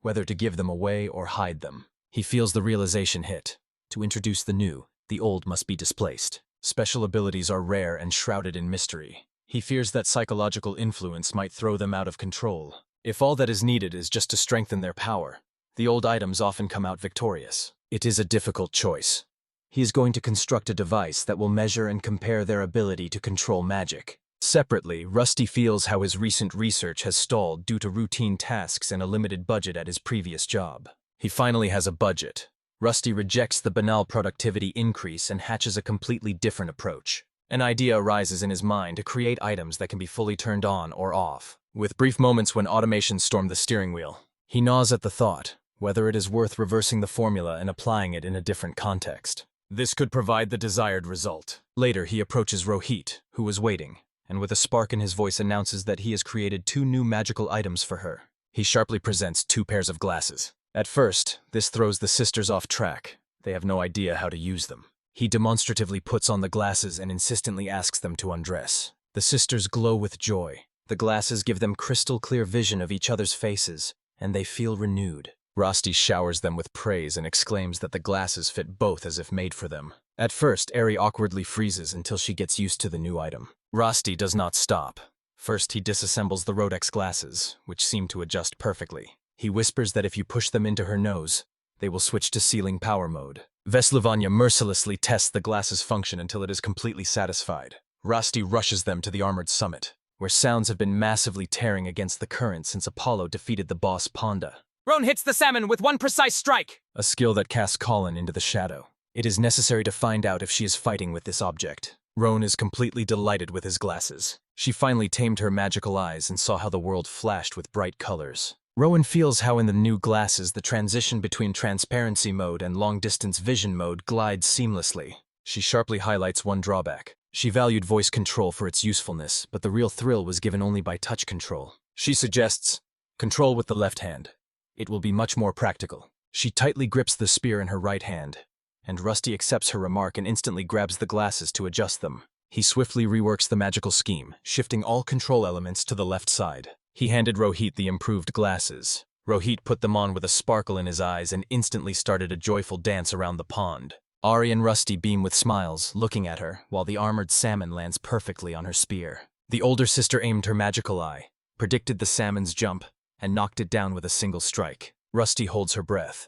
[SPEAKER 1] whether to give them away or hide them. He feels the realization hit. To introduce the new, the old must be displaced. Special abilities are rare and shrouded in mystery. He fears that psychological influence might throw them out of control. If all that is needed is just to strengthen their power, the old items often come out victorious. It is a difficult choice. He is going to construct a device that will measure and compare their ability to control magic. Separately, Rusty feels how his recent research has stalled due to routine tasks and a limited budget at his previous job. He finally has a budget. Rusty rejects the banal productivity increase and hatches a completely different approach. An idea arises in his mind to create items that can be fully turned on or off, with brief moments when automations storm the steering wheel. He gnaws at the thought, whether it is worth reversing the formula and applying it in a different context. This could provide the desired result. Later, he approaches Rohit, who was waiting, and with a spark in his voice announces that he has created 2 new magical items for her. He sharply presents 2 pairs of glasses. At first, this throws the sisters off track. They have no idea how to use them. He demonstratively puts on the glasses and insistently asks them to undress. The sisters glow with joy. The glasses give them crystal clear vision of each other's faces, and they feel renewed. Rusty showers them with praise and exclaims that the glasses fit both as if made for them. At first, Eri awkwardly freezes until she gets used to the new item. Rusty does not stop. First, he disassembles the Rodex glasses, which seem to adjust perfectly. He whispers that if you push them into her nose, they will switch to ceiling power mode. Veslovanya mercilessly tests the glasses' function until it is completely satisfied. Rusty rushes them to the armored summit, where sounds have been massively tearing against the current since Apollo defeated the boss Ponda.
[SPEAKER 2] Roan hits the salmon with 1 precise strike!
[SPEAKER 1] A skill that casts Colin into the shadow. It is necessary to find out if she is fighting with this object. Roan is completely delighted with his glasses. She finally tamed her magical eyes and saw how the world flashed with bright colors. Rowan feels how in the new glasses the transition between transparency mode and long-distance vision mode glides seamlessly. She sharply highlights one drawback. She valued voice control for its usefulness, but the real thrill was given only by touch control. She suggests, control with the left hand. It will be much more practical. She tightly grips the spear in her right hand, and Rusty accepts her remark and instantly grabs the glasses to adjust them. He swiftly reworks the magical scheme, shifting all control elements to the left side. He handed Rohit the improved glasses. Rohit put them on with a sparkle in his eyes and instantly started a joyful dance around the pond. Ari and Rusty beam with smiles, looking at her, while the armored salmon lands perfectly on her spear. The older sister aimed her magical eye, predicted the salmon's jump, and knocked it down with a single strike. Rusty holds her breath.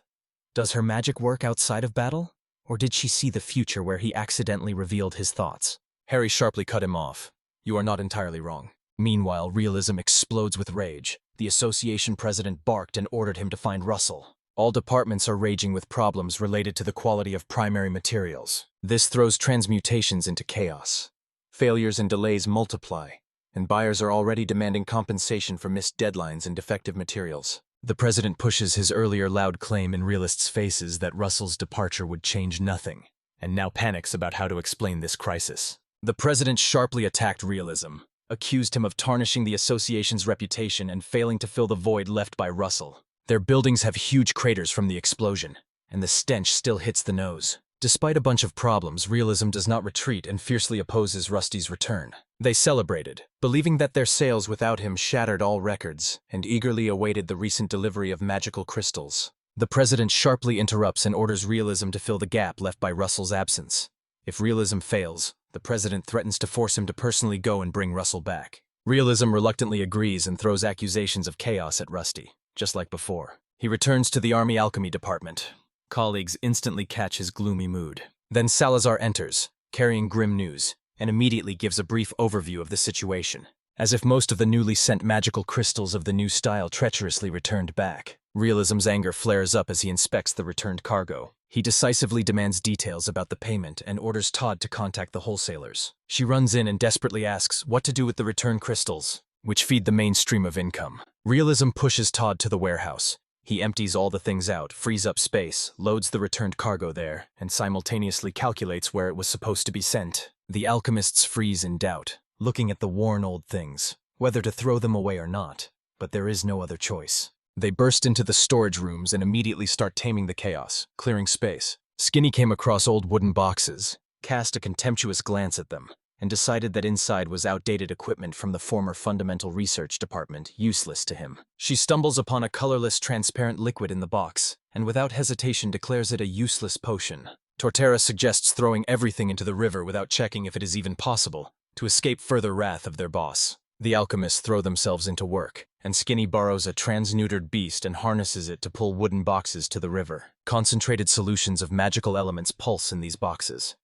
[SPEAKER 1] Does her magic work outside of battle? Or did she see the future where he accidentally revealed his thoughts? Harry sharply cut him off. You are not entirely wrong. Meanwhile, realism explodes with rage. The association president barked and ordered him to find Russell. All departments are raging with problems related to the quality of primary materials. This throws transmutations into chaos. Failures and delays multiply, and buyers are already demanding compensation for missed deadlines and defective materials. The president pushes his earlier loud claim in realists' faces that Russell's departure would change nothing, and now panics about how to explain this crisis. The president sharply attacked realism, accused him of tarnishing the association's reputation and failing to fill the void left by Russell. Their buildings have huge craters from the explosion, and the stench still hits the nose. Despite a bunch of problems, realism does not retreat and fiercely opposes Rusty's return. They celebrated, believing that their sales without him shattered all records, and eagerly awaited the recent delivery of magical crystals. The president sharply interrupts and orders realism to fill the gap left by Russell's absence. If realism fails, the president threatens to force him to personally go and bring Russell back. Realism reluctantly agrees and throws accusations of chaos at Rusty, just like before. He returns to the Army Alchemy Department. Colleagues instantly catch his gloomy mood. Then Salazar enters, carrying grim news, and immediately gives a brief overview of the situation. As if most of the newly sent magical crystals of the new style treacherously returned back. Realism's anger flares up as he inspects the returned cargo. He decisively demands details about the payment and orders Todd to contact the wholesalers. She runs in and desperately asks what to do with the returned crystals, which feed the main stream of income. Realism pushes Todd to the warehouse. He empties all the things out, frees up space, loads the returned cargo there, and simultaneously calculates where it was supposed to be sent. The alchemists freeze in doubt, looking at the worn old things, whether to throw them away or not, but there is no other choice. They burst into the storage rooms and immediately start taming the chaos, clearing space. Skinny came across old wooden boxes, cast a contemptuous glance at them, and decided that inside was outdated equipment from the former fundamental research department, useless to him. She stumbles upon a colorless, transparent liquid in the box, and without hesitation declares it a useless potion. Torterra suggests throwing everything into the river without checking if it is even possible, to escape further wrath of their boss. The alchemists throw themselves into work, and Skinny borrows a transneutered beast and harnesses it to pull wooden boxes to the river. Concentrated solutions of magical elements pulse in these boxes,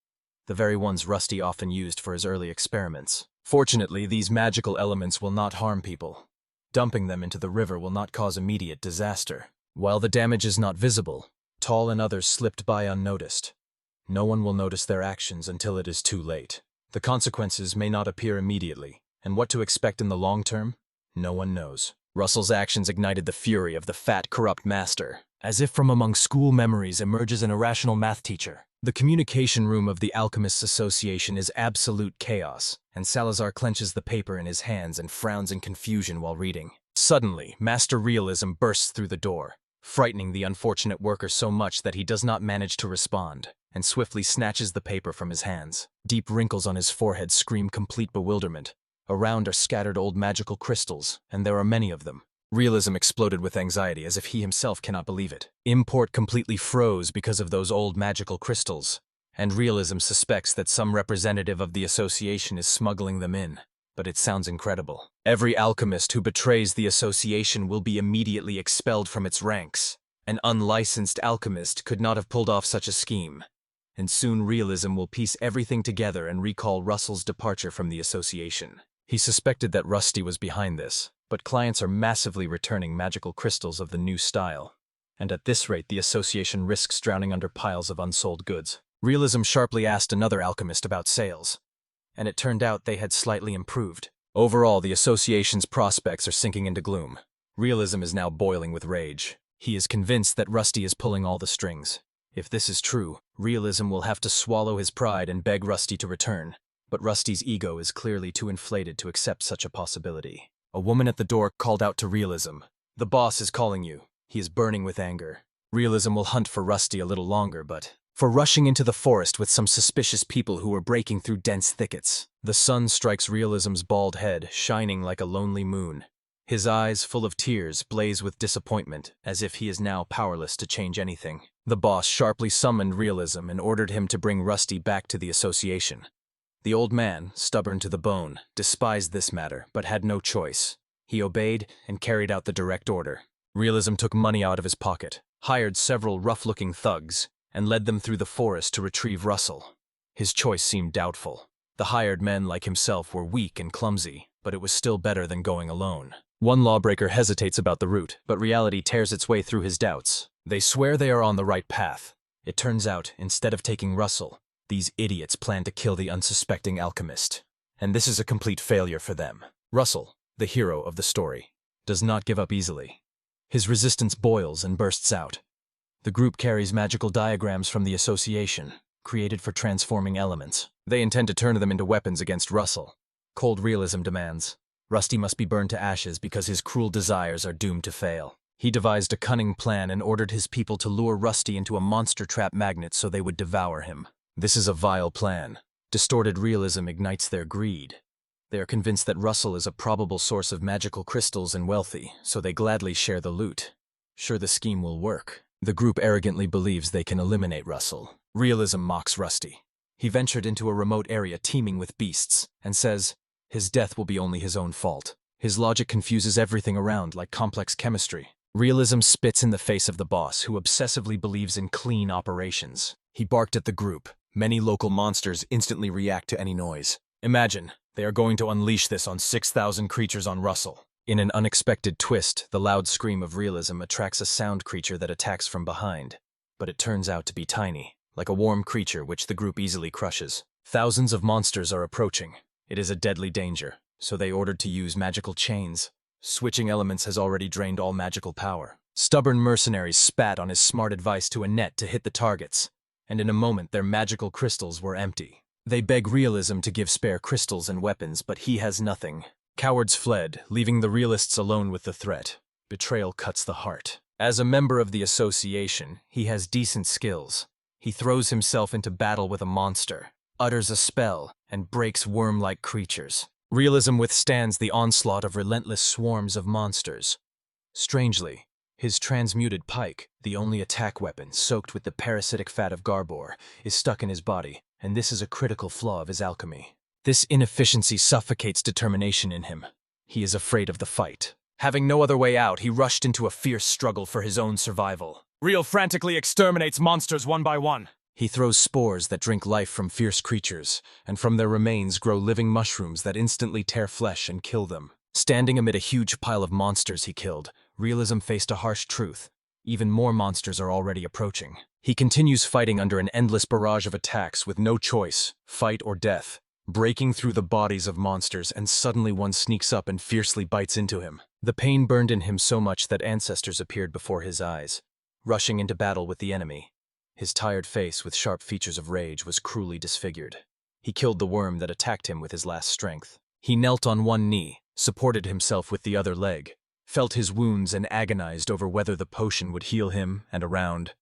[SPEAKER 1] the very ones Rusty often used for his early experiments. Fortunately, these magical elements will not harm people. Dumping them into the river will not cause immediate disaster. While the damage is not visible, Tall and others slipped by unnoticed. No one will notice their actions until it is too late. The consequences may not appear immediately, and what to expect in the long term, no one knows. Russell's actions ignited the fury of the fat, corrupt master. As if from among school memories emerges an irrational math teacher. The communication room of the Alchemists Association is absolute chaos, and Salazar clenches the paper in his hands and frowns in confusion while reading. Suddenly, Master Realism bursts through the door, frightening the unfortunate worker so much that he does not manage to respond, and swiftly snatches the paper from his hands. Deep wrinkles on his forehead scream complete bewilderment. Around are scattered old magical crystals, and there are many of them. Realism exploded with anxiety as if he himself cannot believe it. Import completely froze because of those old magical crystals, and Realism suspects that some representative of the association is smuggling them in. But it sounds incredible. Every alchemist who betrays the association will be immediately expelled from its ranks. An unlicensed alchemist could not have pulled off such a scheme. And soon Realism will piece everything together and recall Russell's departure from the association. He suspected that Rusty was behind this, but clients are massively returning magical crystals of the new style. And at this rate, the association risks drowning under piles of unsold goods. Realism sharply asked another alchemist about sales, and it turned out they had slightly improved. Overall, the association's prospects are sinking into gloom. Realism is now boiling with rage. He is convinced that Rusty is pulling all the strings. If this is true, Realism will have to swallow his pride and beg Rusty to return. But Rusty's ego is clearly too inflated to accept such a possibility. A woman at the door called out to Realism. "The boss is calling you." He is burning with anger. Realism will hunt for Rusty a little longer, but for rushing into the forest with some suspicious people who were breaking through dense thickets. The sun strikes Realism's bald head, shining like a lonely moon. His eyes, full of tears, blaze with disappointment, as if he is now powerless to change anything. The boss sharply summoned Realism and ordered him to bring Rusty back to the association. The old man, stubborn to the bone, despised this matter, but had no choice. He obeyed and carried out the direct order. Realism took money out of his pocket, hired several rough-looking thugs, and led them through the forest to retrieve Russell. His choice seemed doubtful. The hired men, like himself, were weak and clumsy, but it was still better than going alone. One lawbreaker hesitates about the route, but reality tears its way through his doubts. They swear they are on the right path. It turns out, instead of taking Russell, these idiots plan to kill the unsuspecting alchemist. And this is a complete failure for them. Russell, the hero of the story, does not give up easily. His resistance boils and bursts out. The group carries magical diagrams from the association, created for transforming elements. They intend to turn them into weapons against Russell. Cold Realism demands. Rusty must be burned to ashes because his cruel desires are doomed to fail. He devised a cunning plan and ordered his people to lure Rusty into a monster trap magnet so they would devour him. This is a vile plan. Distorted Realism ignites their greed. They are convinced that Russell is a probable source of magical crystals and wealthy, so they gladly share the loot. Sure, the scheme will work. The group arrogantly believes they can eliminate Russell. Realism mocks Rusty. He ventured into a remote area teeming with beasts, and says his death will be only his own fault. His logic confuses everything around like complex chemistry. Realism spits in the face of the boss, who obsessively believes in clean operations. He barked at the group. Many local monsters instantly react to any noise. Imagine, they are going to unleash this on 6,000 creatures on Russell. In an unexpected twist, the loud scream of Realism attracts a sound creature that attacks from behind. But it turns out to be tiny, like a warm creature which the group easily crushes. Thousands of monsters are approaching. It is a deadly danger, so they ordered to use magical chains. Switching elements has already drained all magical power. Stubborn mercenaries spat on his smart advice to a net to hit the targets, and in a moment their magical crystals were empty. They beg realism to give spare crystals and weapons, but he has nothing. Cowards fled, leaving the realists alone with the threat. Betrayal cuts the heart. As a member of the association, he has decent skills. He throws himself into battle with a monster, utters a spell, and breaks worm-like creatures. Realism withstands the onslaught of relentless swarms of monsters. Strangely, his transmuted pike, the only attack weapon soaked with the parasitic fat of Garbor, is stuck in his body, and this is a critical flaw of his alchemy. This inefficiency suffocates determination in him. He is afraid of the fight. Having no other way out, he rushed into a fierce struggle for his own survival.
[SPEAKER 2] Real frantically exterminates monsters one by one.
[SPEAKER 1] He throws spores that drink life from fierce creatures, and from their remains grow living mushrooms that instantly tear flesh and kill them. Standing amid a huge pile of monsters he killed, Realism faced a harsh truth. Even more monsters are already approaching. He continues fighting under an endless barrage of attacks with no choice, fight or death, breaking through the bodies of monsters, and suddenly one sneaks up and fiercely bites into him. The pain burned in him so much that ancestors appeared before his eyes, rushing into battle with the enemy. His tired face, with sharp features of rage, was cruelly disfigured. He killed the worm that attacked him with his last strength. He knelt on one knee, supported himself with the other leg, felt his wounds and agonized over whether the potion would heal him, and around,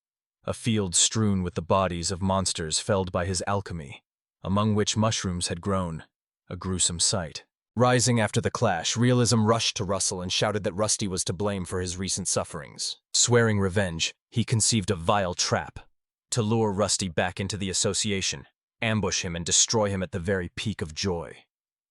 [SPEAKER 1] a field strewn with the bodies of monsters felled by his alchemy, among which mushrooms had grown, a gruesome sight. Rising after the clash, Realism rushed to Russell and shouted that Rusty was to blame for his recent sufferings. Swearing revenge, he conceived a vile trap to lure Rusty back into the association, ambush him and destroy him at the very peak of joy.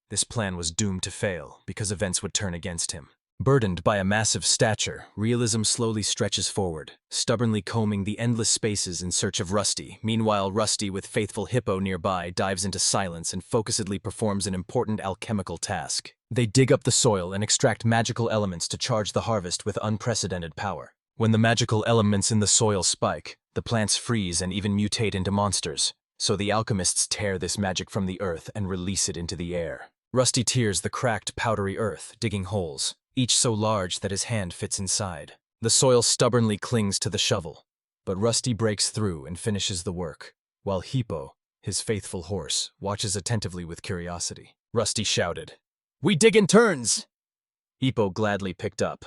[SPEAKER 1] This plan was doomed to fail because events would turn against him. Burdened by a massive stature, Realism slowly stretches forward, stubbornly combing the endless spaces in search of Rusty. Meanwhile, Rusty, with faithful Hippo nearby, dives into silence and focusedly performs an important alchemical task. They dig up the soil and extract magical elements to charge the harvest with unprecedented power. When the magical elements in the soil spike, the plants freeze and even mutate into monsters. So the alchemists tear this magic from the earth and release it into the air. Rusty tears the cracked, powdery earth, digging holes, each so large that his hand fits inside. The soil stubbornly clings to the shovel, but Rusty breaks through and finishes the work, while Hippo, his faithful horse, watches attentively with curiosity. Rusty shouted, "We dig in turns!" Hippo gladly picked up.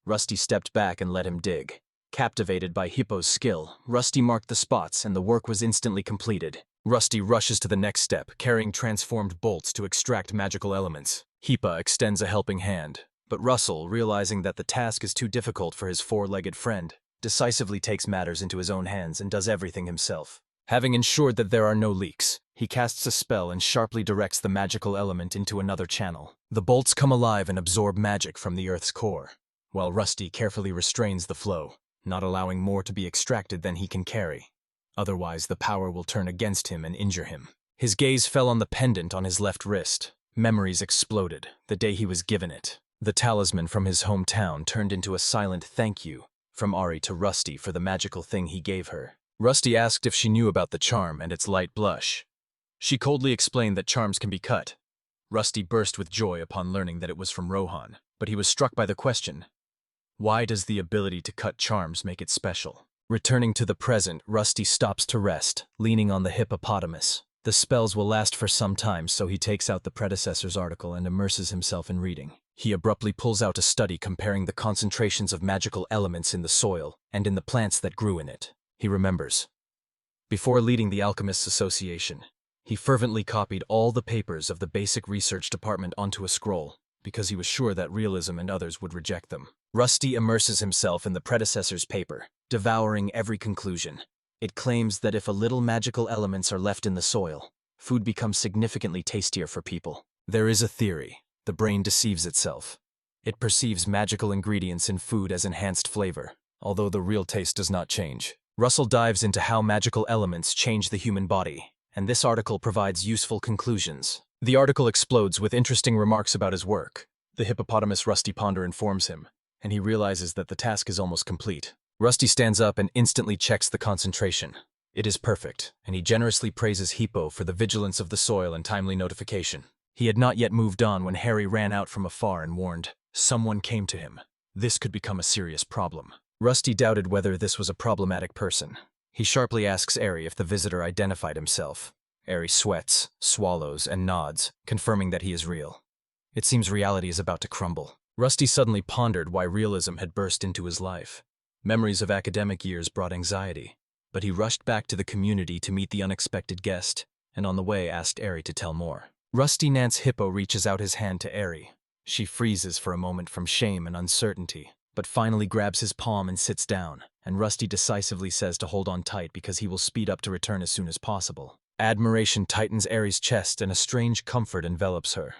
[SPEAKER 1] Rusty stepped back and let him dig. Captivated by Hippo's skill, Rusty marked the spots and the work was instantly completed. Rusty rushes to the next step, carrying transformed bolts to extract magical elements. Hippo extends a helping hand, but Russell, realizing that the task is too difficult for his four-legged friend, decisively takes matters into his own hands and does everything himself. Having ensured that there are no leaks, he casts a spell and sharply directs the magical element into another channel. The bolts come alive and absorb magic from the Earth's core, while Rusty carefully restrains the flow, not allowing more to be extracted than he can carry. Otherwise, the power will turn against him and injure him. His gaze fell on the pendant on his left wrist. Memories exploded, the day he was given it. The talisman from his hometown turned into a silent thank you from Ari to Rusty for the magical thing he gave her. Rusty asked if she knew about the charm and its light blush. She coldly explained that charms can be cut. Rusty burst with joy upon learning that it was from Rohan, but he was struck by the question, why does the ability to cut charms make it special? Returning to the present, Rusty stops to rest, leaning on the hippopotamus. The spells will last for some time, so he takes out the predecessor's article and immerses himself in reading. He abruptly pulls out a study comparing the concentrations of magical elements in the soil and in the plants that grew in it. He remembers. Before leading the Alchemists Association, he fervently copied all the papers of the basic research department onto a scroll, because he was sure that Realism and others would reject them. Rusty immerses himself in the predecessor's paper, devouring every conclusion. It claims that if a little magical elements are left in the soil, food becomes significantly tastier for people. There is a theory. The brain deceives itself. It perceives magical ingredients in food as enhanced flavor, although the real taste does not change. Russell dives into how magical elements change the human body, and this article provides useful conclusions. The article explodes with interesting remarks about his work. The hippopotamus Rusty Ponder informs him, and he realizes that the task is almost complete. Rusty stands up and instantly checks the concentration. It is perfect, and he generously praises Hippo for the vigilance of the soil and timely notification. He had not yet moved on when Harry ran out from afar and warned, someone came to him. This could become a serious problem. Rusty doubted whether this was a problematic person. He sharply asks Eri if the visitor identified himself. Eri sweats, swallows, and nods, confirming that he is real. It seems reality is about to crumble. Rusty suddenly pondered why realism had burst into his life. Memories of academic years brought anxiety, but he rushed back to the community to meet the unexpected guest, and on the way asked Eri to tell more. Rusty Nance Hippo reaches out his hand to Eri. She freezes for a moment from shame and uncertainty, but finally grabs his palm and sits down, and Rusty decisively says to hold on tight because he will speed up to return as soon as possible. Admiration tightens Eri's chest and a strange comfort envelops her.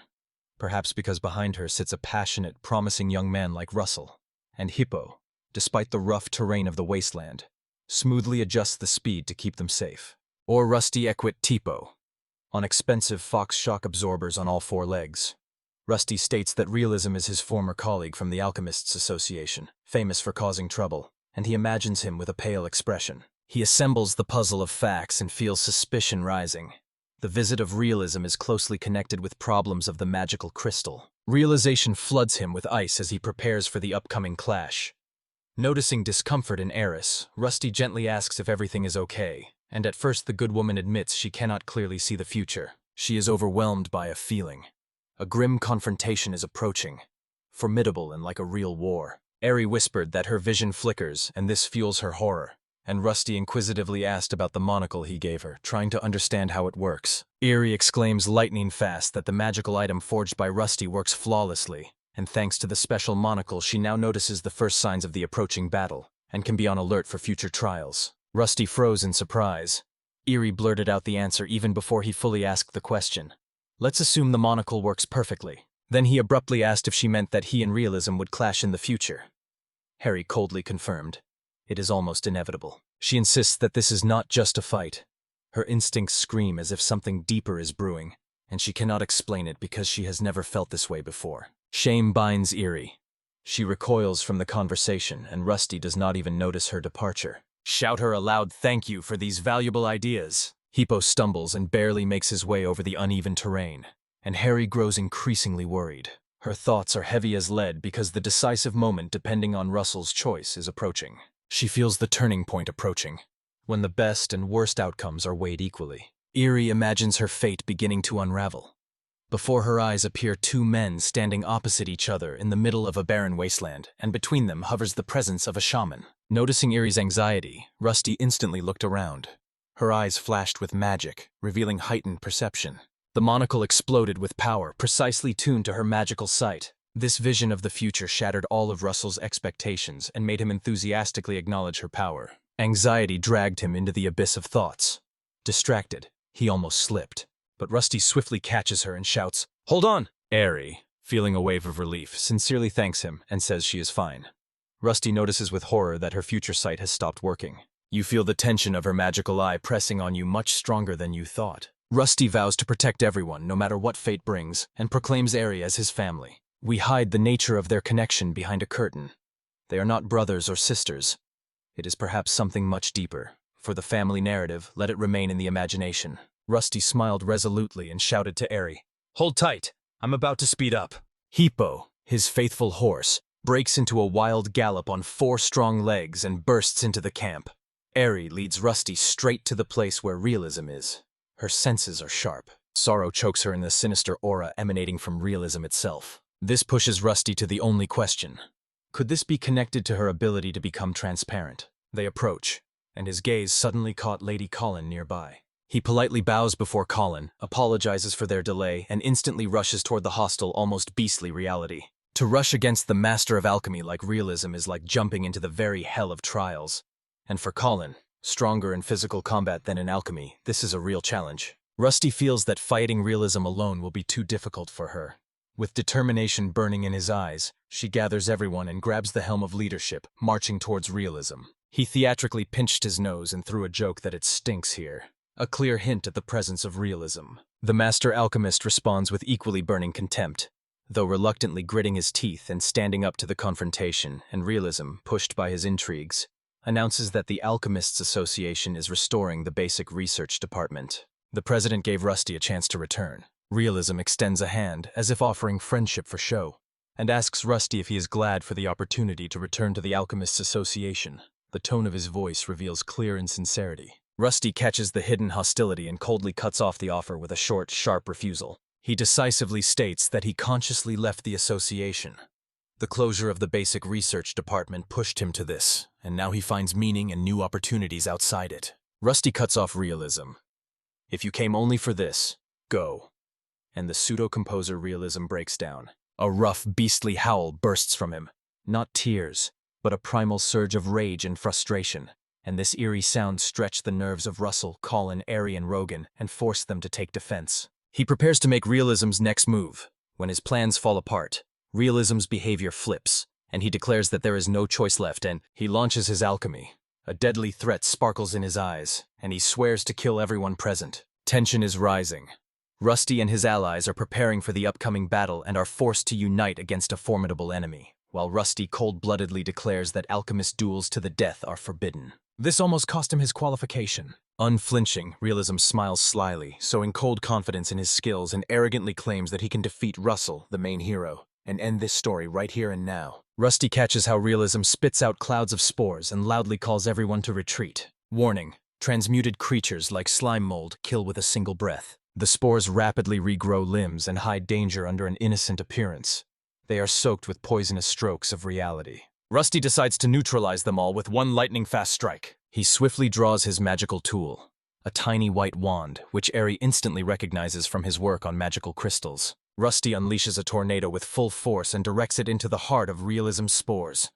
[SPEAKER 1] Perhaps because behind her sits a passionate, promising young man like Russell. And Hippo, despite the rough terrain of the wasteland, smoothly adjusts the speed to keep them safe. Or Rusty equit Tipo, on expensive Fox shock absorbers on all four legs. Rusty states that realism is his former colleague from the Alchemists Association, famous for causing trouble, and he imagines him with a pale expression. He assembles the puzzle of facts and feels suspicion rising. The visit of realism is closely connected with problems of the magical crystal. Realization floods him with ice as he prepares for the upcoming clash. Noticing discomfort in Eris, Rusty gently asks if everything is okay, and at first the good woman admits she cannot clearly see the future. She is overwhelmed by a feeling. A grim confrontation is approaching, formidable and like a real war. Eri whispered that her vision flickers, and this fuels her horror, and Rusty inquisitively asked about the monocle he gave her, trying to understand how it works. Eri exclaims lightning fast that the magical item forged by Rusty works flawlessly, and thanks to the special monocle she now notices the first signs of the approaching battle, and can be on alert for future trials. Rusty froze in surprise. Eri blurted out the answer even before he fully asked the question. Let's assume the monocle works perfectly. Then he abruptly asked if she meant that he and realism would clash in the future. Harry coldly confirmed. It is almost inevitable. She insists that this is not just a fight. Her instincts scream as if something deeper is brewing, and she cannot explain it because she has never felt this way before. Shame binds Eri. She recoils from the conversation, and Rusty does not even notice her departure. Shout her a loud thank you for these valuable ideas. Hippo stumbles and barely makes his way over the uneven terrain, and Harry grows increasingly worried. Her thoughts are heavy as lead because the decisive moment depending on Russell's choice is approaching. She feels the turning point approaching, when the best and worst outcomes are weighed equally. Eri imagines her fate beginning to unravel. Before her eyes appear two men standing opposite each other in the middle of a barren wasteland, and between them hovers the presence of a shaman. Noticing Eri's anxiety, Rusty instantly looked around. Her eyes flashed with magic, revealing heightened perception. The monocle exploded with power, precisely tuned to her magical sight. This vision of the future shattered all of Russell's expectations and made him enthusiastically acknowledge her power. Anxiety dragged him into the abyss of thoughts. Distracted, he almost slipped, but Rusty swiftly catches her and shouts, "Hold on!" Eri, feeling a wave of relief, sincerely thanks him and says she is fine. Rusty notices with horror that her future sight has stopped working. You feel the tension of her magical eye pressing on you much stronger than you thought. Rusty vows to protect everyone, no matter what fate brings, and proclaims Eri as his family. We hide the nature of their connection behind a curtain. They are not brothers or sisters. It is perhaps something much deeper. For the family narrative, let it remain in the imagination. Rusty smiled resolutely and shouted to Eri, "Hold tight, I'm about to speed up." Hippo, his faithful horse, breaks into a wild gallop on 4 strong legs and bursts into the camp. Eri leads Rusty straight to the place where realism is. Her senses are sharp. Sorrow chokes her in the sinister aura emanating from realism itself. This pushes Rusty to the only question. Could this be connected to her ability to become transparent? They approach, and his gaze suddenly caught Lady Colin nearby. He politely bows before Colin, apologizes for their delay, and instantly rushes toward the hostile, almost beastly reality. To rush against the master of alchemy like realism is like jumping into the very hell of trials. And for Colin, stronger in physical combat than in alchemy, this is a real challenge. Rusty feels that fighting realism alone will be too difficult for her. With determination burning in his eyes, she gathers everyone and grabs the helm of leadership, marching towards realism. He theatrically pinched his nose and threw a joke that it stinks here, a clear hint at the presence of realism. The master alchemist responds with equally burning contempt, though reluctantly gritting his teeth and standing up to the confrontation, and realism, pushed by his intrigues, announces that the Alchemists Association is restoring the basic research department. The president gave Rusty a chance to return. Realism extends a hand, as if offering friendship for show. and asks Rusty if he is glad for the opportunity to return to the Alchemists Association. The tone of his voice reveals clear insincerity. Rusty catches the hidden hostility and coldly cuts off the offer with a short, sharp refusal. He decisively states that he consciously left the association. The closure of the basic research department pushed him to this, and now he finds meaning and new opportunities outside it. Rusty cuts off realism. If you came only for this, go. And the pseudo-composer realism breaks down. A rough, beastly howl bursts from him. Not tears, but a primal surge of rage and frustration. And this eerie sound stretched the nerves of Russell, Colin, Airy, and Rogan and forced them to take defense. He prepares to make realism's next move. When his plans fall apart, realism's behavior flips, and he declares that there is no choice left, and he launches his alchemy. A deadly threat sparkles in his eyes, and he swears to kill everyone present. Tension is rising. Rusty and his allies are preparing for the upcoming battle and are forced to unite against a formidable enemy, while Rusty cold-bloodedly declares that alchemist duels to the death are forbidden. This almost cost him his qualification. Unflinching, realism smiles slyly, showing cold confidence in his skills, and arrogantly claims that he can defeat Russell, the main hero, and end this story right here and now. Rusty catches how realism spits out clouds of spores and loudly calls everyone to retreat. Warning: transmuted creatures like slime mold kill with a single breath. The spores rapidly regrow limbs and hide danger under an innocent appearance. They are soaked with poisonous strokes of reality. Rusty decides to neutralize them all with one lightning-fast strike. He swiftly draws his magical tool, a tiny white wand, which Airy instantly recognizes from his work on magical crystals. Rusty unleashes a tornado with full force and directs it into the heart of realism's spores.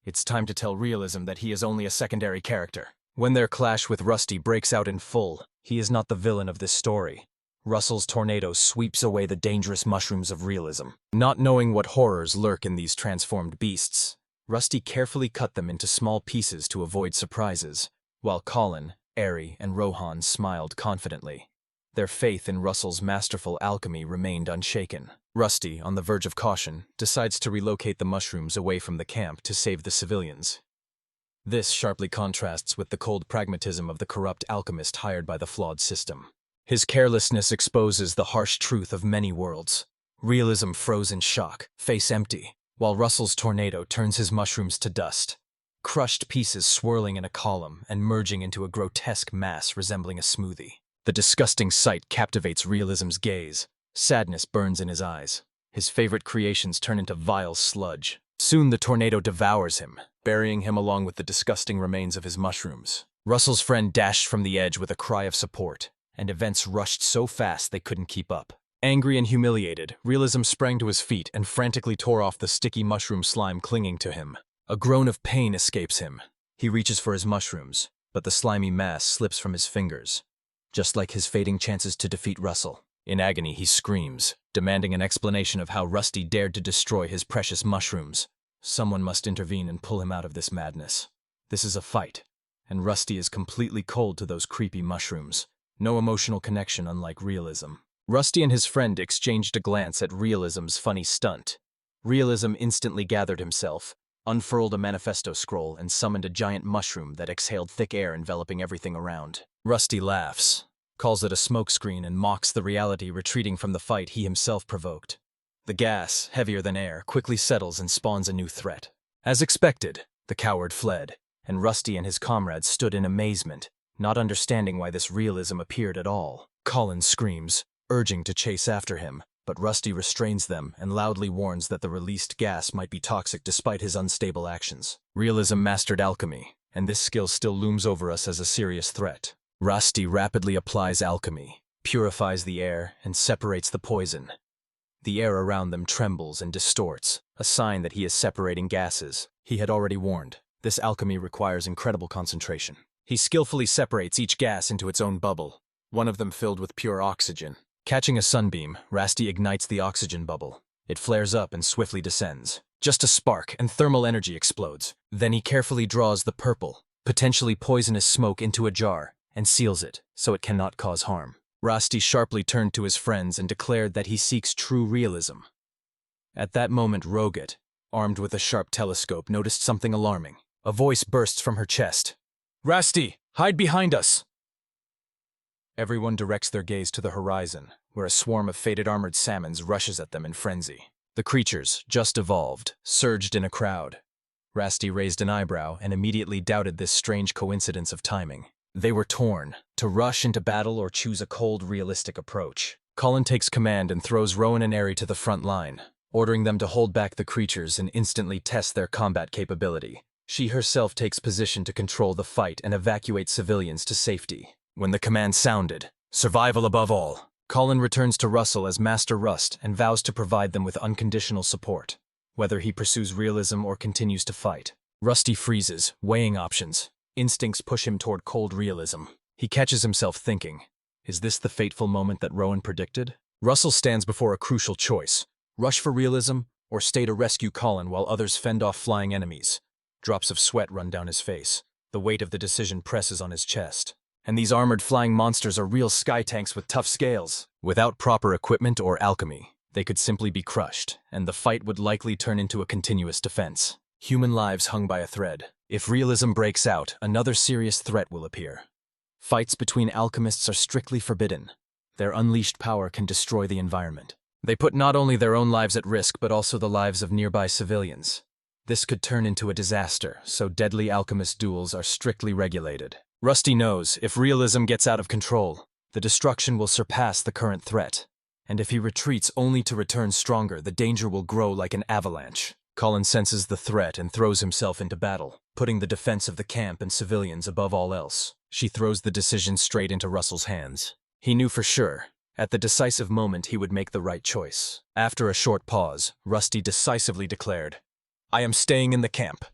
[SPEAKER 1] It's time to tell realism that he is only a secondary character. When their clash with Rusty breaks out in full, he is not the villain of this story. Russell's tornado sweeps away the dangerous mushrooms of realism. Not knowing what horrors lurk in these transformed beasts, Rusty carefully cut them into small pieces to avoid surprises, while Colin, Airy, and Rohan smiled confidently. Their faith in Russell's masterful alchemy remained unshaken. Rusty, on the verge of caution, decides to relocate the mushrooms away from the camp to save the civilians. This sharply contrasts with the cold pragmatism of the corrupt alchemist hired by the flawed system. His carelessness exposes the harsh truth of many worlds. Realism froze in shock, face empty, while Russell's tornado turns his mushrooms to dust, crushed pieces swirling in a column and merging into a grotesque mass resembling a smoothie. The disgusting sight captivates realism's gaze. Sadness burns in his eyes. His favorite creations turn into vile sludge. Soon the tornado devours him, burying him along with the disgusting remains of his mushrooms. Russell's friend dashed from the edge with a cry of support, and events rushed so fast they couldn't keep up. Angry and humiliated, Realism sprang to his feet and frantically tore off the sticky mushroom slime clinging to him. A groan of pain escapes him. He reaches for his mushrooms, but the slimy mass slips from his fingers, just like his fading chances to defeat Russell. In agony, he screams, demanding an explanation of how Rusty dared to destroy his precious mushrooms. Someone must intervene and pull him out of this madness. This is a fight, and Rusty is completely cold to those creepy mushrooms. No emotional connection, unlike Realism. Rusty and his friend exchanged a glance at Realism's funny stunt. Realism instantly gathered himself, unfurled a manifesto scroll, and summoned a giant mushroom that exhaled thick air enveloping everything around. Rusty laughs, calls it a smokescreen, and mocks the reality retreating from the fight he himself provoked. The gas, heavier than air, quickly settles and spawns a new threat. As expected, the coward fled, and Rusty and his comrades stood in amazement, not understanding why this Realism appeared at all. Colin screams, urging to chase after him, but Rusty restrains them and loudly warns that the released gas might be toxic despite his unstable actions. Realism mastered alchemy, and this skill still looms over us as a serious threat. Rusty rapidly applies alchemy, purifies the air, and separates the poison. The air around them trembles and distorts, a sign that he is separating gases. He had already warned, this alchemy requires incredible concentration. He skillfully separates each gas into its own bubble, one of them filled with pure oxygen. Catching a sunbeam, Rusty ignites the oxygen bubble. It flares up and swiftly descends. Just a spark, and thermal energy explodes. Then he carefully draws the purple, potentially poisonous smoke into a jar and seals it so it cannot cause harm. Rusty sharply turned to his friends and declared that he seeks true realism. At that moment, Rogat, armed with a sharp telescope, noticed something alarming. A voice bursts from her chest. "Rusty, hide behind us!" Everyone directs their gaze to the horizon, where a swarm of faded armored salmons rushes at them in frenzy. The creatures, just evolved, surged in a crowd. Rusty raised an eyebrow and immediately doubted this strange coincidence of timing. They were torn, to rush into battle or choose a cold, realistic approach. Colin takes command and throws Rowan and Aerie to the front line, ordering them to hold back the creatures and instantly test their combat capability. She herself takes position to control the fight and evacuate civilians to safety. When the command sounded, "Survival above all," Colin returns to Russell as Master Rust and vows to provide them with unconditional support, whether he pursues realism or continues to fight. Rusty freezes, weighing options. Instincts push him toward cold realism. He catches himself thinking, is this the fateful moment that Rowan predicted? Russell stands before a crucial choice: rush for realism or stay to rescue Colin while others fend off flying enemies. Drops of sweat run down his face. The weight of the decision presses on his chest. And these armored flying monsters are real sky tanks with tough scales. Without proper equipment or alchemy, they could simply be crushed, and the fight would likely turn into a continuous defense. Human lives hung by a thread. If realism breaks out, another serious threat will appear. Fights between alchemists are strictly forbidden. Their unleashed power can destroy the environment. They put not only their own lives at risk, but also the lives of nearby civilians. This could turn into a disaster, so deadly alchemist duels are strictly regulated. Rusty knows, if realism gets out of control, the destruction will surpass the current threat. And if he retreats only to return stronger, the danger will grow like an avalanche. Colin senses the threat and throws himself into battle, putting the defense of the camp and civilians above all else. She throws the decision straight into Russell's hands. He knew for sure, at the decisive moment, he would make the right choice. After a short pause, Rusty decisively declared, "I am staying in the camp.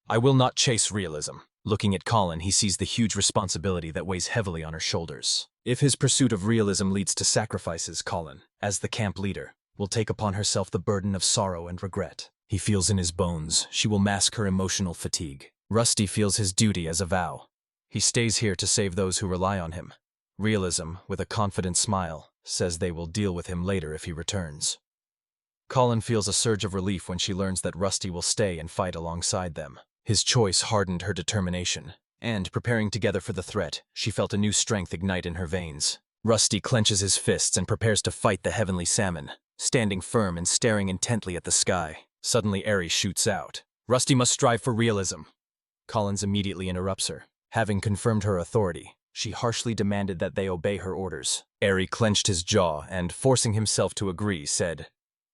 [SPEAKER 1] I will not chase realism." Looking at Colin, he sees the huge responsibility that weighs heavily on her shoulders. If his pursuit of realism leads to sacrifices, Colin, as the camp leader, will take upon herself the burden of sorrow and regret. He feels in his bones she will mask her emotional fatigue. Rusty feels his duty as a vow. He stays here to save those who rely on him. Realism, with a confident smile, says they will deal with him later if he returns. Colin feels a surge of relief when she learns that Rusty will stay and fight alongside them. His choice hardened her determination, and, preparing together for the threat, she felt a new strength ignite in her veins. Rusty clenches his fists and prepares to fight the heavenly salmon, standing firm and staring intently at the sky. Suddenly, Aerie shoots out. "Rusty must strive for realism." Collins immediately interrupts her. Having confirmed her authority, she harshly demanded that they obey her orders. Aerie clenched his jaw and, forcing himself to agree, said,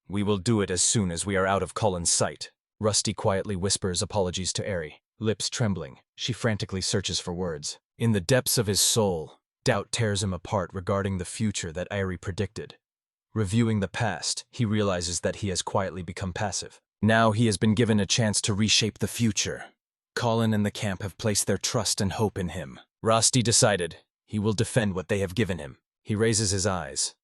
[SPEAKER 1] "We will do it as soon as we are out of Colin's sight." Rusty quietly whispers apologies to Aerie. Lips trembling, she frantically searches for words. In the depths of his soul, doubt tears him apart regarding the future that Aerie predicted. Reviewing the past, he realizes that he has quietly become passive. Now he has been given a chance to reshape the future. Colin and the camp have placed their trust and hope in him. Rusty decided he will defend what they have given him. He raises his eyes.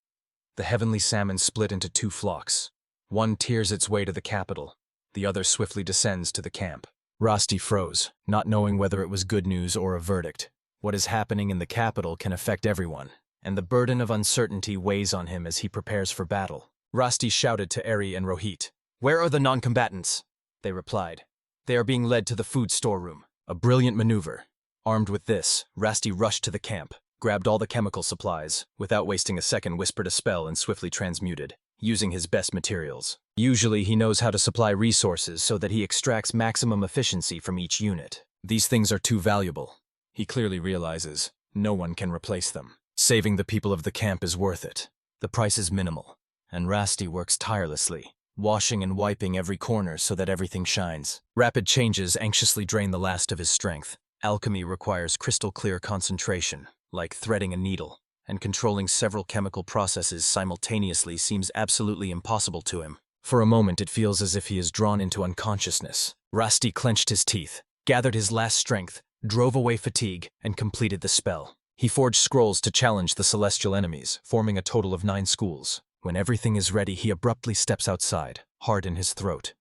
[SPEAKER 1] The heavenly salmon split into two flocks. One tears its way to the capital. The other swiftly descends to the camp. Rusty froze, not knowing whether it was good news or a verdict. What is happening in the capital can affect everyone, and the burden of uncertainty weighs on him as he prepares for battle. Rusty shouted to Aerie and Rohit, "Where are the non-combatants?" They replied, "They are being led to the food storeroom." A brilliant maneuver. Armed with this, Rusty rushed to the camp, grabbed all the chemical supplies, without wasting a second whispered a spell and swiftly transmuted, using his best materials. Usually he knows how to supply resources so that he extracts maximum efficiency from each unit. These things are too valuable. He clearly realizes no one can replace them. Saving the people of the camp is worth it. The price is minimal, and Rusty works tirelessly, washing and wiping every corner so that everything shines. Rapid changes anxiously drain the last of his strength. Alchemy requires crystal-clear concentration, like threading a needle, and controlling several chemical processes simultaneously seems absolutely impossible to him. For a moment it feels as if he is drawn into unconsciousness. Rusty clenched his teeth, gathered his last strength, drove away fatigue, and completed the spell. He forged scrolls to challenge the celestial enemies, forming a total of 9 schools. When everything is ready, he abruptly steps outside, heart in his throat,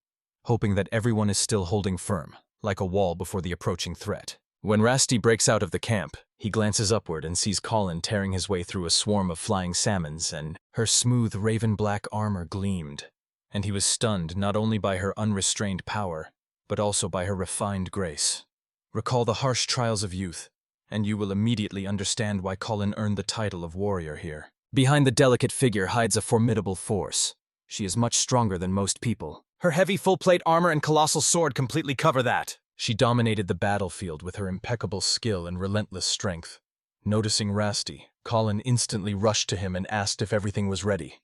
[SPEAKER 1] hoping that everyone is still holding firm, like a wall before the approaching threat. When Rusty breaks out of the camp, he glances upward and sees Colin tearing his way through a swarm of flying salmons, and her smooth raven-black armor gleamed. And he was stunned not only by her unrestrained power, but also by her refined grace. Recall the harsh trials of youth, and you will immediately understand why Colin earned the title of warrior here. Behind the delicate figure hides a formidable force. She is much stronger than most people.
[SPEAKER 2] Her heavy full-plate armor and colossal sword completely cover that.
[SPEAKER 1] She dominated the battlefield with her impeccable skill and relentless strength. Noticing Rusty, Colin instantly rushed to him and asked if everything was ready.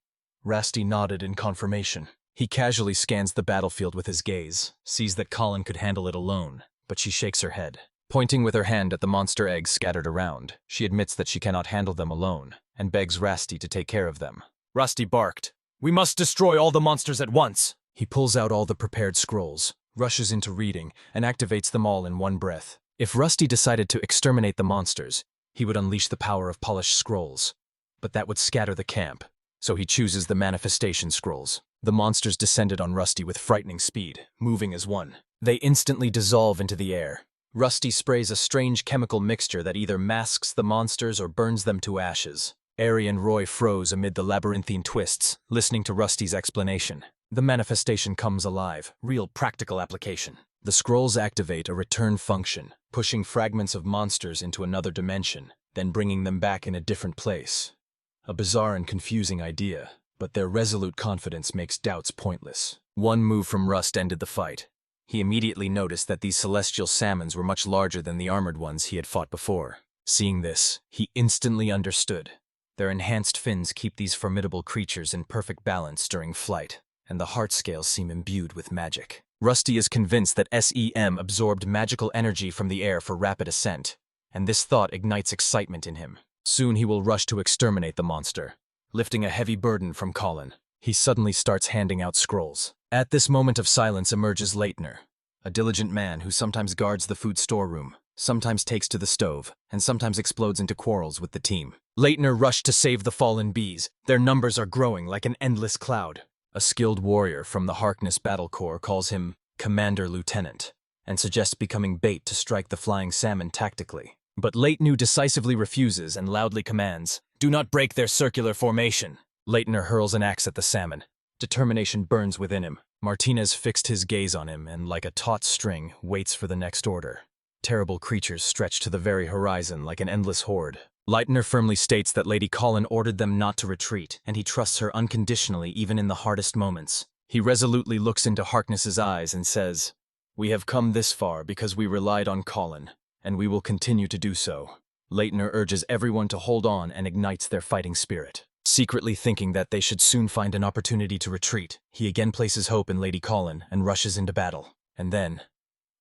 [SPEAKER 1] Rusty nodded in confirmation. He casually scans the battlefield with his gaze, sees that Colin could handle it alone, but she shakes her head. Pointing with her hand at the monster eggs scattered around, she admits that she cannot handle them alone, and begs Rusty to take care of them.
[SPEAKER 2] Rusty barked. We must destroy all the monsters at once.
[SPEAKER 1] He pulls out all the prepared scrolls, rushes into reading, and activates them all in one breath. If Rusty decided to exterminate the monsters, he would unleash the power of polished scrolls. But that would scatter the camp, so he chooses the manifestation scrolls. The monsters descended on Rusty with frightening speed, moving as one. They instantly dissolve into the air. Rusty sprays a strange chemical mixture that either masks the monsters or burns them to ashes. Ari and Roy froze amid the labyrinthine twists, listening to Rusty's explanation. The manifestation comes alive, real practical application. The scrolls activate a return function, pushing fragments of monsters into another dimension, then bringing them back in a different place. A bizarre and confusing idea, but their resolute confidence makes doubts pointless. One move from Rust ended the fight. He immediately noticed that these celestial salmons were much larger than the armored ones he had fought before. Seeing this, he instantly understood. Their enhanced fins keep these formidable creatures in perfect balance during flight, and the heart scales seem imbued with magic. Rusty is convinced that SEM absorbed magical energy from the air for rapid ascent, and this thought ignites excitement in him. Soon he will rush to exterminate the monster. Lifting a heavy burden from Colin, he suddenly starts handing out scrolls. At this moment of silence emerges Leitner, a diligent man who sometimes guards the food storeroom, sometimes takes to the stove, and sometimes explodes into quarrels with the team. Leitner rushed to save the fallen bees. Their numbers are growing like an endless cloud. A skilled warrior from the Harkness Battle Corps calls him Commander Lieutenant, and suggests becoming bait to strike the flying salmon tactically. But Leitner decisively refuses and loudly commands, "Do not break their circular formation." Leitner hurls an axe at the salmon. Determination burns within him. Martinez fixed his gaze on him and, like a taut string, waits for the next order. Terrible creatures stretch to the very horizon like an endless horde. Leitner firmly states that Lady Colin ordered them not to retreat, and he trusts her unconditionally even in the hardest moments. He resolutely looks into Harkness's eyes and says, "We have come this far because we relied on Colin, and we will continue to do so." Leitner urges everyone to hold on and ignites their fighting spirit. Secretly thinking that they should soon find an opportunity to retreat, he again places hope in Lady Colin and rushes into battle. And then,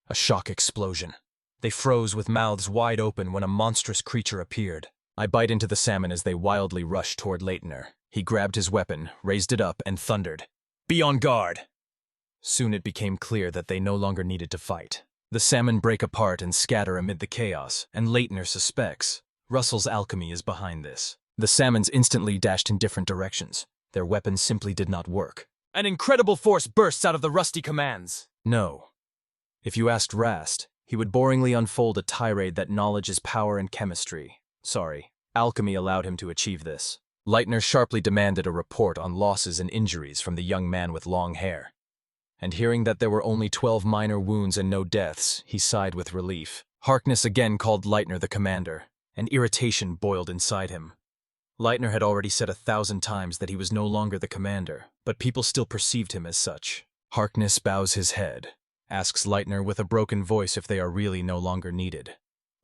[SPEAKER 1] a shock explosion. They froze with mouths wide open when a monstrous creature appeared. I bite into the salmon as they wildly rush toward Leitner. He grabbed his weapon, raised it up, and thundered, "Be on guard!" Soon it became clear that they no longer needed to fight. The salmon break apart and scatter amid the chaos, and Leitner suspects Russell's alchemy is behind this. The salmons instantly dashed in different directions. Their weapons simply did not work.
[SPEAKER 2] An incredible force bursts out of the Rusty commands.
[SPEAKER 1] No. If you asked Rast, he would boringly unfold a tirade that knowledge is power and chemistry. Sorry, alchemy allowed him to achieve this. Leitner sharply demanded a report on losses and injuries from the young man with long hair. And hearing that there were only 12 minor wounds and no deaths, he sighed with relief. Harkness again called Leitner the commander, and irritation boiled inside him. Leitner had already said 1,000 times that he was no longer the commander, but people still perceived him as such. Harkness bows his head, asks Leitner with a broken voice if they are really no longer needed.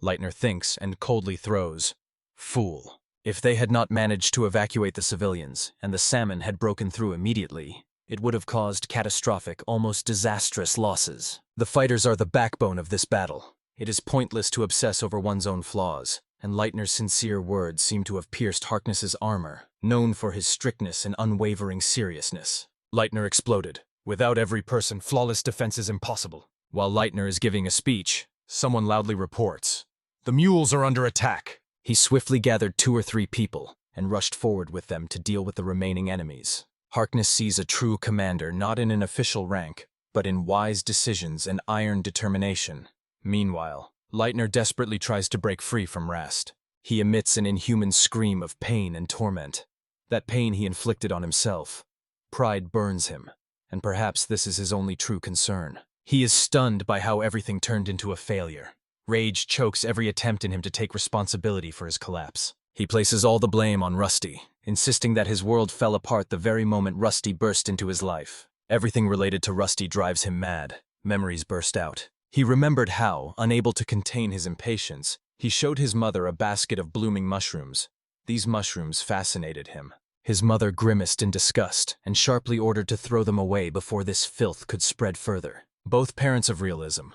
[SPEAKER 1] Leitner thinks and coldly throws, "Fool." If they had not managed to evacuate the civilians, and the salmon had broken through immediately, it would have caused catastrophic, almost disastrous losses. The fighters are the backbone of this battle. It is pointless to obsess over one's own flaws, and Leitner's sincere words seem to have pierced Harkness's armor, known for his strictness and unwavering seriousness. Leitner exploded.
[SPEAKER 2] Without every person, flawless defense is impossible.
[SPEAKER 1] While Leitner is giving a speech,
[SPEAKER 2] someone loudly reports, "The mules are under attack."
[SPEAKER 1] He swiftly gathered 2 or 3 people and rushed forward with them to deal with the remaining enemies. Harkness sees a true commander not in an official rank, but in wise decisions and iron determination. Meanwhile, Leitner desperately tries to break free from Rast. He emits an inhuman scream of pain and torment. That pain he inflicted on himself. Pride burns him, and perhaps this is his only true concern. He is stunned by how everything turned into a failure. Rage chokes every attempt in him to take responsibility for his collapse. He places all the blame on Rusty, insisting that his world fell apart the very moment Rusty burst into his life. Everything related to Rusty drives him mad. Memories burst out. He remembered how, unable to contain his impatience, he showed his mother a basket of blooming mushrooms. These mushrooms fascinated him. His mother grimaced in disgust and sharply ordered to throw them away before this filth could spread further. Both parents of realism,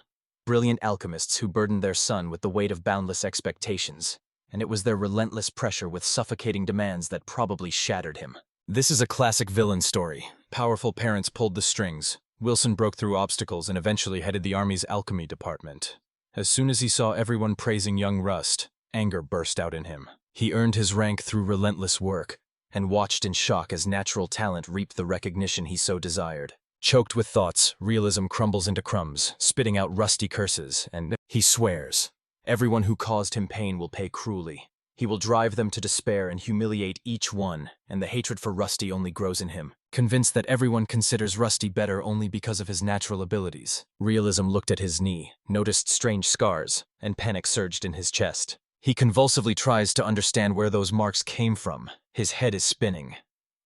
[SPEAKER 1] brilliant alchemists who burdened their son with the weight of boundless expectations, and it was their relentless pressure with suffocating demands that probably shattered him. This is a classic villain story. Powerful parents pulled the strings. Wilson broke through obstacles and eventually headed the Army's alchemy department. As soon as he saw everyone praising young Rust, anger burst out in him. He earned his rank through relentless work, and watched in shock as natural talent reaped the recognition he so desired. Choked with thoughts, realism crumbles into crumbs, spitting out rusty curses, and he swears. Everyone who caused him pain will pay cruelly. He will drive them to despair and humiliate each one, and the hatred for Rusty only grows in him. Convinced that everyone considers Rusty better only because of his natural abilities, realism looked at his knee, noticed strange scars, and panic surged in his chest. He convulsively tries to understand where those marks came from. His head is spinning,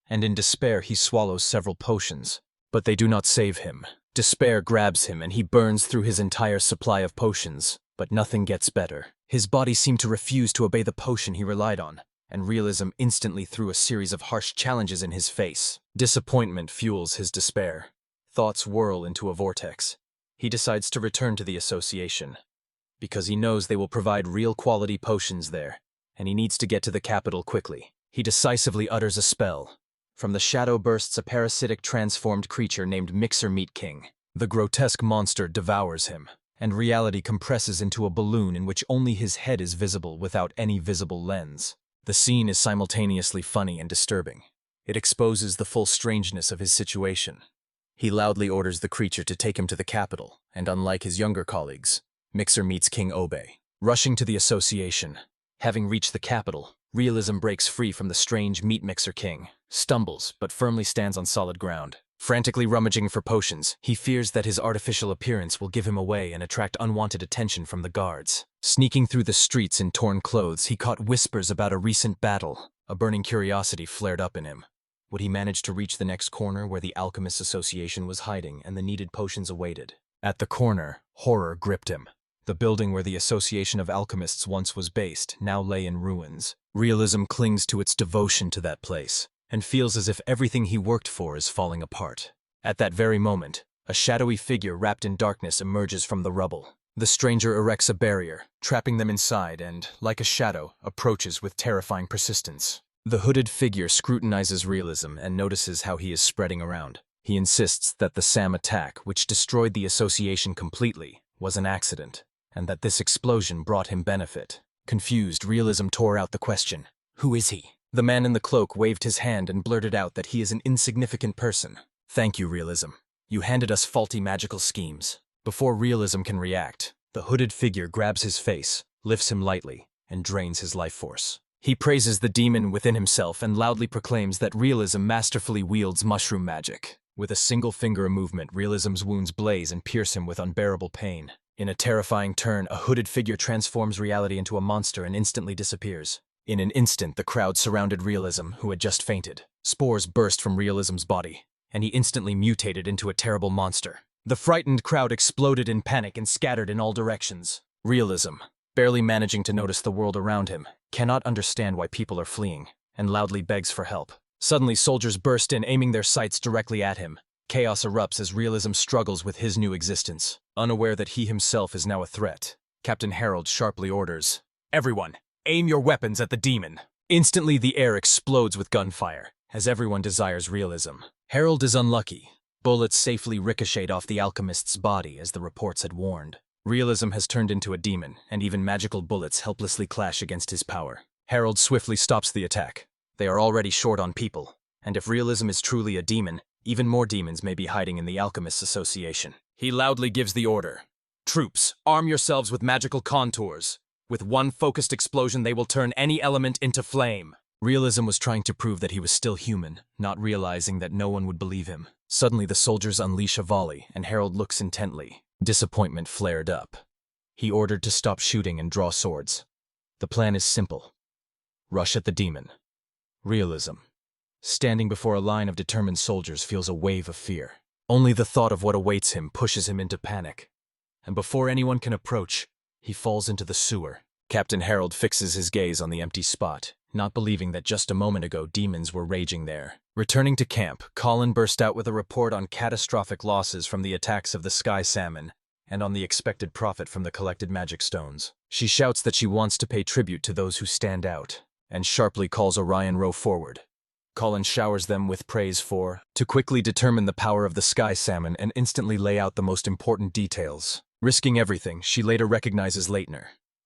[SPEAKER 1] and in despair he swallows several potions. But they do not save him. Despair grabs him and he burns through his entire supply of potions, but nothing gets better. His body seemed to refuse to obey the potion he relied on, and realism instantly threw a series of harsh challenges in his face. Disappointment fuels his despair. Thoughts whirl into a vortex. He decides to return to the association, because he knows they will provide real quality potions there, and he needs to get to the capital quickly. He decisively utters a spell. From the shadow bursts a parasitic transformed creature named Mixer Meat King. The grotesque monster devours him, and reality compresses into a balloon in which only his head is visible without any visible lens. The scene is simultaneously funny and disturbing. It exposes the full strangeness of his situation. He loudly orders the creature to take him to the capital, and unlike his younger colleagues, Mixer meets King Obey. Rushing to the association, having reached the capital, realism breaks free from the strange Meat Mixer King, stumbles but firmly stands on solid ground. Frantically rummaging for potions, he fears that his artificial appearance will give him away and attract unwanted attention from the guards. Sneaking through the streets in torn clothes, he caught whispers about a recent battle. A burning curiosity flared up in him. Would he manage to reach the next corner where the Alchemist Association was hiding and the needed potions awaited? At the corner, horror gripped him. The building where the Association of Alchemists once was based now lay in ruins. Realism clings to its devotion to that place, and feels as if everything he worked for is falling apart. At that very moment, a shadowy figure wrapped in darkness emerges from the rubble. The stranger erects a barrier, trapping them inside and, like a shadow, approaches with terrifying persistence. The hooded figure scrutinizes realism and notices how he is spreading around. He insists that the SAM attack, which destroyed the association completely, was an accident, and that this explosion brought him benefit. Confused, realism tore out the question, "Who is he?" The man in the cloak waved his hand and blurted out that he is an insignificant person. "Thank you, realism. You handed us faulty magical schemes." Before realism can react, the hooded figure grabs his face, lifts him lightly, and drains his life force. He praises the demon within himself and loudly proclaims that realism masterfully wields mushroom magic. With a single finger movement, realism's wounds blaze and pierce him with unbearable pain. In a terrifying turn, a hooded figure transforms reality into a monster and instantly disappears. In an instant, the crowd surrounded realism, who had just fainted. Spores burst from realism's body, and he instantly mutated into a terrible monster. The frightened crowd exploded in panic and scattered in all directions. Realism, barely managing to notice the world around him, cannot understand why people are fleeing, and loudly begs for help. Suddenly, soldiers burst in, aiming their sights directly at him. Chaos erupts as realism struggles with his new existence. Unaware that he himself is now a threat, Captain Harold sharply orders, "Everyone, aim your weapons at the demon." Instantly, the air explodes with gunfire, as everyone desires realism. Harold is unlucky. Bullets safely ricochet off the alchemist's body, as the reports had warned. Realism has turned into a demon, and even magical bullets helplessly clash against his power. Harold swiftly stops the attack. They are already short on people, and if realism is truly a demon, even more demons may be hiding in the Alchemists Association. He loudly gives the order, "Troops, arm yourselves with magical contours. With one focused explosion, they will turn any element into flame." Realism was trying to prove that he was still human, not realizing that no one would believe him. Suddenly, the soldiers unleash a volley, and Harold looks intently. Disappointment flared up. He ordered to stop shooting and draw swords. The plan is simple. Rush at the demon. Realism. Standing before a line of determined soldiers feels a wave of fear. Only the thought of what awaits him pushes him into panic. And before anyone can approach, he falls into the sewer. Captain Harold fixes his gaze on the empty spot, not believing that just a moment ago demons were raging there. Returning to camp, Colin burst out with a report on catastrophic losses from the attacks of the sky salmon and on the expected profit from the collected magic stones. She shouts that she wants to pay tribute to those who stand out, and sharply calls Orion row forward. Colin showers them with praise to quickly determine the power of the sky salmon and instantly lay out the most important details. Risking everything, she later recognizes Leitner.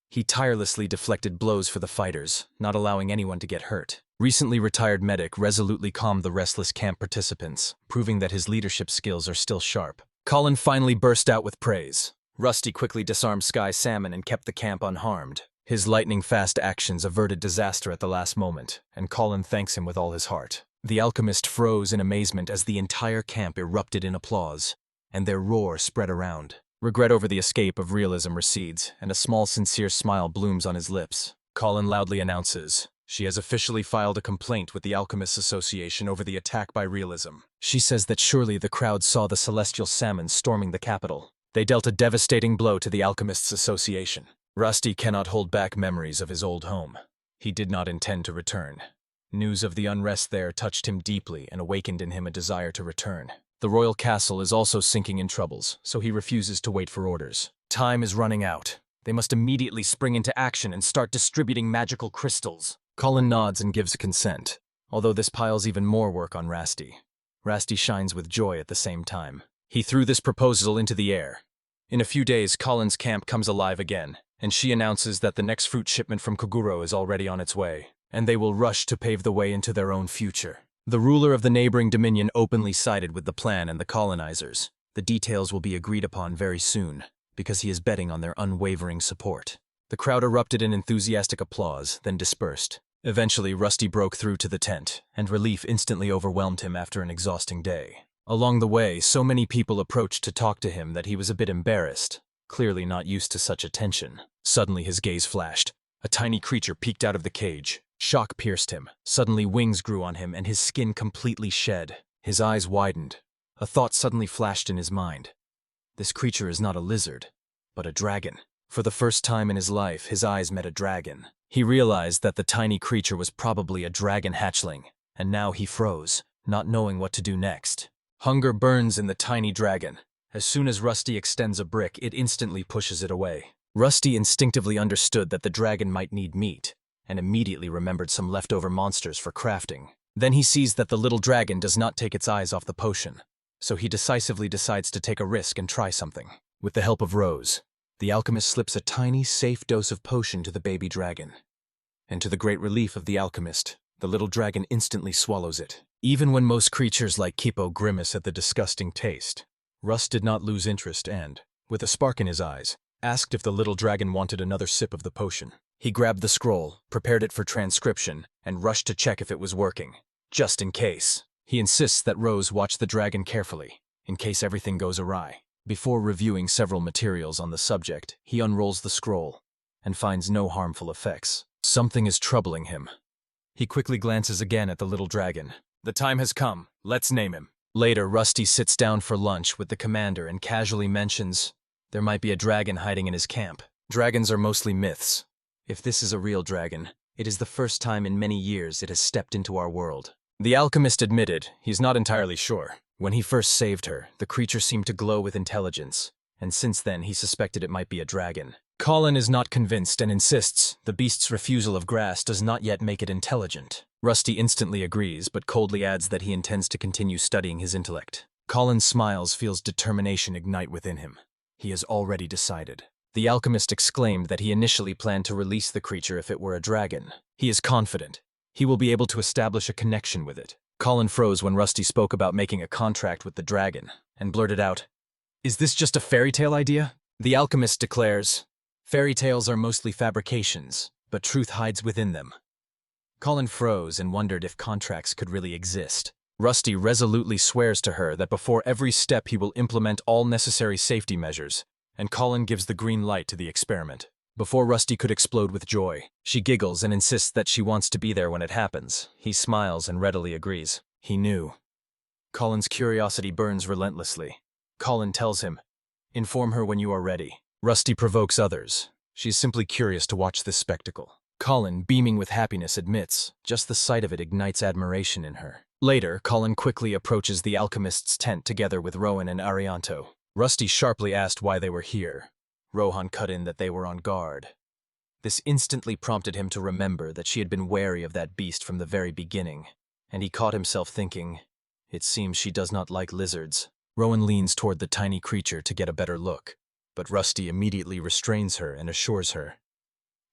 [SPEAKER 1] He tirelessly deflected blows for the fighters, not allowing anyone to get hurt. Recently retired medic resolutely calmed the restless camp participants, proving that his leadership skills are still sharp. Colin finally burst out with praise. Rusty quickly disarmed Sky Salmon and kept the camp unharmed. His lightning-fast actions averted disaster at the last moment, and Colin thanks him with all his heart. The alchemist froze in amazement as the entire camp erupted in applause, and their roar spread around. Regret over the escape of realism recedes, and a small sincere smile blooms on his lips. Colin loudly announces, she has officially filed a complaint with the Alchemists Association over the attack by realism. She says that surely the crowd saw the celestial salmon storming the capital. They dealt a devastating blow to the Alchemists Association. Rusty cannot hold back memories of his old home. He did not intend to return. News of the unrest there touched him deeply and awakened in him a desire to return. The royal castle is also sinking in troubles, so he refuses to wait for orders. Time is running out. They must immediately spring into action and start distributing magical crystals. Colin nods and gives consent, although this piles even more work on Rusty. Rusty shines with joy at the same time. He threw this proposal into the air. In a few days, Colin's camp comes alive again, and she announces that the next fruit shipment from Koguro is already on its way, and they will rush to pave the way into their own future. The ruler of the neighboring dominion openly sided with the plan and the colonizers. The details will be agreed upon very soon, because he is betting on their unwavering support. The crowd erupted in enthusiastic applause, then dispersed. Eventually, Rusty broke through to the tent, and relief instantly overwhelmed him after an exhausting day. Along the way, so many people approached to talk to him that he was a bit embarrassed, clearly not used to such attention. Suddenly his gaze flashed. A tiny creature peeked out of the cage. Shock pierced him. Suddenly wings grew on him and his skin completely shed. His eyes widened. A thought suddenly flashed in his mind. This creature is not a lizard, but a dragon. For the first time in his life, his eyes met a dragon. He realized that the tiny creature was probably a dragon hatchling, and now he froze, not knowing what to do next. Hunger burns in the tiny dragon. As soon as Rusty extends a brick, it instantly pushes it away. Rusty instinctively understood that the dragon might need meat, and immediately remembered some leftover monsters for crafting. Then he sees that the little dragon does not take its eyes off the potion, so he decisively decides to take a risk and try something. With the help of Rose, the alchemist slips a tiny, safe dose of potion to the baby dragon. And to the great relief of the alchemist, the little dragon instantly swallows it. Even when most creatures like Kippo grimace at the disgusting taste, Russ did not lose interest and, with a spark in his eyes, asked if the little dragon wanted another sip of the potion. He grabbed the scroll, prepared it for transcription, and rushed to check if it was working. Just in case. He insists that Rose watch the dragon carefully, in case everything goes awry. Before reviewing several materials on the subject, he unrolls the scroll and finds no harmful effects. Something is troubling him. He quickly glances again at the little dragon. The time has come. Let's name him. Later, Rusty sits down for lunch with the commander and casually mentions there might be a dragon hiding in his camp. Dragons are mostly myths. If this is a real dragon, it is the first time in many years it has stepped into our world. The alchemist admitted he's not entirely sure. When he first saved her, the creature seemed to glow with intelligence, and since then he suspected it might be a dragon. Colin is not convinced and insists the beast's refusal of grass does not yet make it intelligent. Rusty instantly agrees, but coldly adds that he intends to continue studying his intellect. Colin smiles, feels determination ignite within him. He has already decided. The alchemist exclaimed that he initially planned to release the creature if it were a dragon. He is confident he will be able to establish a connection with it. Colin froze when Rusty spoke about making a contract with the dragon, and blurted out, "Is this just a fairy tale idea?" The alchemist declares, "Fairy tales are mostly fabrications, but truth hides within them." Colin froze and wondered if contracts could really exist. Rusty resolutely swears to her that before every step he will implement all necessary safety measures, and Colin gives the green light to the experiment. Before Rusty could explode with joy, she giggles and insists that she wants to be there when it happens. He smiles and readily agrees. He knew. Colin's curiosity burns relentlessly. Colin tells him, "Inform her when you are ready." Rusty provokes others. She's simply curious to watch this spectacle. Colin, beaming with happiness, admits just the sight of it ignites admiration in her. Later, Colin quickly approaches the Alchemist's tent together with Rowan and Arianto. Rusty sharply asked why they were here. Rohan cut in that they were on guard. This instantly prompted him to remember that she had been wary of that beast from the very beginning, and he caught himself thinking, "It seems she does not like lizards." Rowan leans toward the tiny creature to get a better look, but Rusty immediately restrains her and assures her.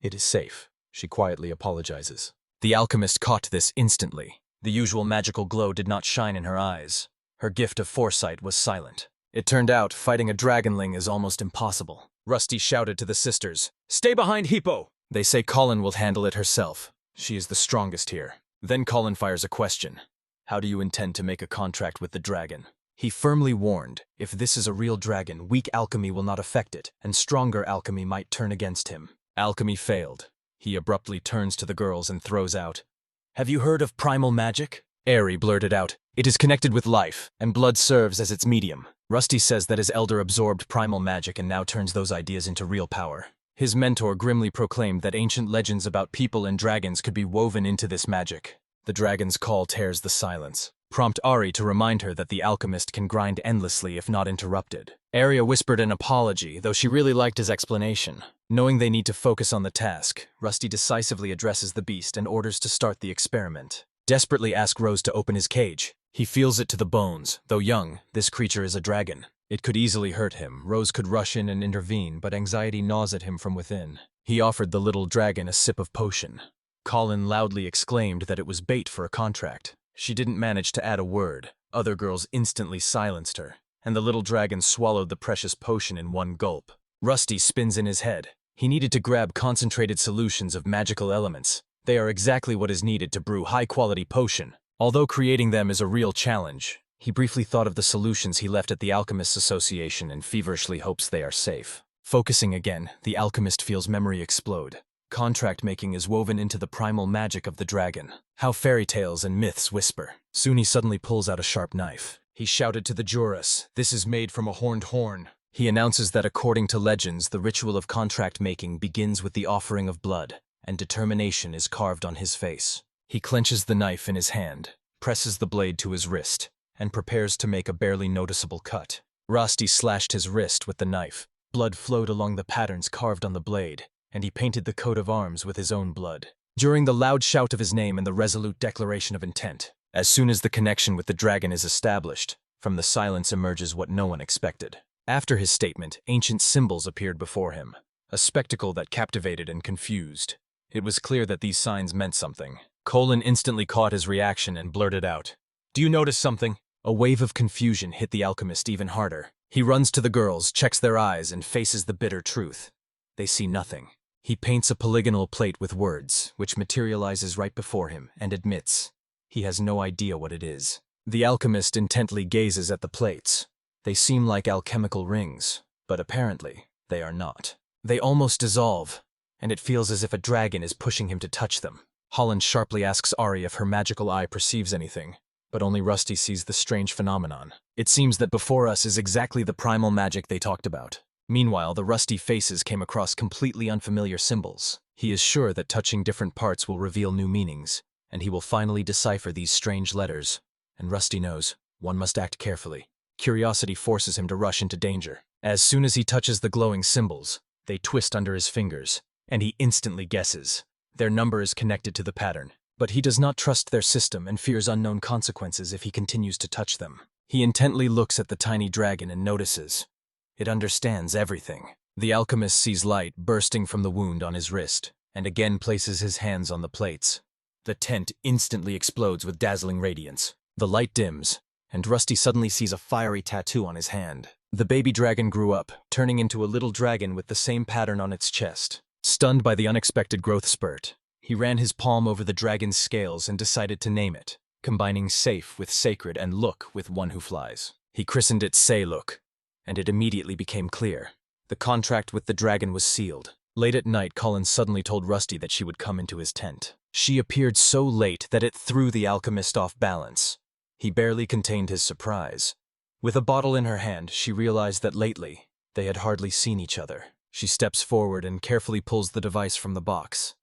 [SPEAKER 1] "It is safe," she quietly apologizes. The alchemist caught this instantly. The usual magical glow did not shine in her eyes. Her gift of foresight was silent. It turned out fighting a dragonling is almost impossible. Rusty shouted to the sisters, "Stay behind Hippo!" They say Colin will handle it herself. She is the strongest here. Then Colin fires a question. "How do you intend to make a contract with the dragon?" He firmly warned, if this is a real dragon, weak alchemy will not affect it, and stronger alchemy might turn against him. Alchemy failed. He abruptly turns to the girls and throws out, "Have you heard of primal magic?" Airy blurted out, "It is connected with life, and blood serves as its medium." Rusty says that his elder absorbed primal magic and now turns those ideas into real power. His mentor grimly proclaimed that ancient legends about people and dragons could be woven into this magic. The dragon's call tears the silence. Prompt Ari to remind her that the alchemist can grind endlessly if not interrupted. Arya whispered an apology, though she really liked his explanation. Knowing they need to focus on the task, Rusty decisively addresses the beast and orders to start the experiment. Desperately asks Rose to open his cage. He feels it to the bones. Though young, this creature is a dragon. It could easily hurt him. Rose could rush in and intervene, but anxiety gnaws at him from within. He offered the little dragon a sip of potion. Colin loudly exclaimed that it was bait for a contract. She didn't manage to add a word. Other girls instantly silenced her, and the little dragon swallowed the precious potion in one gulp. Rusty spins in his head. He needed to grab concentrated solutions of magical elements. They are exactly what is needed to brew high-quality potion. Although creating them is a real challenge, he briefly thought of the solutions he left at the Alchemists Association and feverishly hopes they are safe. Focusing again, the alchemist feels memory explode. Contract making is woven into the primal magic of the dragon. How fairy tales and myths whisper. Soon he suddenly pulls out a sharp knife. He shouted to the jurors, "This is made from a horned horn." He announces that according to legends, the ritual of contract making begins with the offering of blood, and determination is carved on his face. He clenches the knife in his hand, presses the blade to his wrist, and prepares to make a barely noticeable cut. Rusty slashed his wrist with the knife. Blood flowed along the patterns carved on the blade, and he painted the coat of arms with his own blood. During the loud shout of his name and the resolute declaration of intent, as soon as the connection with the dragon is established, from the silence emerges what no one expected. After his statement, ancient symbols appeared before him, a spectacle that captivated and confused. It was clear that these signs meant something. Colin instantly caught his reaction and blurted out, "Do you notice something?" A wave of confusion hit the alchemist even harder. He runs to the girls, checks their eyes, and faces the bitter truth. They see nothing. He paints a polygonal plate with words, which materializes right before him, and admits he has no idea what it is. The alchemist intently gazes at the plates. They seem like alchemical rings, but apparently they are not. They almost dissolve, and it feels as if a dragon is pushing him to touch them. Holland sharply asks Ari if her magical eye perceives anything, but only Rusty sees the strange phenomenon. It seems that before us is exactly the primal magic they talked about. Meanwhile, the Rusty faces came across completely unfamiliar symbols. He is sure that touching different parts will reveal new meanings, and he will finally decipher these strange letters. And Rusty knows, one must act carefully. Curiosity forces him to rush into danger. As soon as he touches the glowing symbols, they twist under his fingers, and he instantly guesses. Their number is connected to the pattern, but he does not trust their system and fears unknown consequences if he continues to touch them. He intently looks at the tiny dragon and notices. It understands everything. The alchemist sees light bursting from the wound on his wrist, and again places his hands on the plates. The tent instantly explodes with dazzling radiance. The light dims, and Rusty suddenly sees a fiery tattoo on his hand. The baby dragon grew up, turning into a little dragon with the same pattern on its chest. Stunned by the unexpected growth spurt, he ran his palm over the dragon's scales and decided to name it, combining safe with sacred and look with one who flies. He christened it Say Look, and it immediately became clear. The contract with the dragon was sealed. Late at night, Colin suddenly told Rusty that she would come into his tent. She appeared so late that it threw the alchemist off balance. He barely contained his surprise. With a bottle in her hand, she realized that lately, they had hardly seen each other. She steps forward and carefully pulls the device from the box.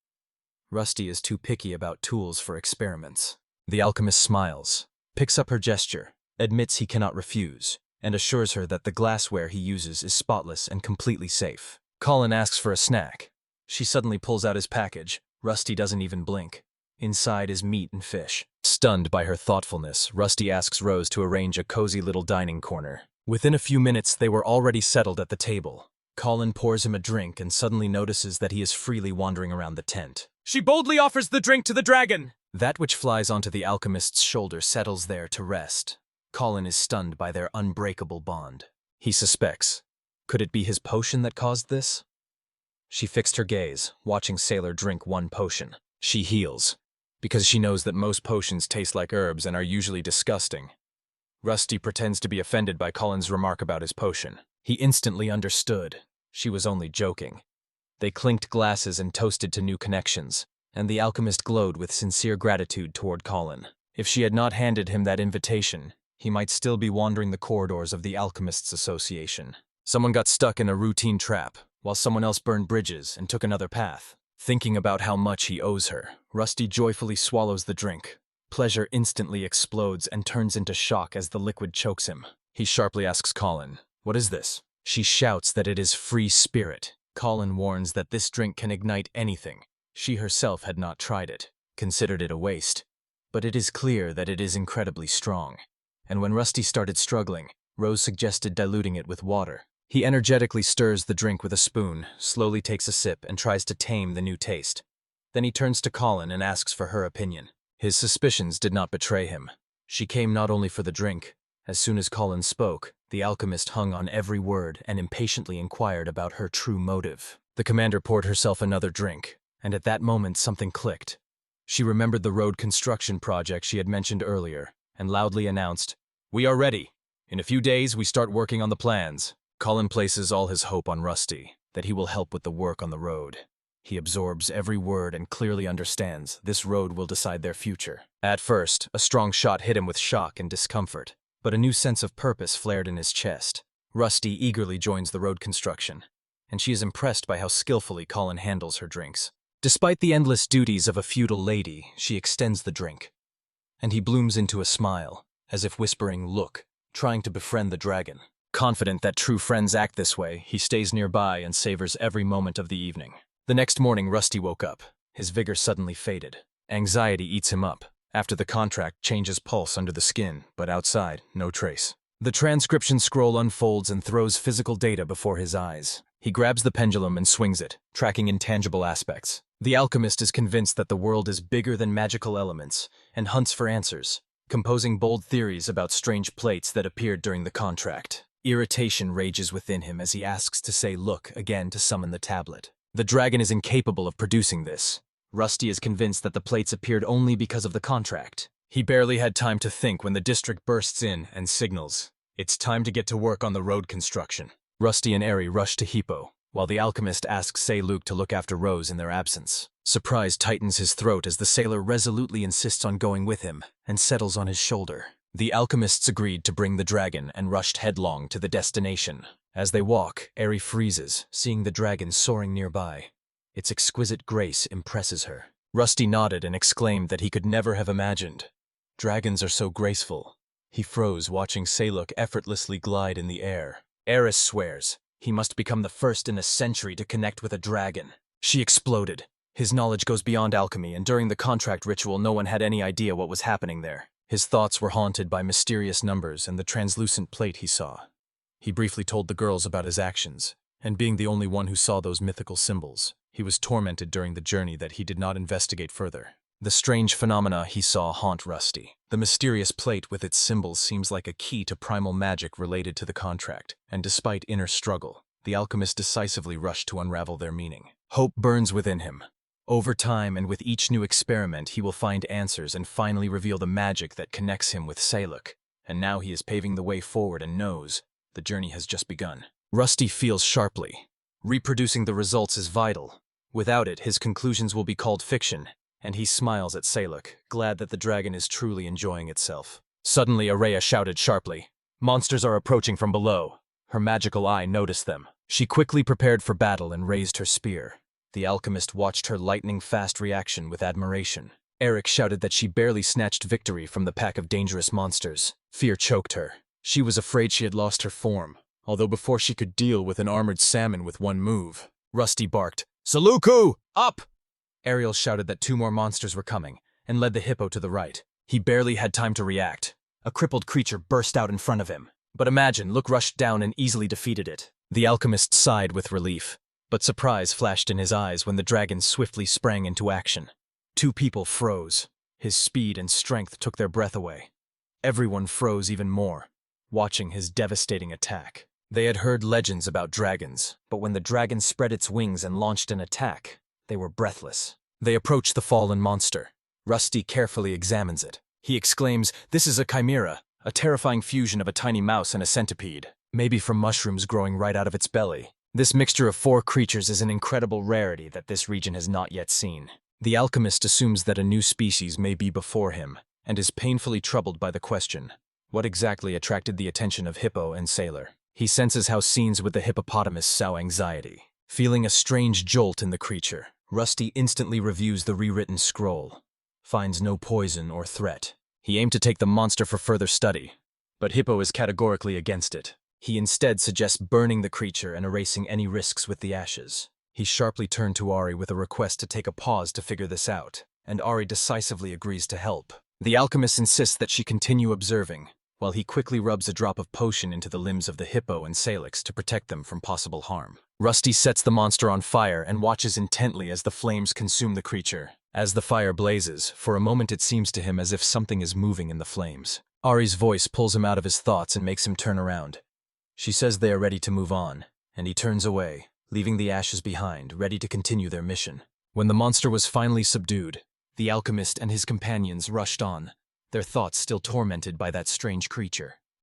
[SPEAKER 1] Rusty is too picky about tools for experiments. The alchemist smiles, picks up her gesture, admits he cannot refuse, and assures her that the glassware he uses is spotless and completely safe. Colin asks for a snack. She suddenly pulls out his package. Rusty doesn't even blink. Inside is meat and fish. Stunned by her thoughtfulness, Rusty asks Rose to arrange a cozy little dining corner. Within a few minutes, they were already settled at the table. Colin pours him a drink and suddenly notices that he is freely wandering around the tent.
[SPEAKER 2] She boldly offers the drink to the dragon.
[SPEAKER 1] That which flies onto the alchemist's shoulder settles there to rest. Colin is stunned by their unbreakable bond. He suspects. Could it be his potion that caused this? She fixed her gaze, watching Sailor drink one potion. She heals, because she knows that most potions taste like herbs and are usually disgusting. Rusty pretends to be offended by Colin's remark about his potion. He instantly understood. She was only joking. They clinked glasses and toasted to new connections, and the alchemist glowed with sincere gratitude toward Colin. If she had not handed him that invitation, he might still be wandering the corridors of the Alchemists' Association. Someone got stuck in a routine trap, while someone else burned bridges and took another path. Thinking about how much he owes her, Rusty joyfully swallows the drink. Pleasure instantly explodes and turns into shock as the liquid chokes him. He sharply asks Colin, "What is this?" She shouts that it is free spirit. Colin warns that this drink can ignite anything. She herself had not tried it, considered it a waste. But it is clear that it is incredibly strong. And when Rusty started struggling, Rose suggested diluting it with water. He energetically stirs the drink with a spoon, slowly takes a sip, and tries to tame the new taste. Then he turns to Colin and asks for her opinion. His suspicions did not betray him. She came not only for the drink. As soon as Colin spoke, the alchemist hung on every word and impatiently inquired about her true motive. The commander poured herself another drink, and at that moment something clicked. She remembered the road construction project she had mentioned earlier, and loudly announced, "We are ready. In a few days, we start working on the plans." Colin places all his hope on Rusty, that he will help with the work on the road. He absorbs every word and clearly understands this road will decide their future. At first, a strong shot hit him with shock and discomfort, but a new sense of purpose flared in his chest. Rusty eagerly joins the road construction, and she is impressed by how skillfully Colin handles her drinks. Despite the endless duties of a feudal lady, she extends the drink, and he blooms into a smile, as if whispering, "Look," trying to befriend the dragon. Confident that true friends act this way, he stays nearby and savors every moment of the evening. The next morning, Rusty woke up. His vigor suddenly faded. Anxiety eats him up. After the contract, changes pulse under the skin, but outside, no trace. The transcription scroll unfolds and throws physical data before his eyes. He grabs the pendulum and swings it, tracking intangible aspects. The alchemist is convinced that the world is bigger than magical elements, and hunts for answers, composing bold theories about strange plates that appeared during the contract. Irritation rages within him as he asks to say "look" again to summon the tablet. The dragon is incapable of producing this. Rusty is convinced that the plates appeared only because of the contract. He barely had time to think when the district bursts in and signals, "It's time to get to work on the road construction." Rusty and Eri rush to Hippo, while the alchemist asks Say Luke to look after Rose in their absence. Surprise tightens his throat as the sailor resolutely insists on going with him and settles on his shoulder. The alchemists agreed to bring the dragon and rushed headlong to the destination. As they walk, Eri freezes, seeing the dragon soaring nearby. Its exquisite grace impresses her. Rusty nodded and exclaimed that he could never have imagined. Dragons are so graceful. He froze, watching Saluk effortlessly glide in the air. Eris swears he must become the first in a century to connect with a dragon. She exploded. His knowledge goes beyond alchemy, and during the contract ritual, no one had any idea what was happening there. His thoughts were haunted by mysterious numbers and the translucent plate he saw. He briefly told the girls about his actions, and being the only one who saw those mythical symbols, he was tormented during the journey that he did not investigate further. The strange phenomena he saw haunt Rusty. The mysterious plate with its symbols seems like a key to primal magic related to the contract, and despite inner struggle, the alchemist decisively rushed to unravel their meaning. Hope burns within him. Over time and with each new experiment, he will find answers and finally reveal the magic that connects him with Saluk. And now he is paving the way forward and knows the journey has just begun. Rusty feels sharply. Reproducing the results is vital. Without it, his conclusions will be called fiction, and he smiles at Saluk, glad that the dragon is truly enjoying itself. Suddenly, Araya shouted sharply, "Monsters are approaching from below." Her magical eye noticed them. She quickly prepared for battle and raised her spear. The alchemist watched her lightning-fast reaction with admiration. Eric shouted that she barely snatched victory from the pack of dangerous monsters. Fear choked her. She was afraid she had lost her form, although before she could deal with an armored salmon with one move. Rusty barked, "Saluku! Up!" Ariel shouted that 2 more monsters were coming, and led the hippo to the right. He barely had time to react. A crippled creature burst out in front of him. But imagine, Look rushed down and easily defeated it. The alchemist sighed with relief, but surprise flashed in his eyes when the dragon swiftly sprang into action. 2 people froze. His speed and strength took their breath away. Everyone froze even more, watching his devastating attack. They had heard legends about dragons, but when the dragon spread its wings and launched an attack, they were breathless. They approach the fallen monster. Rusty carefully examines it. He exclaims, "This is a chimera, a terrifying fusion of a tiny mouse and a centipede, maybe from mushrooms growing right out of its belly. This mixture of 4 creatures is an incredible rarity that this region has not yet seen." The alchemist assumes that a new species may be before him, and is painfully troubled by the question, what exactly attracted the attention of Hippo and Sailor? He senses how scenes with the hippopotamus sow anxiety. Feeling a strange jolt in the creature, Rusty instantly reviews the rewritten scroll. Finds no poison or threat. He aimed to take the monster for further study, but Hippo is categorically against it. He instead suggests burning the creature and erasing any risks with the ashes. He sharply turned to Ari with a request to take a pause to figure this out, and Ari decisively agrees to help. The alchemist insists that she continue observing, while he quickly rubs a drop of potion into the limbs of the hippo and Salix to protect them from possible harm. Rusty sets the monster on fire and watches intently as the flames consume the creature. As the fire blazes, for a moment it seems to him as if something is moving in the flames. Ari's voice pulls him out of his thoughts and makes him turn around. She says they are ready to move on, and he turns away, leaving the ashes behind, ready to continue their mission. When the monster was finally subdued, the alchemist and his companions rushed on, their thoughts still tormented by that strange creature.